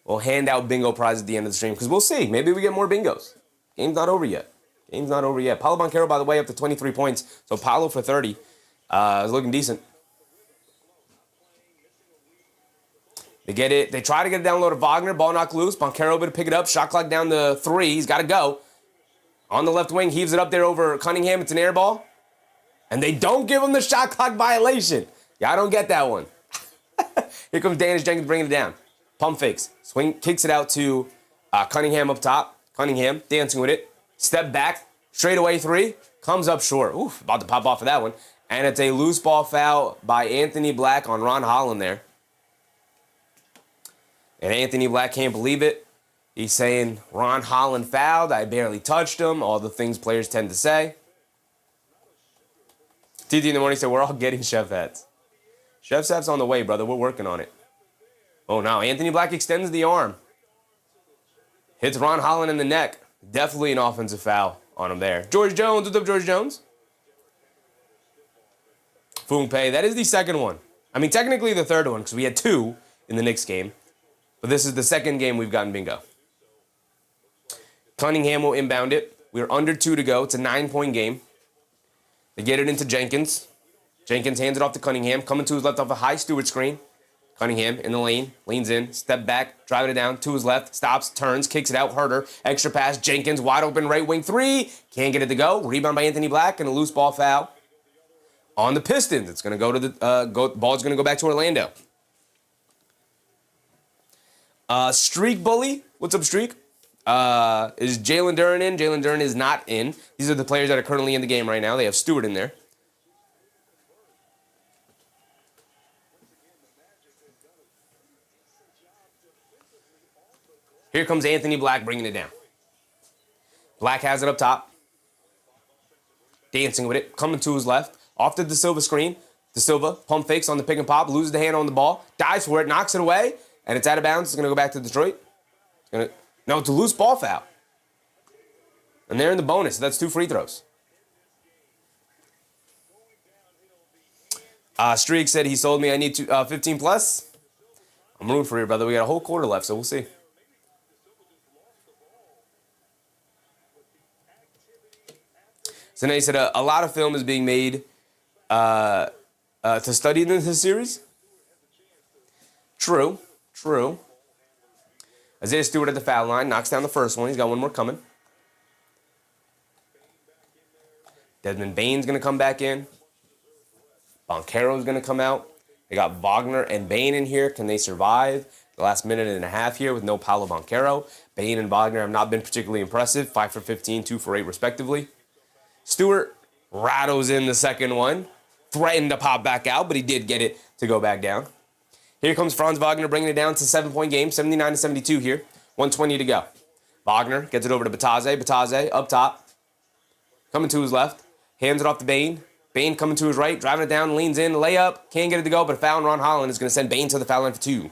We'll hand out bingo prizes at the end of the stream because we'll see. Maybe we get more bingos. Game's not over yet. Paolo Banchero, by the way, up to 23 points. So Paolo for 30 is looking decent. They get it. They try to get it down low to Wagner. Ball knocked loose. Banchero able to pick it up. Shot clock down to 3. He's got to go. On the left wing, heaves it up there over Cunningham. It's an air ball. And they don't give him the shot clock violation. Yeah, I don't get that one. Here comes Danish Jenkins bringing it down. Pump fakes. Swing, kicks it out to Cunningham up top. Cunningham dancing with it. Step back. Straight away 3. Comes up short. Oof, about to pop off of that one. And it's a loose ball foul by Anthony Black on Ron Holland there. And Anthony Black can't believe it. He's saying, Ron Holland fouled. I barely touched him. All the things players tend to say. TT in the morning said, we're all getting chef hats. Chef's hat's on the way, brother. We're working on it. Oh, no. Anthony Black extends the arm. Hits Ron Holland in the neck. Definitely an offensive foul on him there. George Jones. What's up, George Jones? Foongpei. That is the second one. I mean, technically the third one because we had 2 in the Knicks game. But this is the second game we've gotten bingo. Cunningham will inbound it. We're under 2 to go. It's a 9-point game. They get it into Jenkins. Jenkins hands it off to Cunningham. Coming to his left off a high Stewart screen. Cunningham in the lane. Leans in. Step back. Driving it down. To his left. Stops. Turns. Kicks it out. Herter. Extra pass. Jenkins wide open right wing 3. Can't get it to go. Rebound by Anthony Black and a loose ball foul on the Pistons. It's going to go to the ball's going to go back to Orlando. Streak Bully. What's up, Streak? Is Jalen Duren in? Jalen Duren is not in. These are the players that are currently in the game right now. They have Stewart in there. Here comes Anthony Black bringing it down. Black has it up top. Dancing with it. Coming to his left. Off to the Silva screen. De Silva pump fakes on the pick and pop. Loses the hand on the ball. Dives for it. Knocks it away. And it's out of bounds. It's going to go back to Detroit. No, it's a loose ball foul. And they're in the bonus. So that's 2 free throws. Streak said he sold me. I need 15 plus. I'm rooting for you, brother. We got a whole quarter left, so we'll see. So now he said a lot of film is being made to study in this series. True. Isaiah Stewart at the foul line. Knocks down the first one. He's got one more coming. Desmond Bane's going to come back in. Banchero's going to come out. They got Wagner and Bane in here. Can they survive the last minute and a half here with no Paolo Banchero? Bane and Wagner have not been particularly impressive. 5 for 15, 2 for 8 respectively. Stewart rattles in the second one. Threatened to pop back out, but he did get it to go back down. Here comes Franz Wagner bringing it down to 7-point game. 79-72 here. 1:20 to go. Wagner gets it over to Batase. Batase up top. Coming to his left. Hands it off to Bane. Bane coming to his right, driving it down, leans in, layup, can't get it to go, but a foul on Ron Holland is going to send Bane to the foul line for 2.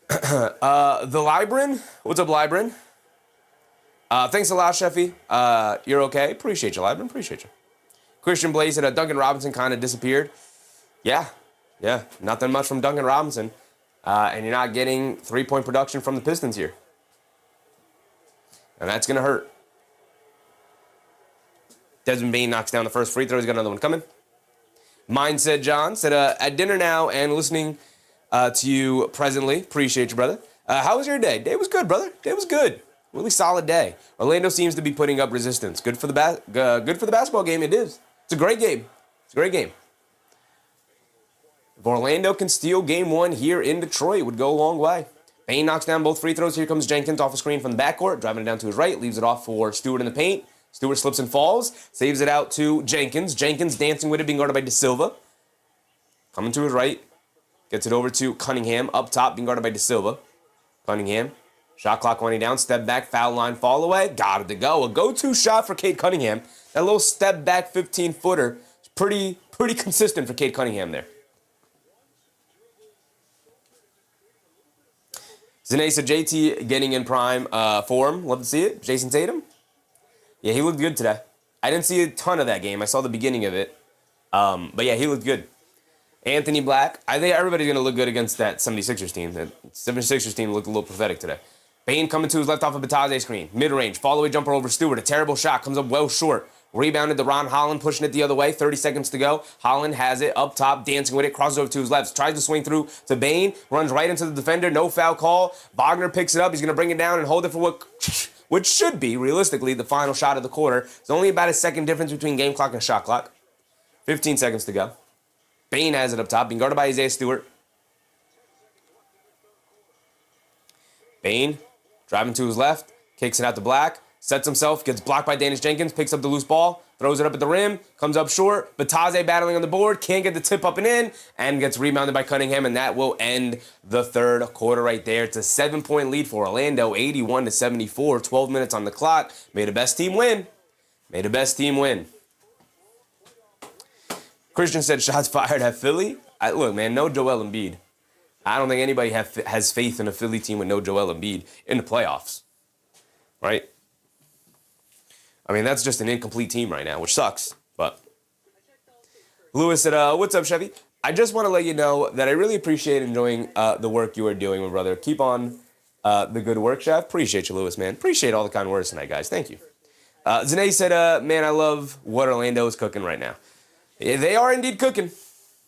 The Libran, what's up, Libran? Thanks a lot, Sheffy. You're okay? Appreciate you, Libran, appreciate you. Christian Blaze said Duncan Robinson kind of disappeared. Yeah, nothing much from Duncan Robinson. And you're not getting 3-point production from the Pistons here. And that's going to hurt. Desmond Bane knocks down the first free throw. He's got another one coming. Mindset John said, at dinner now and listening to you presently. Appreciate you, brother. How was your day? Day was good, brother. Day was good. Really solid day. Orlando seems to be putting up resistance. Good for the basketball game. It is. It's a great game. It's a great game. If Orlando can steal game 1 here in Detroit, it would go a long way. Bane knocks down both free throws. Here comes Jenkins off a screen from the backcourt, driving it down to his right, leaves it off for Stewart in the paint. Stewart slips and falls, saves it out to Jenkins. Jenkins dancing with it, being guarded by De Silva. Coming to his right, gets it over to Cunningham, up top, being guarded by De Silva. Cunningham, shot clock winding down, step back, foul line, fall away, got it to go. A go-to shot for Cade Cunningham. That little step back 15-footer is pretty consistent for Cade Cunningham there. Zanesa JT getting in prime form. Love to see it. Jason Tatum. Yeah, he looked good today. I didn't see a ton of that game. I saw the beginning of it. But yeah, he looked good. Anthony Black. I think everybody's going to look good against that 76ers team. That 76ers team looked a little pathetic today. Bane coming to his left off a Batase screen. Mid-range. Fall-away jumper over Stewart. A terrible shot. Comes up well short. Rebounded to Ron Holland, pushing it the other way. 30 seconds to go. Holland has it up top, dancing with it, crosses over to his left. Tries to swing through to Bane, runs right into the defender. No foul call. Wagner picks it up. He's going to bring it down and hold it for what should be, realistically, the final shot of the quarter. It's only about a second difference between game clock and shot clock. 15 seconds to go. Bane has it up top, being guarded by Isaiah Stewart. Bane driving to his left, kicks it out to Black. Sets himself, gets blocked by Dennis Jenkins, picks up the loose ball, throws it up at the rim, comes up short. Batase battling on the board, can't get the tip up and in, and gets rebounded by Cunningham, and that will end the third quarter right there. It's a 7-point lead for Orlando, 81-74, 12 minutes on the clock. May the best team win. May the best team win. Christian said shots fired at Philly. Look, man, no Joel Embiid. I don't think anybody has faith in a Philly team with no Joel Embiid in the playoffs, right? I mean, that's just an incomplete team right now, which sucks, but. Lewis said, what's up, Chevy? I just want to let you know that I really appreciate enjoying the work you are doing, my brother. Keep on the good work, Chef. Appreciate you, Lewis, man. Appreciate all the kind words tonight, guys. Thank you. Zane said, man, I love what Orlando is cooking right now. Yeah, they are indeed cooking.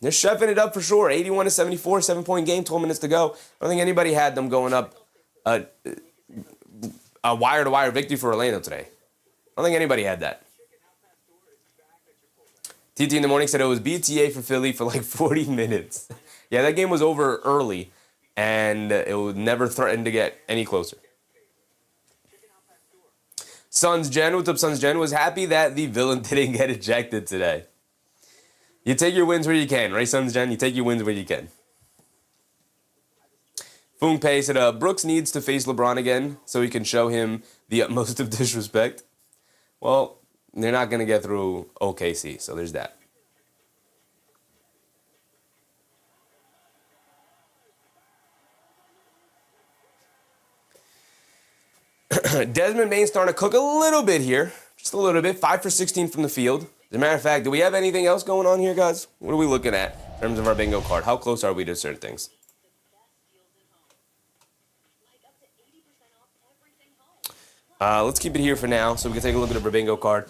They're chefing it up for sure. 81-74, 7-point game, 12 minutes to go. I don't think anybody had them going up a wire-to-wire victory for Orlando today. I don't think anybody had that. TT in the morning said it was BTA for Philly for like 40 minutes. Yeah, that game was over early, and it would never threaten to get any closer. Sons Jen, what's up, Sons Jen? Was happy that the villain didn't get ejected today. You take your wins where you can, right, Sons Jen? You take your wins where you can. Fung Pei said, Brooks needs to face LeBron again so he can show him the utmost of disrespect. Well, they're not going to get through OKC, so there's that. Desmond Bain starting to cook a little bit here. Just a little bit. 5 for 16 from the field. As a matter of fact, do we have anything else going on here, guys? What are we looking at in terms of our bingo card? How close are we to certain things? Let's keep it here for now so we can take a look at our bingo card.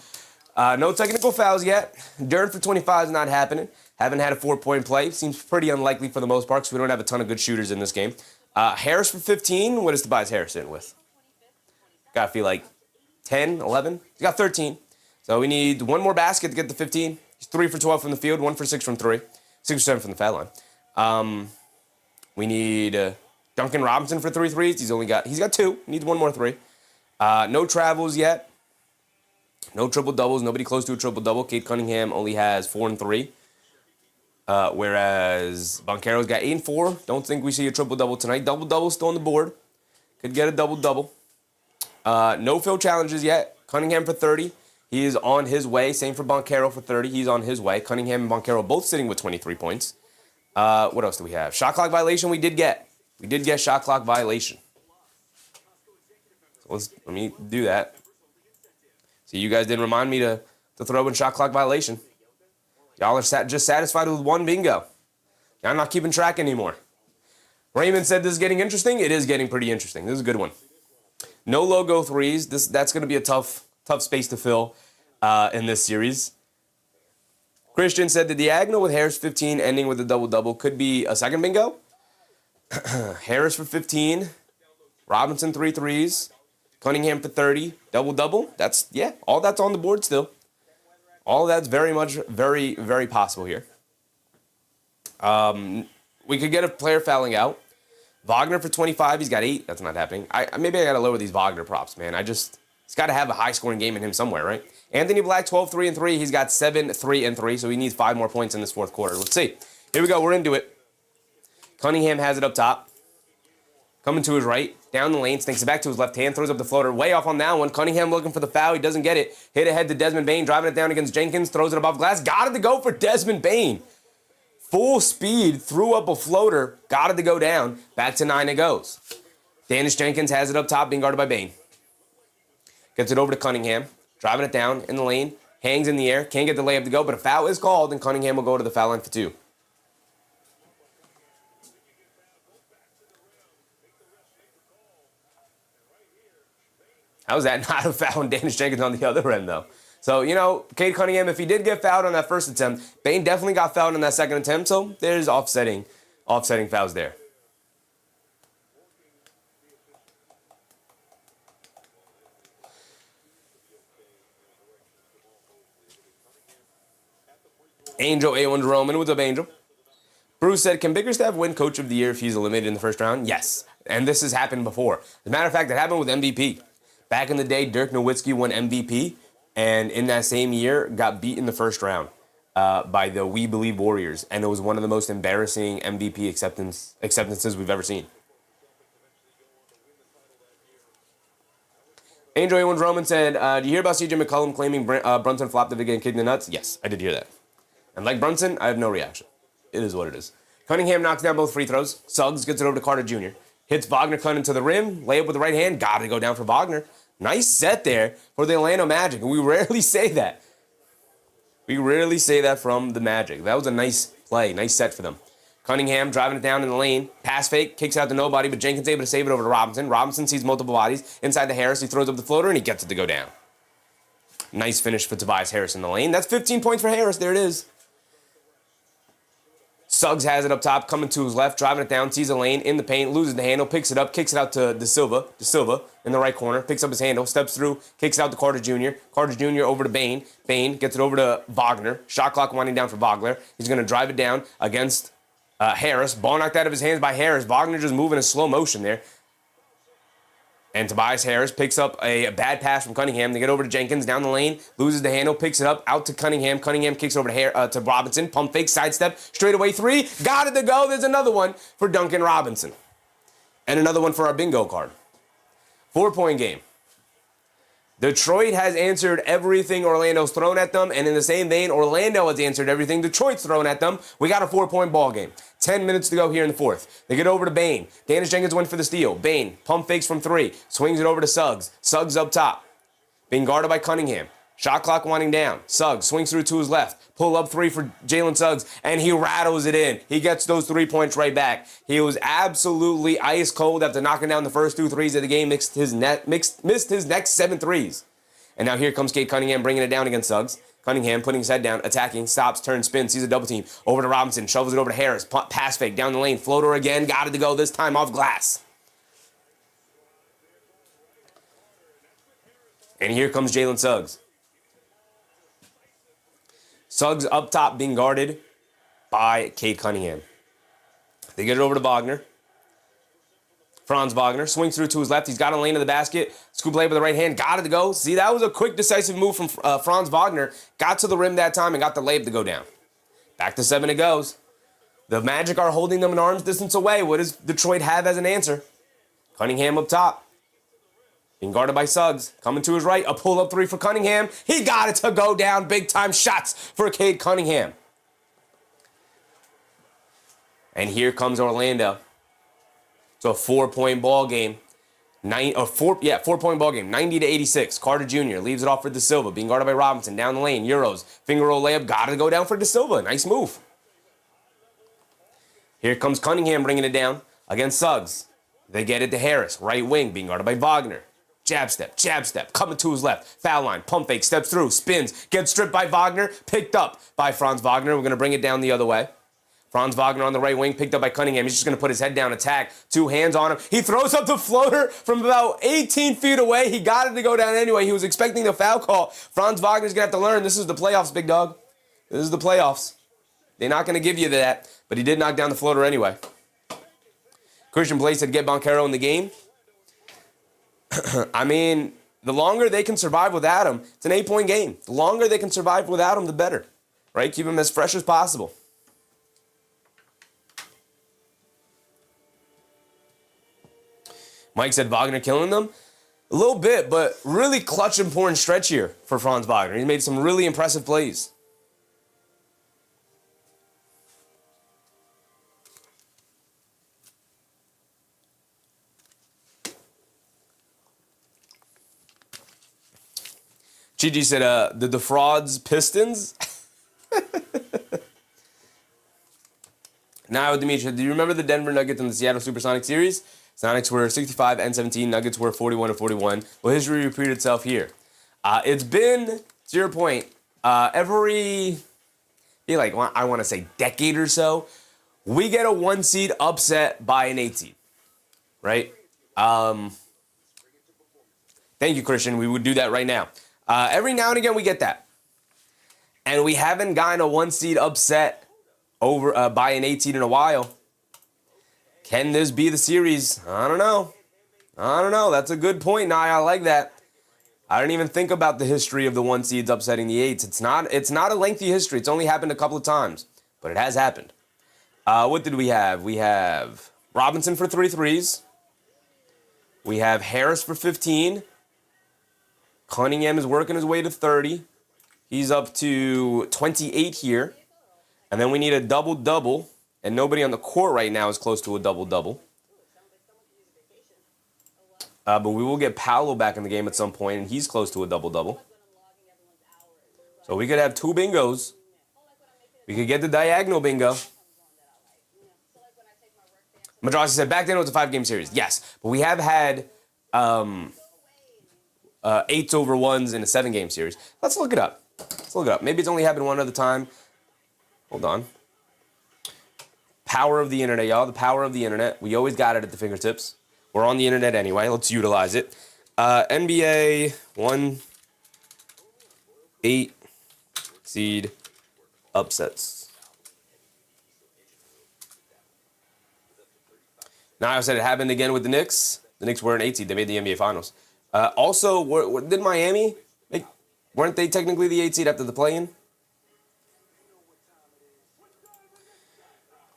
No technical fouls yet. Durant for 25 is not happening. Haven't had a 4-point play. Seems pretty unlikely for the most part because we don't have a ton of good shooters in this game. Harris for 15. What is Tobias Harris in with? Gotta feel like 10, 11. He's got 13. So we need one more basket to get to 15. He's 3 for 12 from the field, 1 for 6 from 3. 6 for 7 from the foul line. We need Duncan Robinson for 3 threes. He's got 2. Needs one more 3. No travels yet. No triple doubles. Nobody close to a triple double. Cade Cunningham only has 4 and 3. Whereas Banchero's got 8 and 4. Don't think we see a triple double tonight. Double double still on the board. Could get a double double. No fill challenges yet. Cunningham for 30. He is on his way. Same for Banchero for 30. He's on his way. Cunningham and Banchero both sitting with 23 points. What else do we have? Shot clock violation we did get. We did get shot clock violation. So let me do that. See, you guys didn't remind me to throw in shot clock violation. Y'all are just satisfied with one bingo. Y'all not keeping track anymore. Raymond said this is getting interesting. It is getting pretty interesting. This is a good one. No logo threes. That's going to be a tough space to fill in this series. Christian said the diagonal with Harris 15 ending with a double-double could be a second bingo. Harris for 15. Robinson 3 threes. Cunningham for 30. Double-double. All that's on the board still. All that's very much, very, very possible here. We could get a player fouling out. Wagner for 25. He's got 8. That's not happening. Maybe I got to lower these Wagner props, man. He's got to have a high-scoring game in him somewhere, right? Anthony Black, 12, 3 and 3. He's got 7, 3 and 3, so he needs 5 more points in this fourth quarter. Let's see. Here we go. We're into it. Cunningham has it up top. Coming to his right. Down the lane. Stinks it back to his left hand. Throws up the floater. Way off on that one. Cunningham looking for the foul. He doesn't get it. Hit ahead to Desmond Bain. Driving it down against Jenkins. Throws it above glass. Got it to go for Desmond Bain. Full speed. Threw up a floater. Got it to go down. Back to 9 it goes. Dennis Jenkins has it up top. Being guarded by Bain. Gets it over to Cunningham. Driving it down in the lane. Hangs in the air. Can't get the layup to go. But a foul is called. And Cunningham will go to the foul line for 2. How is that not a foul on Dennis Jenkins on the other end, though? So, Cade Cunningham, if he did get fouled on that first attempt, Bain definitely got fouled on that second attempt, so there's offsetting fouls there. Angel A1 Roman, what's up, Angel? Bruce said, can Bickerstaff win Coach of the Year if he's eliminated in the first round? Yes, and this has happened before. As a matter of fact, it happened with MVP. Back in the day, Dirk Nowitzki won MVP, and in that same year, got beat in the first round by the We Believe Warriors, and it was one of the most embarrassing MVP acceptances we've ever seen. Angel A1 Roman said, do you hear about CJ McCollum claiming Brunson flopped it again, kicked in the nuts? Yes, I did hear that. And like Brunson, I have no reaction. It is what it is. Cunningham knocks down both free throws. Suggs gets it over to Carter Jr. Hits Wagner Cunningham to the rim. Layup with the right hand. Got to go down for Wagner. Nice set there for the Orlando Magic. And we rarely say that. We rarely say that from the Magic. That was a nice play. Nice set for them. Cunningham driving it down in the lane. Pass fake. Kicks out to nobody, but Jenkins able to save it over to Robinson. Robinson sees multiple bodies. Inside the Harris. He throws up the floater, and he gets it to go down. Nice finish for Tobias Harris in the lane. That's 15 points for Harris. There it is. Suggs has it up top, coming to his left, driving it down, sees a lane in the paint, loses the handle, picks it up, kicks it out to De Silva in the right corner, picks up his handle, steps through, kicks it out to Carter Jr. Carter Jr. over to Bain. Bain gets it over to Wagner. Shot clock winding down for Wagner. He's going to drive it down against Harris. Ball knocked out of his hands by Harris. Wagner just moving in slow motion there. And Tobias Harris picks up a bad pass from Cunningham. They get over to Jenkins down the lane, loses the handle, picks it up, out to Cunningham. Cunningham kicks over to Robinson. Pump fake, sidestep, straight away 3. Got it to go. There's another one for Duncan Robinson. And another one for our bingo card. 4-point game. Detroit has answered everything Orlando's thrown at them, and in the same vein, Orlando has answered everything Detroit's thrown at them. We got a 4-point ball game. 10 minutes to go here in the fourth. They get over to Bane. Danis Jenkins went for the steal. Bane, pump fakes from 3, swings it over to Suggs. Suggs up top, being guarded by Cunningham. Shot clock winding down. Suggs swings through to his left. Pull up 3 for Jalen Suggs, and he rattles it in. He gets those 3 points right back. He was absolutely ice cold after knocking down the first 2 threes of the game, missed his next 7 threes. And now here comes Cade Cunningham bringing it down against Suggs. Cunningham putting his head down, attacking, stops, turns, spins, sees a double team. Over to Robinson, shovels it over to Harris. Pass fake down the lane, floater again, got it to go, this time off glass. And here comes Jalen Suggs. Suggs up top being guarded by Cade Cunningham. They get it over to Wagner. Franz Wagner swings through to his left. He's got a lane to the basket. Scoop layup with the right hand. Got it to go. See, that was a quick, decisive move from Franz Wagner. Got to the rim that time and got the layup to go down. Back to 7 it goes. The Magic are holding them an arm's distance away. What does Detroit have as an answer? Cunningham up top. Being guarded by Suggs. Coming to his right. A pull-up 3 for Cunningham. He got it to go down. Big-time shots for Cade Cunningham. And here comes Orlando. It's a 4-point ball game. 4-point ball game. 90-86. Carter Jr. leaves it off for De Silva. Being guarded by Robinson. Down the lane. Euros. Finger roll layup. Got to go down for De Silva. Nice move. Here comes Cunningham bringing it down against Suggs. They get it to Harris. Right wing. Being guarded by Wagner. Jab step, coming to his left, foul line, pump fake, steps through, spins, gets stripped by Wagner, picked up by Franz Wagner. We're going to bring it down the other way. Franz Wagner on the right wing, picked up by Cunningham. He's just going to put his head down, attack, 2 hands on him. He throws up the floater from about 18 feet away. He got it to go down anyway. He was expecting the foul call. Franz Wagner's going to have to learn. This is the playoffs, big dog. This is the playoffs. They're not going to give you that, but he did knock down the floater anyway. Christian Blake said get Banchero in the game. I mean, the longer they can survive without him, it's an 8-point game. The longer they can survive without him, the better, right? Keep him as fresh as possible. Mike said Wagner killing them. A little bit, but really clutch, important stretch here for Franz Wagner. He made some really impressive plays. Gigi said, the defrauds Pistons. Now, Dimitri, do you remember the Denver Nuggets in the Seattle Supersonic series? Sonics were 65 and 17. Nuggets were 41 and 41. Well, history repeated itself here. It's been, to your point, every, I want to say decade or so, we get a 1 seed upset by an 8 seed, right? Thank you, Christian. We would do that right now. Every now and again, we get that. And we haven't gotten a 1 seed upset over by an 8 seed in a while. Can this be the series? I don't know. That's a good point, Nye. I like that. I didn't even think about the history of the 1 seeds upsetting the 8s. It's not a lengthy history. It's only happened a couple of times, but it has happened. What did we have? We have Robinson for 3 threes. We have Harris for 15. Cunningham is working his way to 30. He's up to 28 here. And then we need a double-double. And nobody on the court right now is close to a double-double. But we will get Paolo back in the game at some point, and he's close to a double-double. So we could have 2 bingos. We could get the diagonal bingo. Madrasi said, back then it was a 5-game series. Yes, but we have had 8s over 1s in a 7-game series. Let's look it up. Maybe it's only happened one other time. Hold on. Power of the internet, y'all. The power of the internet. We always got it at the fingertips. We're on the internet anyway. Let's utilize it. NBA 1 8 seed upsets. Now I said it happened again with the Knicks. The Knicks were an 8 seed. They made the NBA Finals. Also, did Miami weren't they technically the 8 seed after the play-in?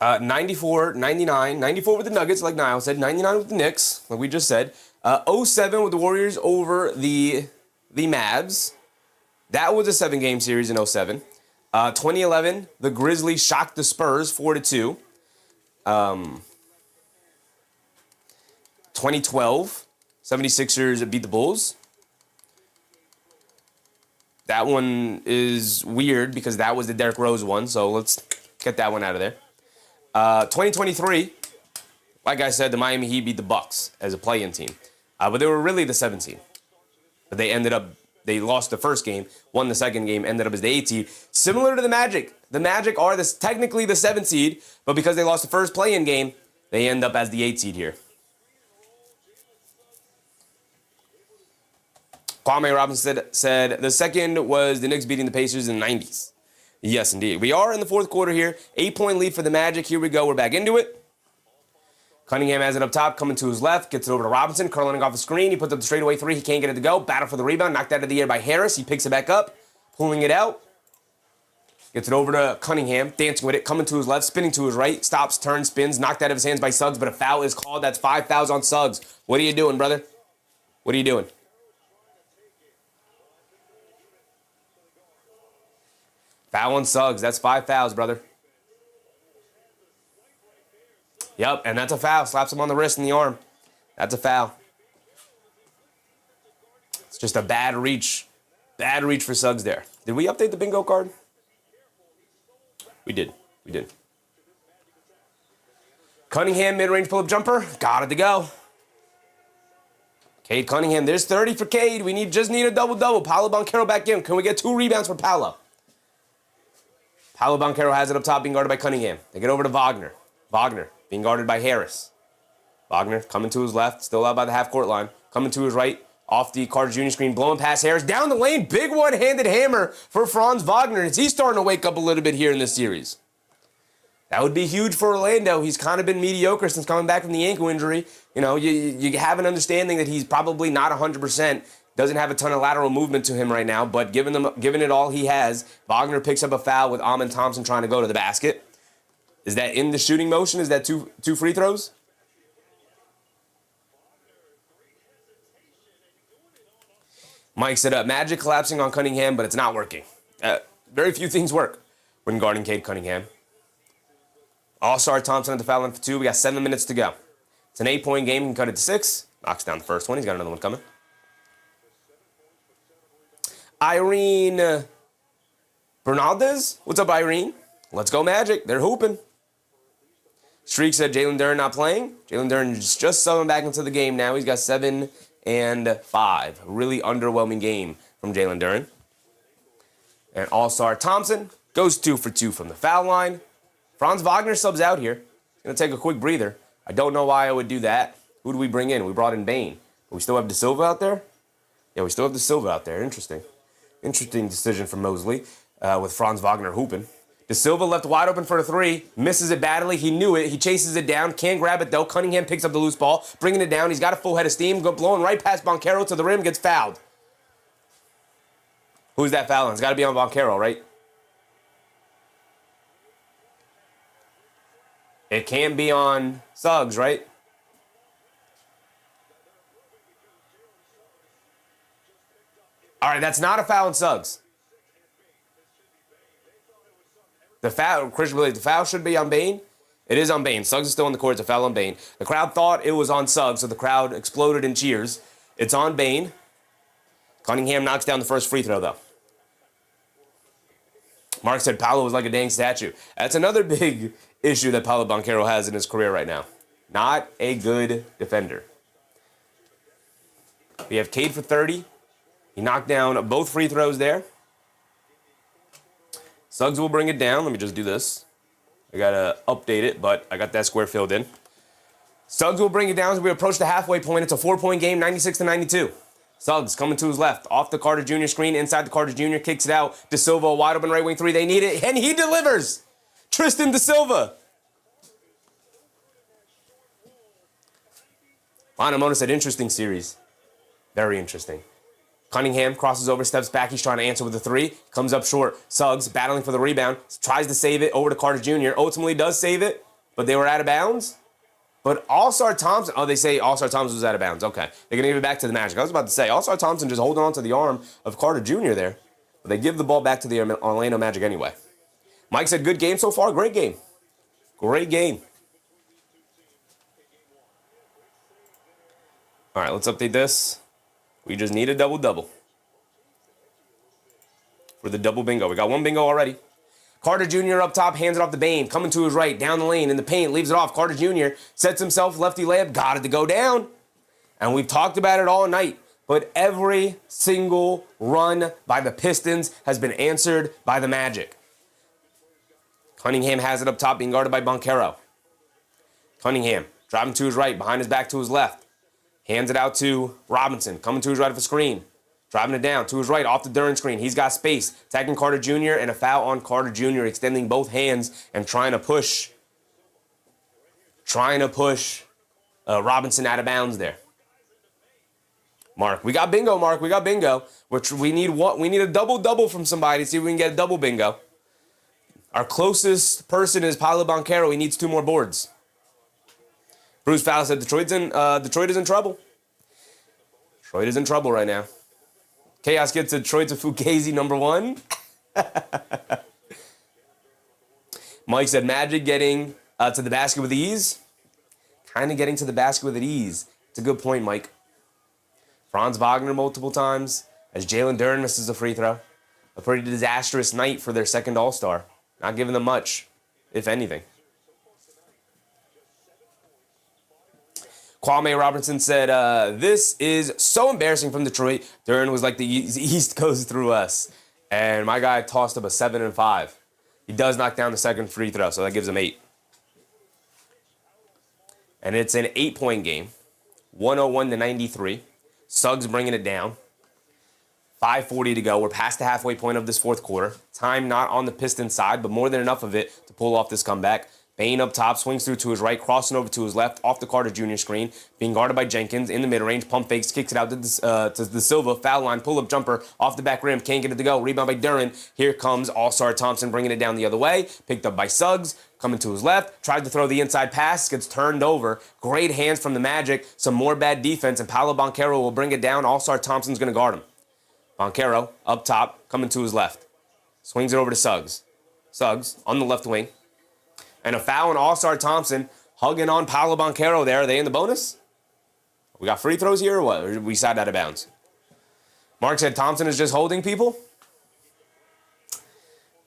94, 99, 94 with the Nuggets, like Niall said, 99 with the Knicks, like we just said. 07 with the Warriors over the the Mavs. That was a 7-game series in 07. 2011, the Grizzlies shocked the Spurs 4-2. 2012, 76ers beat the Bulls. That one is weird because that was the Derrick Rose one, so let's get that one out of there. 2023, like I said, the Miami Heat beat the Bucks as a play-in team. But they were really the 7th seed. But they lost the first game, won the second game, ended up as the 8th seed. Similar to the Magic. The Magic are technically the 7th seed, but because they lost the first play-in game, they end up as the 8th seed here. Kwame Robinson said the second was the Knicks beating the Pacers in the 90s. Yes, indeed. We are in the fourth quarter here. 8-point lead for the Magic. Here we go. We're back into it. Cunningham has it up top, coming to his left, gets it over to Robinson, curling off the screen. He puts up the straightaway three. He can't get it to go. Battle for the rebound. Knocked out of the air by Harris. He picks it back up, pulling it out. Gets it over to Cunningham, dancing with it, coming to his left, spinning to his right, stops, turns, spins, knocked out of his hands by Suggs, but a foul is called. That's 5 fouls on Suggs. What are you doing, brother? What are you doing? Foul on Suggs. That's 5 fouls, brother. Yep, and that's a foul. Slaps him on the wrist and the arm. That's a foul. It's just a bad reach. Bad reach for Suggs there. Did we update the bingo card? We did. We did. Cunningham, mid-range pull-up jumper. Got it to go. Cade Cunningham. There's 30 for Cade. We just need a double-double. Paolo Banchero back in. Can we get 2 rebounds for Paolo? Paolo Banchero has it up top, being guarded by Cunningham. They get over to Wagner. Wagner being guarded by Harris. Wagner coming to his left, still out by the half-court line. Coming to his right, off the Carter Jr. screen, blowing past Harris. Down the lane, big one-handed hammer for Franz Wagner. Is he starting to wake up a little bit here in this series? That would be huge for Orlando. He's kind of been mediocre since coming back from the ankle injury. You know, you have an understanding that he's probably not 100%. Doesn't have a ton of lateral movement to him right now, but given it all he has, Wagner picks up a foul with Amin Thompson trying to go to the basket. Is that in the shooting motion? Is that two free throws? Mike's it up. Magic collapsing on Cunningham, but it's not working. Very few things work when guarding Cade Cunningham. All-star Thompson at the foul line for 2. We got 7 minutes to go. It's an 8-point game. He can cut it to 6. Knocks down the first one. He's got another one coming. Irene Bernaldez. What's up, Irene? Let's go Magic. They're hooping. Streak said Jalen Duren not playing. Jalen Duren just subbing back into the game now. He's got 7 and 5. Really underwhelming game from Jalen Duren. And All-Star Thompson goes 2 for 2 from the foul line. Franz Wagner subs out here. He's going to take a quick breather. I don't know why I would do that. Who do we bring in? We brought in Bane. But we still have De Silva out there? Yeah, we still have De Silva out there. Interesting. Interesting decision from Mosley with Franz Wagner hooping. De Silva left wide open for a 3. Misses it badly. He knew it. He chases it down. Can't grab it, though. Cunningham picks up the loose ball, bringing it down. He's got a full head of steam. Blowing right past Banchero to the rim. Gets fouled. Who's that fouling? It's got to be on Banchero, right? It can be on Suggs, right? All right, that's not a foul on Suggs. The foul, Christian believes the foul should be on Bane. It is on Bane. Suggs is still on the court. It's a foul on Bane. The crowd thought it was on Suggs, so the crowd exploded in cheers. It's on Bane. Cunningham knocks down the first free throw, though. Mark said Paolo was like a dang statue. That's another big issue that Paolo Banchero has in his career right now. Not a good defender. We have Cade for 30. He knocked down both free throws there. Suggs will bring it down. Let me just do this. I got to update it, but I got that square filled in. Suggs will bring it down as we approach the halfway point. It's a 4-point game, 96-92. Suggs coming to his left, off the Carter Jr. screen, inside the Carter Jr., kicks it out. De Silva, wide open right wing 3. They need it, and he delivers. Tristan De Silva. Mona said, interesting series. Very interesting. Cunningham crosses over, steps back. He's trying to answer with a 3. Comes up short. Suggs battling for the rebound. Tries to save it over to Carter Jr. Ultimately does save it, but they were out of bounds. But All-Star Thompson, they say All-Star Thompson was out of bounds. Okay, they're going to give it back to the Magic. I was about to say, All-Star Thompson just holding on to the arm of Carter Jr. there. But they give the ball back to the Orlando Magic anyway. Mike said, good game so far. Great game. Great game. All right, let's update this. We just need a double-double for the double bingo. We got one bingo already. Carter Jr. up top, hands it off to Bane. Coming to his right, down the lane, in the paint, leaves it off. Carter Jr. sets himself, lefty layup, got it to go down. And we've talked about it all night, but every single run by the Pistons has been answered by the Magic. Cunningham has it up top, being guarded by Banchero. Cunningham, driving to his right, behind his back to his left. Hands it out to Robinson, coming to his right of a screen. Driving it down to his right, off the Duren screen. He's got space. Attacking Carter Jr. and a foul on Carter Jr. extending both hands and trying to push Robinson out of bounds there. Mark, we got bingo, Mark. We got bingo. We need what? We need a double-double from somebody. See if we can get a double bingo. Our closest person is Paolo Banchero. He needs 2 more boards. Bruce Fowler said Detroit is in trouble. Detroit is in trouble right now. Chaos gets Detroit to Fugazi #1. Mike said Magic getting to the basket with ease. Kind of getting to the basket with ease. It's a good point, Mike. Franz Wagner multiple times as Jalen Duren misses a free throw. A pretty disastrous night for their second All-Star. Not giving them much, if anything. Kwame Robertson said, this is so embarrassing from Detroit. Duren was like the East goes through us. And my guy tossed up a 7 and 5. He does knock down the second free throw, so that gives him 8. And it's an 8-point game. 101-93. Suggs bringing it down. 5:40 to go. We're past the halfway point of this fourth quarter. Time not on the Pistons side, but more than enough of it to pull off this comeback. Bane up top, swings through to his right, crossing over to his left, off the Carter Jr. screen, being guarded by Jenkins in the mid-range, pump fakes, kicks it out to the Silva, foul line, pull-up jumper, off the back rim, can't get it to go, rebound by Duren. Here comes All-Star Thompson bringing it down the other way, picked up by Suggs, coming to his left, tried to throw the inside pass, gets turned over. Great hands from the Magic, some more bad defense, and Paolo Banchero will bring it down. All-Star Thompson's going to guard him. Banchero up top, coming to his left, swings it over to Suggs. Suggs on the left wing. And a foul on All-Star Thompson, hugging on Paolo Banchero there. Are they in the bonus? We got free throws here or what? Or we side out of bounds? Mark said Thompson is just holding people.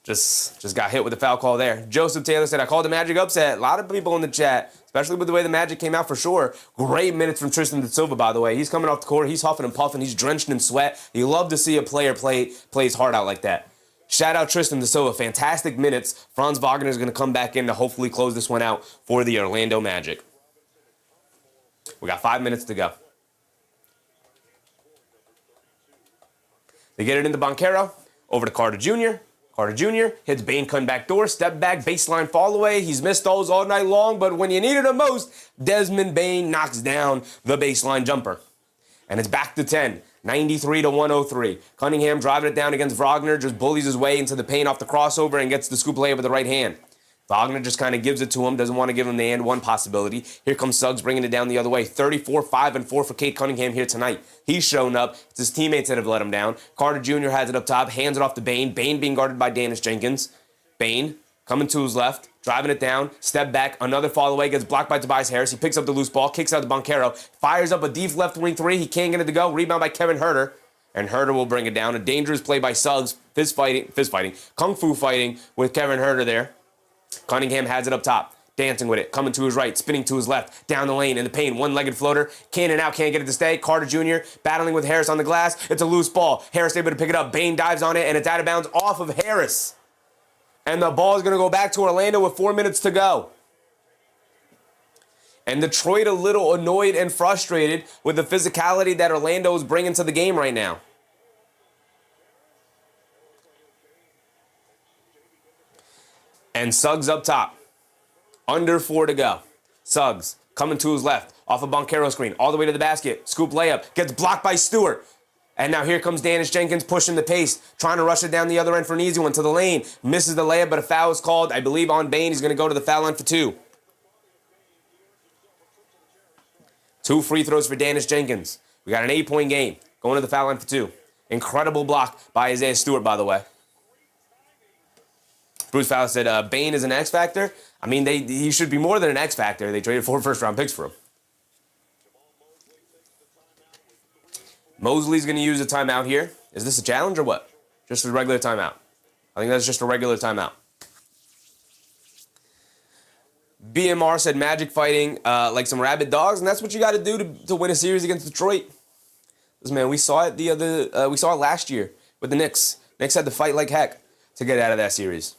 Just got hit with the foul call there. Joseph Taylor said, I called the Magic upset. A lot of people in the chat, especially with the way the Magic came out for sure. Great minutes from Tristan da Silva, by the way. He's coming off the court. He's huffing and puffing. He's drenched in sweat. You love to see a player play his heart out like that. Shout out Tristan da Silva. Fantastic minutes. Franz Wagner is going to come back in to hopefully close this one out for the Orlando Magic. We got 5 minutes to go. They get it into Banchero. Over to Carter Jr. Carter Jr. hits Bane, cutting back door. Step back, baseline fall away. He's missed those all night long, but when you needed him most, Desmond Bane knocks down the baseline jumper. And it's back to 10. 93-103. Cunningham driving it down against Wagner, just bullies his way into the paint off the crossover and gets the scoop layup with the right hand. Wagner just kind of gives it to him, doesn't want to give him the and one possibility. Here comes Suggs bringing it down the other way. 34, 5, and 4 for Cade Cunningham here tonight. He's shown up. It's his teammates that have let him down. Carter Jr. has it up top, hands it off to Bane. Bane being guarded by Dennis Jenkins. Bane coming to his left, driving it down, step back, another fall away, gets blocked by Tobias Harris. He picks up the loose ball, kicks out to Banchero, fires up a deep left wing 3. He can't get it to go. Rebound by Kevin Huerter, and Huerter will bring it down. A dangerous play by Suggs, fist fighting, kung fu fighting with Kevin Huerter there. Cunningham has it up top, dancing with it, coming to his right, spinning to his left, down the lane in the paint, one-legged floater, cannon out, can't get it to stay. Carter Jr. battling with Harris on the glass. It's a loose ball. Harris able to pick it up. Bane dives on it, and it's out of bounds off of Harris. And the ball is going to go back to Orlando with 4 minutes to go. And Detroit a little annoyed and frustrated with the physicality that Orlando is bringing to the game right now. And Suggs up top. Under 4 to go. Suggs coming to his left. Off a Banchero screen. All the way to the basket. Scoop layup. Gets blocked by Stewart. And now here comes Dennis Jenkins pushing the pace. Trying to rush it down the other end for an easy one to the lane. Misses the layup, but a foul is called, I believe, on Bane. He's going to go to the foul line for 2. 2 free throws for Dennis Jenkins. We got an 8-point game. Going to the foul line for 2. Incredible block by Isaiah Stewart, by the way. Bruce Fowler said Bane is an X factor. I mean, he should be more than an X factor. They traded 4 first-round picks for him. Mosley's going to use a timeout here. Is this a challenge or what? Just a regular timeout. I think that's just a regular timeout. BMR said Magic fighting like some rabid dogs, and that's what you got to do to win a series against Detroit. Listen, man, we saw it we saw it last year with the Knicks. Knicks had to fight like heck to get out of that series.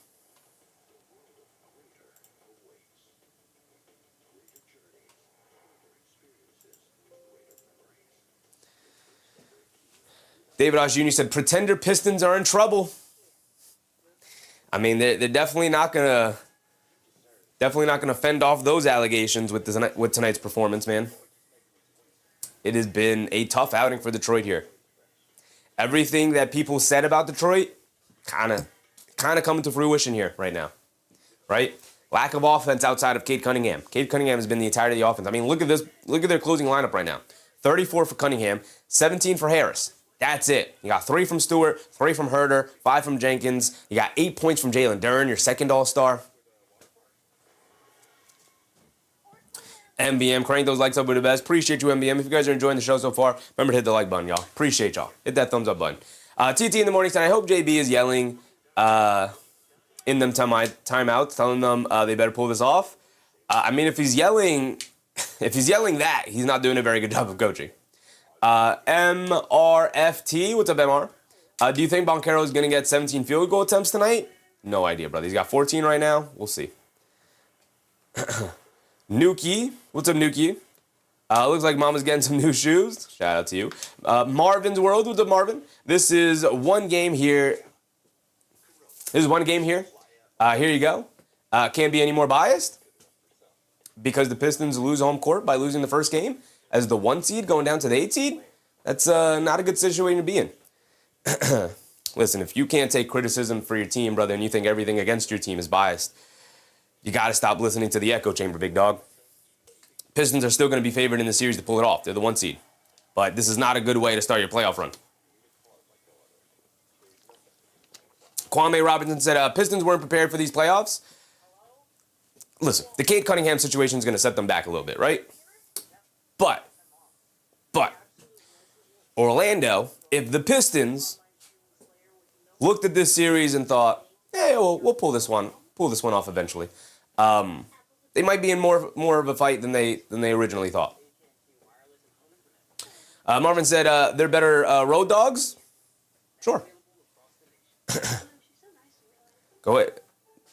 David Osh Jr. said, pretender Pistons are in trouble. I mean, they're definitely not gonna fend off those allegations with tonight's performance, man. It has been a tough outing for Detroit here. Everything that people said about Detroit, kind of coming to fruition here right now, right? Lack of offense outside of Cade Cunningham. Cade Cunningham has been the entirety of the offense. I mean, look at this. Look at their closing lineup right now. 34 for Cunningham, 17 for Harris. That's it. You got 3 from Stewart, 3 from Herter, 5 from Jenkins. You got 8 points from Jalen Duren, your second All-Star. MBM, crank those likes up with the best. Appreciate you, MBM. If you guys are enjoying the show so far, remember to hit the like button, y'all. Appreciate y'all. Hit that thumbs up button. TT in the morning tonight. I hope JB is yelling in them timeouts, telling them they better pull this off. I mean, if he's yelling that, he's not doing a very good job of coaching. MRFT, what's up, MR? Do you think Banchero is going to get 17 field goal attempts tonight? No idea, brother. He's got 14 right now. We'll see. Nuki, what's up, Nuki? Looks like Mama's getting some new shoes. Shout out to you. Marvin's World, what's up, Marvin? This is one game here. Here you go. Can't be any more biased because the Pistons lose home court by losing the first game as the 1 seed going down to the 8 seed. That's not a good situation to be in. Listen, if you can't take criticism for your team, brother, and you think everything against your team is biased, you got to stop listening to the echo chamber, big dog. Pistons are still going to be favored in the series to pull it off. They're the 1 seed. But this is not a good way to start your playoff run. Kwame Robinson said, Pistons weren't prepared for these playoffs. Listen, the Cade Cunningham situation is going to set them back a little bit, right? But, Orlando, if the Pistons looked at this series and thought, hey, we'll pull this one off eventually, they might be in more of a fight than they originally thought. Marvin said they're better road dogs. Sure. Go ahead.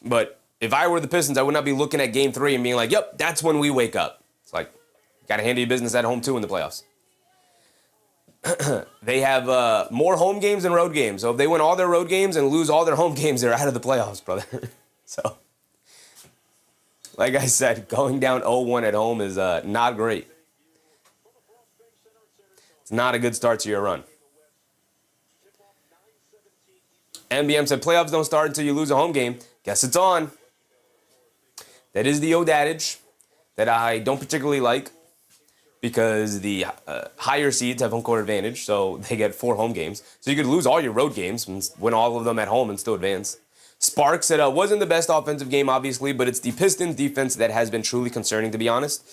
But if I were the Pistons, I would not be looking at Game 3 and being like, yep, that's when we wake up. It's like, got to handle your business at home too in the playoffs. They have more home games than road games. So if they win all their road games and lose all their home games, they're out of the playoffs, brother. So, like I said, going down 0-1 at home is not great. It's not a good start to your run. MBM said, playoffs don't start until you lose a home game. Guess it's on. That is the old adage that I don't particularly like because the higher seeds have home court advantage, so they get 4 home games. So you could lose all your road games and win all of them at home and still advance. Sparks said, wasn't the best offensive game, obviously, but it's the Pistons' defense that has been truly concerning, to be honest.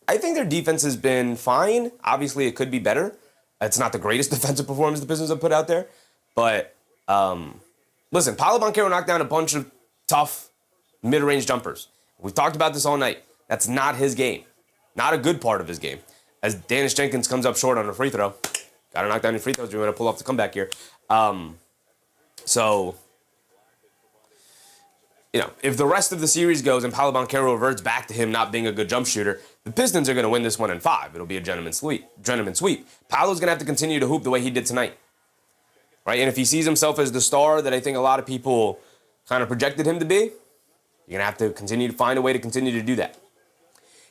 I think their defense has been fine. Obviously, it could be better. It's not the greatest defensive performance the Pistons have put out there. But, listen, Paolo Banchero knocked down a bunch of tough mid-range jumpers. We've talked about this all night. That's not his game. Not a good part of his game. As Dennis Jenkins comes up short on a free throw. Got to knock down your free throws. You're going to pull off the comeback here. So, if the rest of the series goes and Paolo Banchero reverts back to him not being a good jump shooter, the Pistons are going to win this one in 5. It'll be a gentleman's sweep. Paolo's going to have to continue to hoop the way he did tonight. Right? And if he sees himself as the star that I think a lot of people kind of projected him to be, you're going to have to continue to find a way to continue to do that.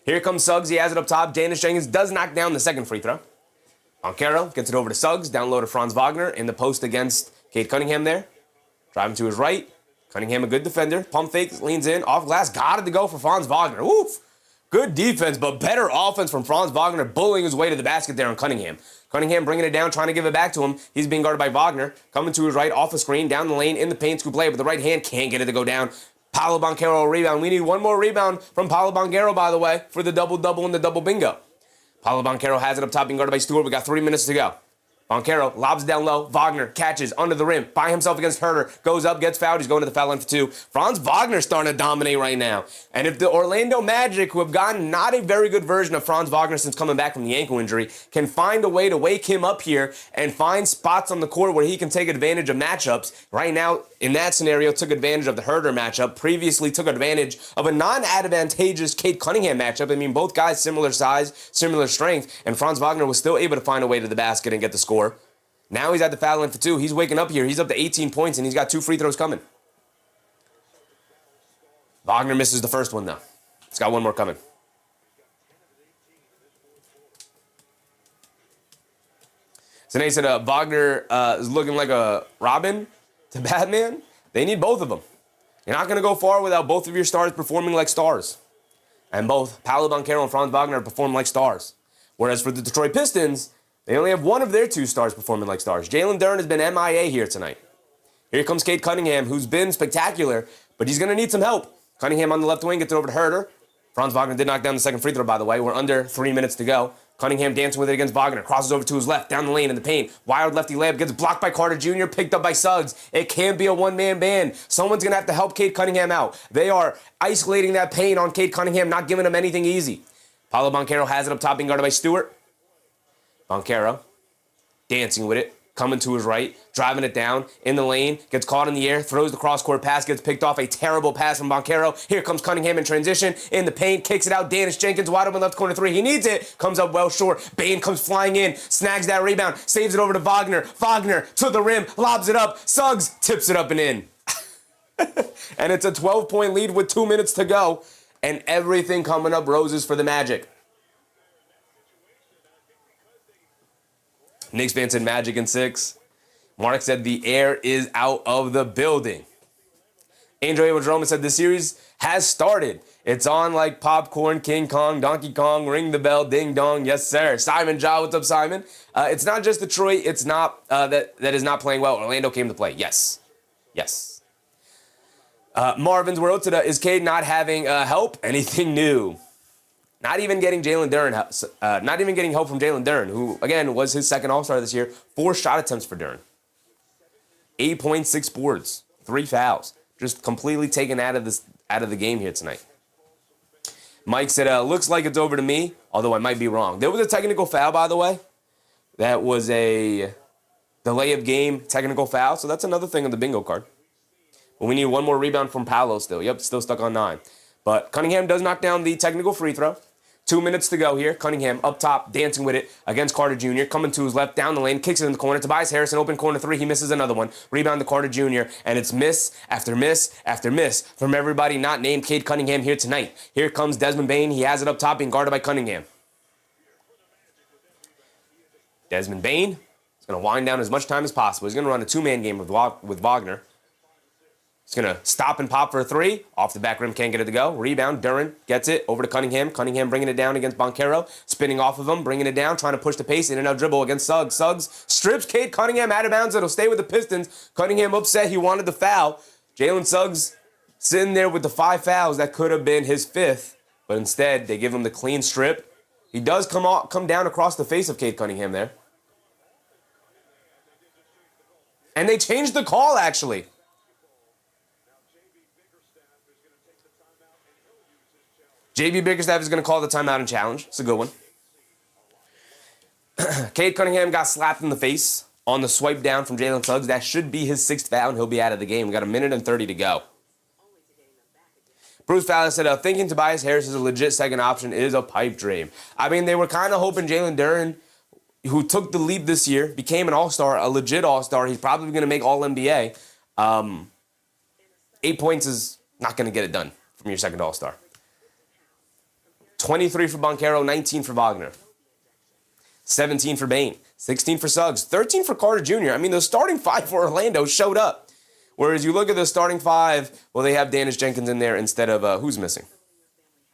Here comes Suggs. He has it up top. Dennis Jenkins does knock down the second free throw. Banchero gets it over to Suggs. Down low to Franz Wagner in the post against Cade Cunningham there. Driving to his right. Cunningham, a good defender. Pump fake, leans in, off glass. Got it to go for Franz Wagner. Woof. Good defense, but better offense from Franz Wagner, bullying his way to the basket there on Cunningham. Cunningham bringing it down, trying to give it back to him. He's being guarded by Wagner. Coming to his right, off the screen, down the lane, in the paint, scoop play with the right hand. Can't get it to go down. Paolo Banchero rebound. We need one more rebound from Paolo Banchero, by the way, for the double-double and the double bingo. Paolo Banchero has it up top, being guarded by Stewart. We got 3 minutes to go. Banchero lobs down low. Wagner catches under the rim by himself against Herder. Goes up, gets fouled. He's going to the foul line for 2. Franz Wagner's starting to dominate right now. And if the Orlando Magic, who have gotten not a very good version of Franz Wagner since coming back from the ankle injury, can find a way to wake him up here and find spots on the court where he can take advantage of matchups, right now, in that scenario, took advantage of the Herder matchup. Previously took advantage of a non-advantageous Cade Cunningham matchup. I mean, both guys similar size, similar strength, and Franz Wagner was still able to find a way to the basket and get the score. Now he's at the foul line for 2. He's waking up here. He's up to 18 points, and he's got 2 free throws coming. Wagner misses the first one, though. He's got one more coming. So they said Wagner is looking like a Robin to Batman. They need both of them. You're not going to go far without both of your stars performing like stars. And both Paolo Banchero and Franz Wagner perform like stars. Whereas for the Detroit Pistons, they only have one of their 2 stars performing like stars. Jalen Duren has been MIA here tonight. Here comes Cade Cunningham, who's been spectacular, but he's going to need some help. Cunningham on the left wing gets it over to Herder. Franz Wagner did knock down the second free throw, by the way. We're under 3 minutes to go. Cunningham dancing with it against Wagner. Crosses over to his left, down the lane in the paint. Wild lefty layup, gets blocked by Carter Jr., picked up by Suggs. It can't be a one-man band. Someone's going to have to help Cade Cunningham out. They are isolating that pain on Cade Cunningham, not giving him anything easy. Paolo Banchero has it up top, being guarded by Stewart. Banchero dancing with it, coming to his right, driving it down in the lane, gets caught in the air, throws the cross-court pass, gets picked off. A terrible pass from Banchero. Here comes Cunningham in transition, in the paint, kicks it out. Dennis Jenkins wide open left corner 3. He needs it. Comes up well short. Bane comes flying in, snags that rebound, saves it over to Wagner. Wagner to the rim, lobs it up. Suggs tips it up and in. And it's a 12-point lead with 2 minutes to go, and everything coming up roses for the Magic. Knicks fan said Magic in 6. Mark said the air is out of the building. Angel Awadroma said the series has started. It's on like popcorn, King Kong, Donkey Kong, ring the bell, ding dong. Yes, sir. Simon Ja, what's up, Simon? It's not just Detroit. It's not that is not playing well. Orlando came to play. Yes. Yes. Marvin's world today. Is Cade not having help? Anything new? Not even getting Jalen Duren, not even getting help from Jalen Duren, who, again, was his second All-Star this year. 4 shot attempts for Duren. 8.6 boards. 3 fouls. Just completely taken out of the game here tonight. Mike said, looks like it's over to me, although I might be wrong. There was a technical foul, by the way. That was a delay of game technical foul, so that's another thing on the bingo card. But we need one more rebound from Paolo still. Yep, still stuck on 9. But Cunningham does knock down the technical free throw. 2 minutes to go here. Cunningham up top, dancing with it against Carter Jr. Coming to his left, down the lane, kicks it in the corner. Tobias Harrison, open corner 3. He misses another one. Rebound to Carter Jr. And it's miss after miss after miss from everybody not named Cade Cunningham here tonight. Here comes Desmond Bane. He has it up top, being guarded by Cunningham. Desmond Bane is going to wind down as much time as possible. He's going to run a 2-man game with Wagner. He's going to stop and pop for a 3. Off the back rim, can't get it to go. Rebound, Duren gets it over to Cunningham. Cunningham bringing it down against Banchero. Spinning off of him, bringing it down, trying to push the pace. In and out dribble against Suggs. Suggs strips Cade Cunningham out of bounds. It'll stay with the Pistons. Cunningham upset. He wanted the foul. Jalen Suggs sitting there with the 5 fouls. That could have been his 5th. But instead, they give him the clean strip. He does come down across the face of Cade Cunningham there. And they changed the call, actually. JB Bickerstaff is going to call the timeout and challenge. It's a good one. Cade Cunningham got slapped in the face on the swipe down from Jalen Suggs. That should be his 6th foul, and he'll be out of the game. We got 1 minute and 30 to go. Bruce Fowler said, thinking Tobias Harris is a legit second option is a pipe dream. I mean, they were kind of hoping Jalen Duren, who took the leap this year, became an all-star, a legit all-star. He's probably going to make All-NBA. 8 points is not going to get it done from your second all-star. 23 for Banchero, 19 for Wagner. 17 for Bane, 16 for Suggs, 13 for Carter Jr. I mean, the starting 5 for Orlando showed up. Whereas you look at the starting 5, well, they have Dennis Jenkins in there instead of, who's missing?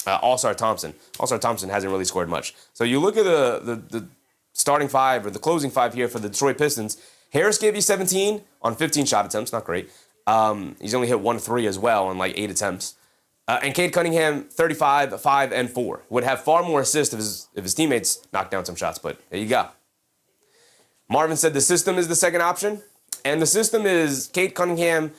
All-Star Thompson. All-Star Thompson hasn't really scored much. So you look at the starting five or the closing five here for the Detroit Pistons. Harris gave you 17 on 15 shot attempts. Not great. He's only hit 1 3 as well on like 8 attempts. And Cade Cunningham, 35, 5, and 4. Would have far more assists if his teammates knocked down some shots, but there you go. Marvin said the system is the second option. And the system is Cade Cunningham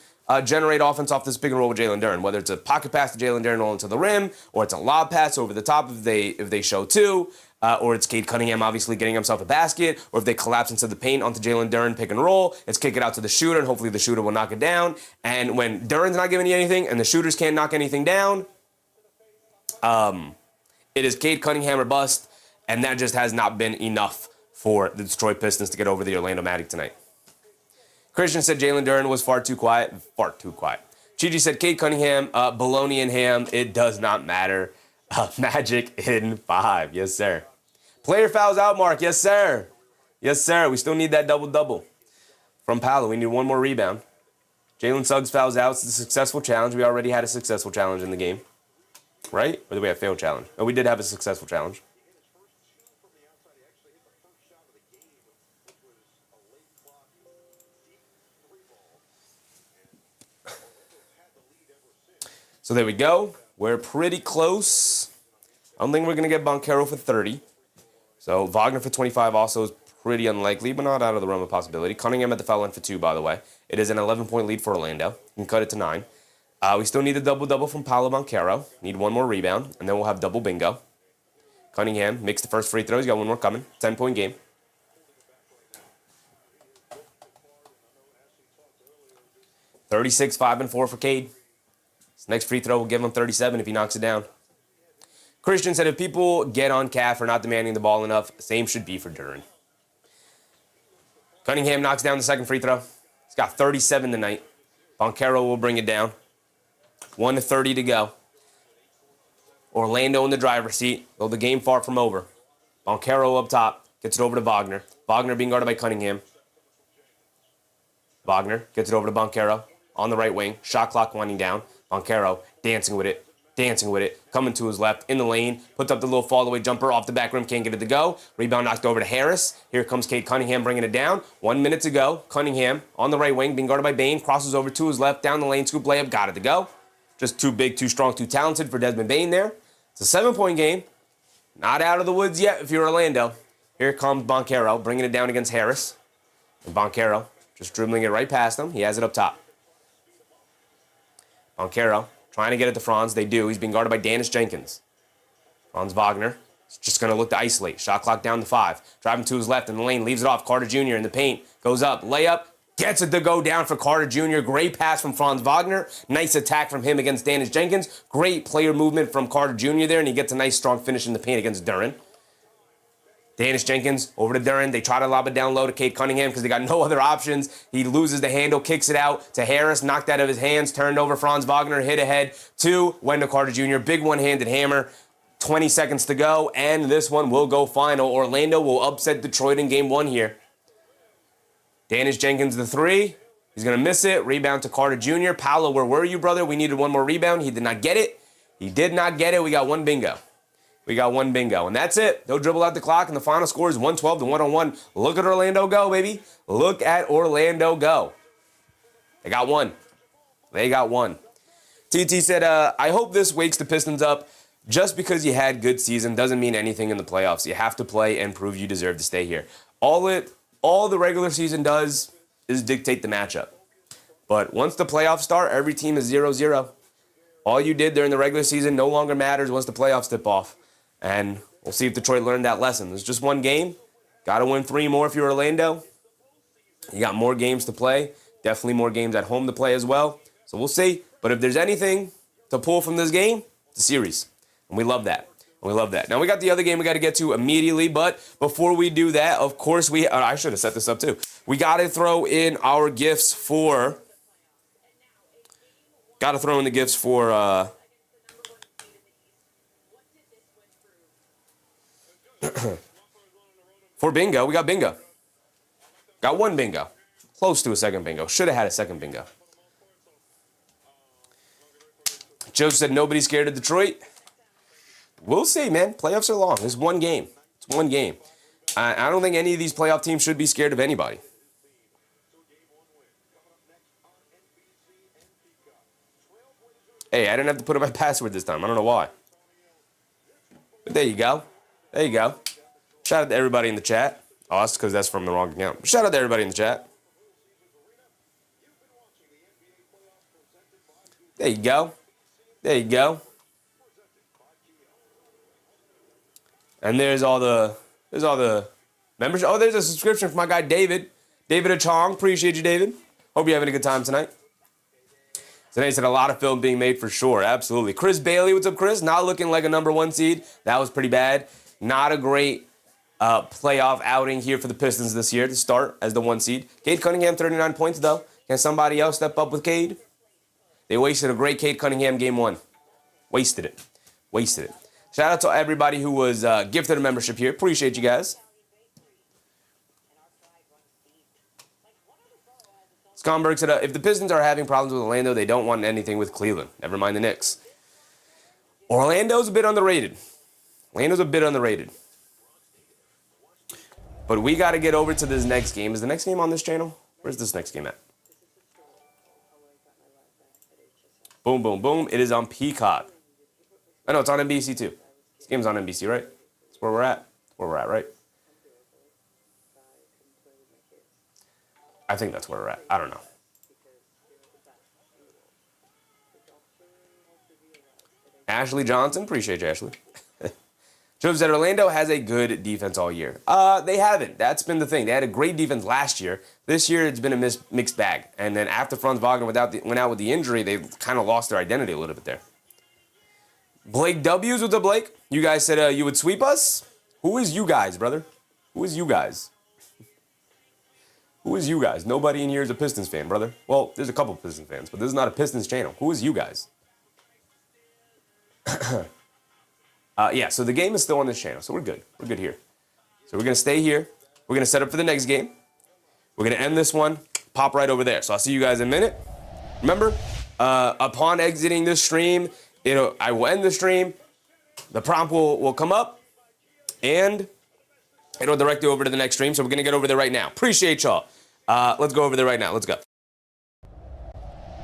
generate offense off this pick and roll with Jalen Duren, whether it's a pocket pass to Jalen Duren all into the rim, or it's a lob pass over the top if they show two, or it's Cade Cunningham obviously getting himself a basket, or if they collapse into the paint onto Jalen Duren pick and roll, it's kick it out to the shooter, and hopefully the shooter will knock it down. And when Duren's not giving you anything and the shooters can't knock anything down, it is Cade Cunningham or bust, and that just has not been enough for the Detroit Pistons to get over the Orlando Magic tonight. Christian said Jalen Duren was far too quiet. Gigi said Cade Cunningham, baloney and ham. It does not matter. Magic in 5. Yes, sir. Player fouls out, Mark. Yes, sir. Yes, sir. We still need that double-double from Paolo. We need one more rebound. Jalen Suggs fouls out. It's a successful challenge. We already had a successful challenge in the game. Right? Or did we have a failed challenge? Oh, we did have a successful challenge. So there we go. We're pretty close. I don't think we're going to get Banchero for 30. So Wagner for 25 also is pretty unlikely, but not out of the realm of possibility. Cunningham at the foul line for 2, by the way. It is an 11-point lead for Orlando. You can cut it to 9. We still need the double-double from Paolo Banchero. Need one more rebound, and then we'll have double bingo. Cunningham makes the first free throw. He's got one more coming. 10-point game. $36, 5, and 4 for Cade. Next free throw will give him 37 if he knocks it down. Christian said if people get on Cat for not demanding the ball enough, same should be for Duren. Cunningham knocks down the second free throw. He's got 37 tonight. Banchero will bring it down. 1:30 to go. Orlando in the driver's seat, though the game far from over. Banchero up top, gets it over to Wagner. Wagner being guarded by Cunningham. Wagner gets it over to Banchero on the right wing. Shot clock winding down. Banchero dancing with it, coming to his left, in the lane, puts up the little fall-away jumper off the back rim, can't get it to go. Rebound knocked over to Harris. Here comes Cade Cunningham bringing it down. 1 minute to go. Cunningham on the right wing, being guarded by Bane, crosses over to his left, down the lane, scoop layup, got it to go. Just too big, too strong, too talented for Desmond Bane there. It's a 7-point game. Not out of the woods yet if you're Orlando. Here comes Banchero, bringing it down against Harris. And Banchero just dribbling it right past him. He has it up top. Banchero trying to get it to Franz. They do. He's being guarded by Dennis Jenkins. Franz Wagner is just going to look to isolate. Shot clock down to 5. Driving to his left in the lane. Leaves it off. Carter Jr. in the paint. Goes up. Layup. Gets it to go down for Carter Jr. Great pass from Franz Wagner. Nice attack from him against Dennis Jenkins. Great player movement from Carter Jr. there. And he gets a nice strong finish in the paint against Duren. Dennis Jenkins over to Duren. They try to lob it down low to Cade Cunningham because they got no other options. He loses the handle, kicks it out to Harris, knocked out of his hands, turned over. Franz Wagner hit ahead to Wendell Carter Jr. Big one-handed hammer. 20 seconds to go, and this one will go final. Orlando will upset Detroit in game 1 here. Dennis Jenkins the 3. He's going to miss it. Rebound to Carter Jr. Paolo, where were you, brother? We needed one more rebound. He did not get it. He did not get it. We got one bingo. And that's it. They'll dribble out the clock, and the final score is 112 to 101. Look at Orlando go, baby. Look at Orlando go. They got one. TT said, I hope this wakes the Pistons up. Just because you had good season doesn't mean anything in the playoffs. You have to play and prove you deserve to stay here. All the regular season does is dictate the matchup. But once the playoffs start, every team is 0-0. All you did during the regular season no longer matters once the playoffs tip off. And we'll see if Detroit learned that lesson. There's just one game. Got to win 3 more if you're Orlando. You got more games to play. Definitely more games at home to play as well. So we'll see. But if there's anything to pull from this game, it's a series. And we love that. Now, we got the other game we got to get to immediately. But before we do that, of course, I should have set this up too. We got to throw in our gifts for... For bingo, we got bingo. Got one bingo. Close to a second bingo. Should have had a second bingo. Joe said nobody's scared of Detroit. We'll see, man. Playoffs are long. It's one game. It's one game. I don't think any of these playoff teams should be scared of anybody. Hey, I didn't have to put in my password this time. I don't know why. But there you go. There you go. Shout out to everybody in the chat. Oh, that's because that's from the wrong account. Shout out to everybody in the chat. There you go. There you go. And there's all the members. Oh, there's a subscription for my guy David. David Achong. Appreciate you, David. Hope you're having a good time tonight. Today said a lot of film being made for sure. Absolutely. Chris Bailey, what's up, Chris? Not looking like a number 1 seed. That was pretty bad. Not a great playoff outing here for the Pistons this year to start as the 1 seed. Cade Cunningham, 39 points, though. Can somebody else step up with Cade? They wasted a great Cade Cunningham game 1. Wasted it. Wasted it. Shout out to everybody who was gifted a membership here. Appreciate you guys. Scomberg said, if the Pistons are having problems with Orlando, they don't want anything with Cleveland. Never mind the Knicks. Orlando's a bit underrated. Orlando's a bit underrated. But we got to get over to this next game. Is the next game on this channel? Where's this next game at? Boom, boom, boom. It is on Peacock. I know, it's on NBC too. This game's on NBC, right? That's where we're at. That's where we're at, right? I think that's where we're at. I don't know. Ashley Johnson. Appreciate you, Ashley. Joseph said Orlando has a good defense all year. They haven't. That's been the thing. They had a great defense last year. This year, it's been a mixed bag. And then after Franz Wagner went out with the injury, they kind of lost their identity a little bit there. Blake W's, what's up, Blake? You guys said you would sweep us? Who is you guys, brother? Who is you guys? Who is you guys? Nobody in here is a Pistons fan, brother. Well, there's a couple Pistons fans, but this is not a Pistons channel. Who is you guys? Yeah, so the game is still on this channel, so we're good. We're good here. So we're going to stay here. We're going to set up for the next game. We're going to end this one, pop right over there. So I'll see you guys in a minute. Remember, upon exiting this stream, I will end the stream. The prompt will come up, and it'll direct you over to the next stream. So we're going to get over there right now. Appreciate y'all. Let's go over there right now. Let's go.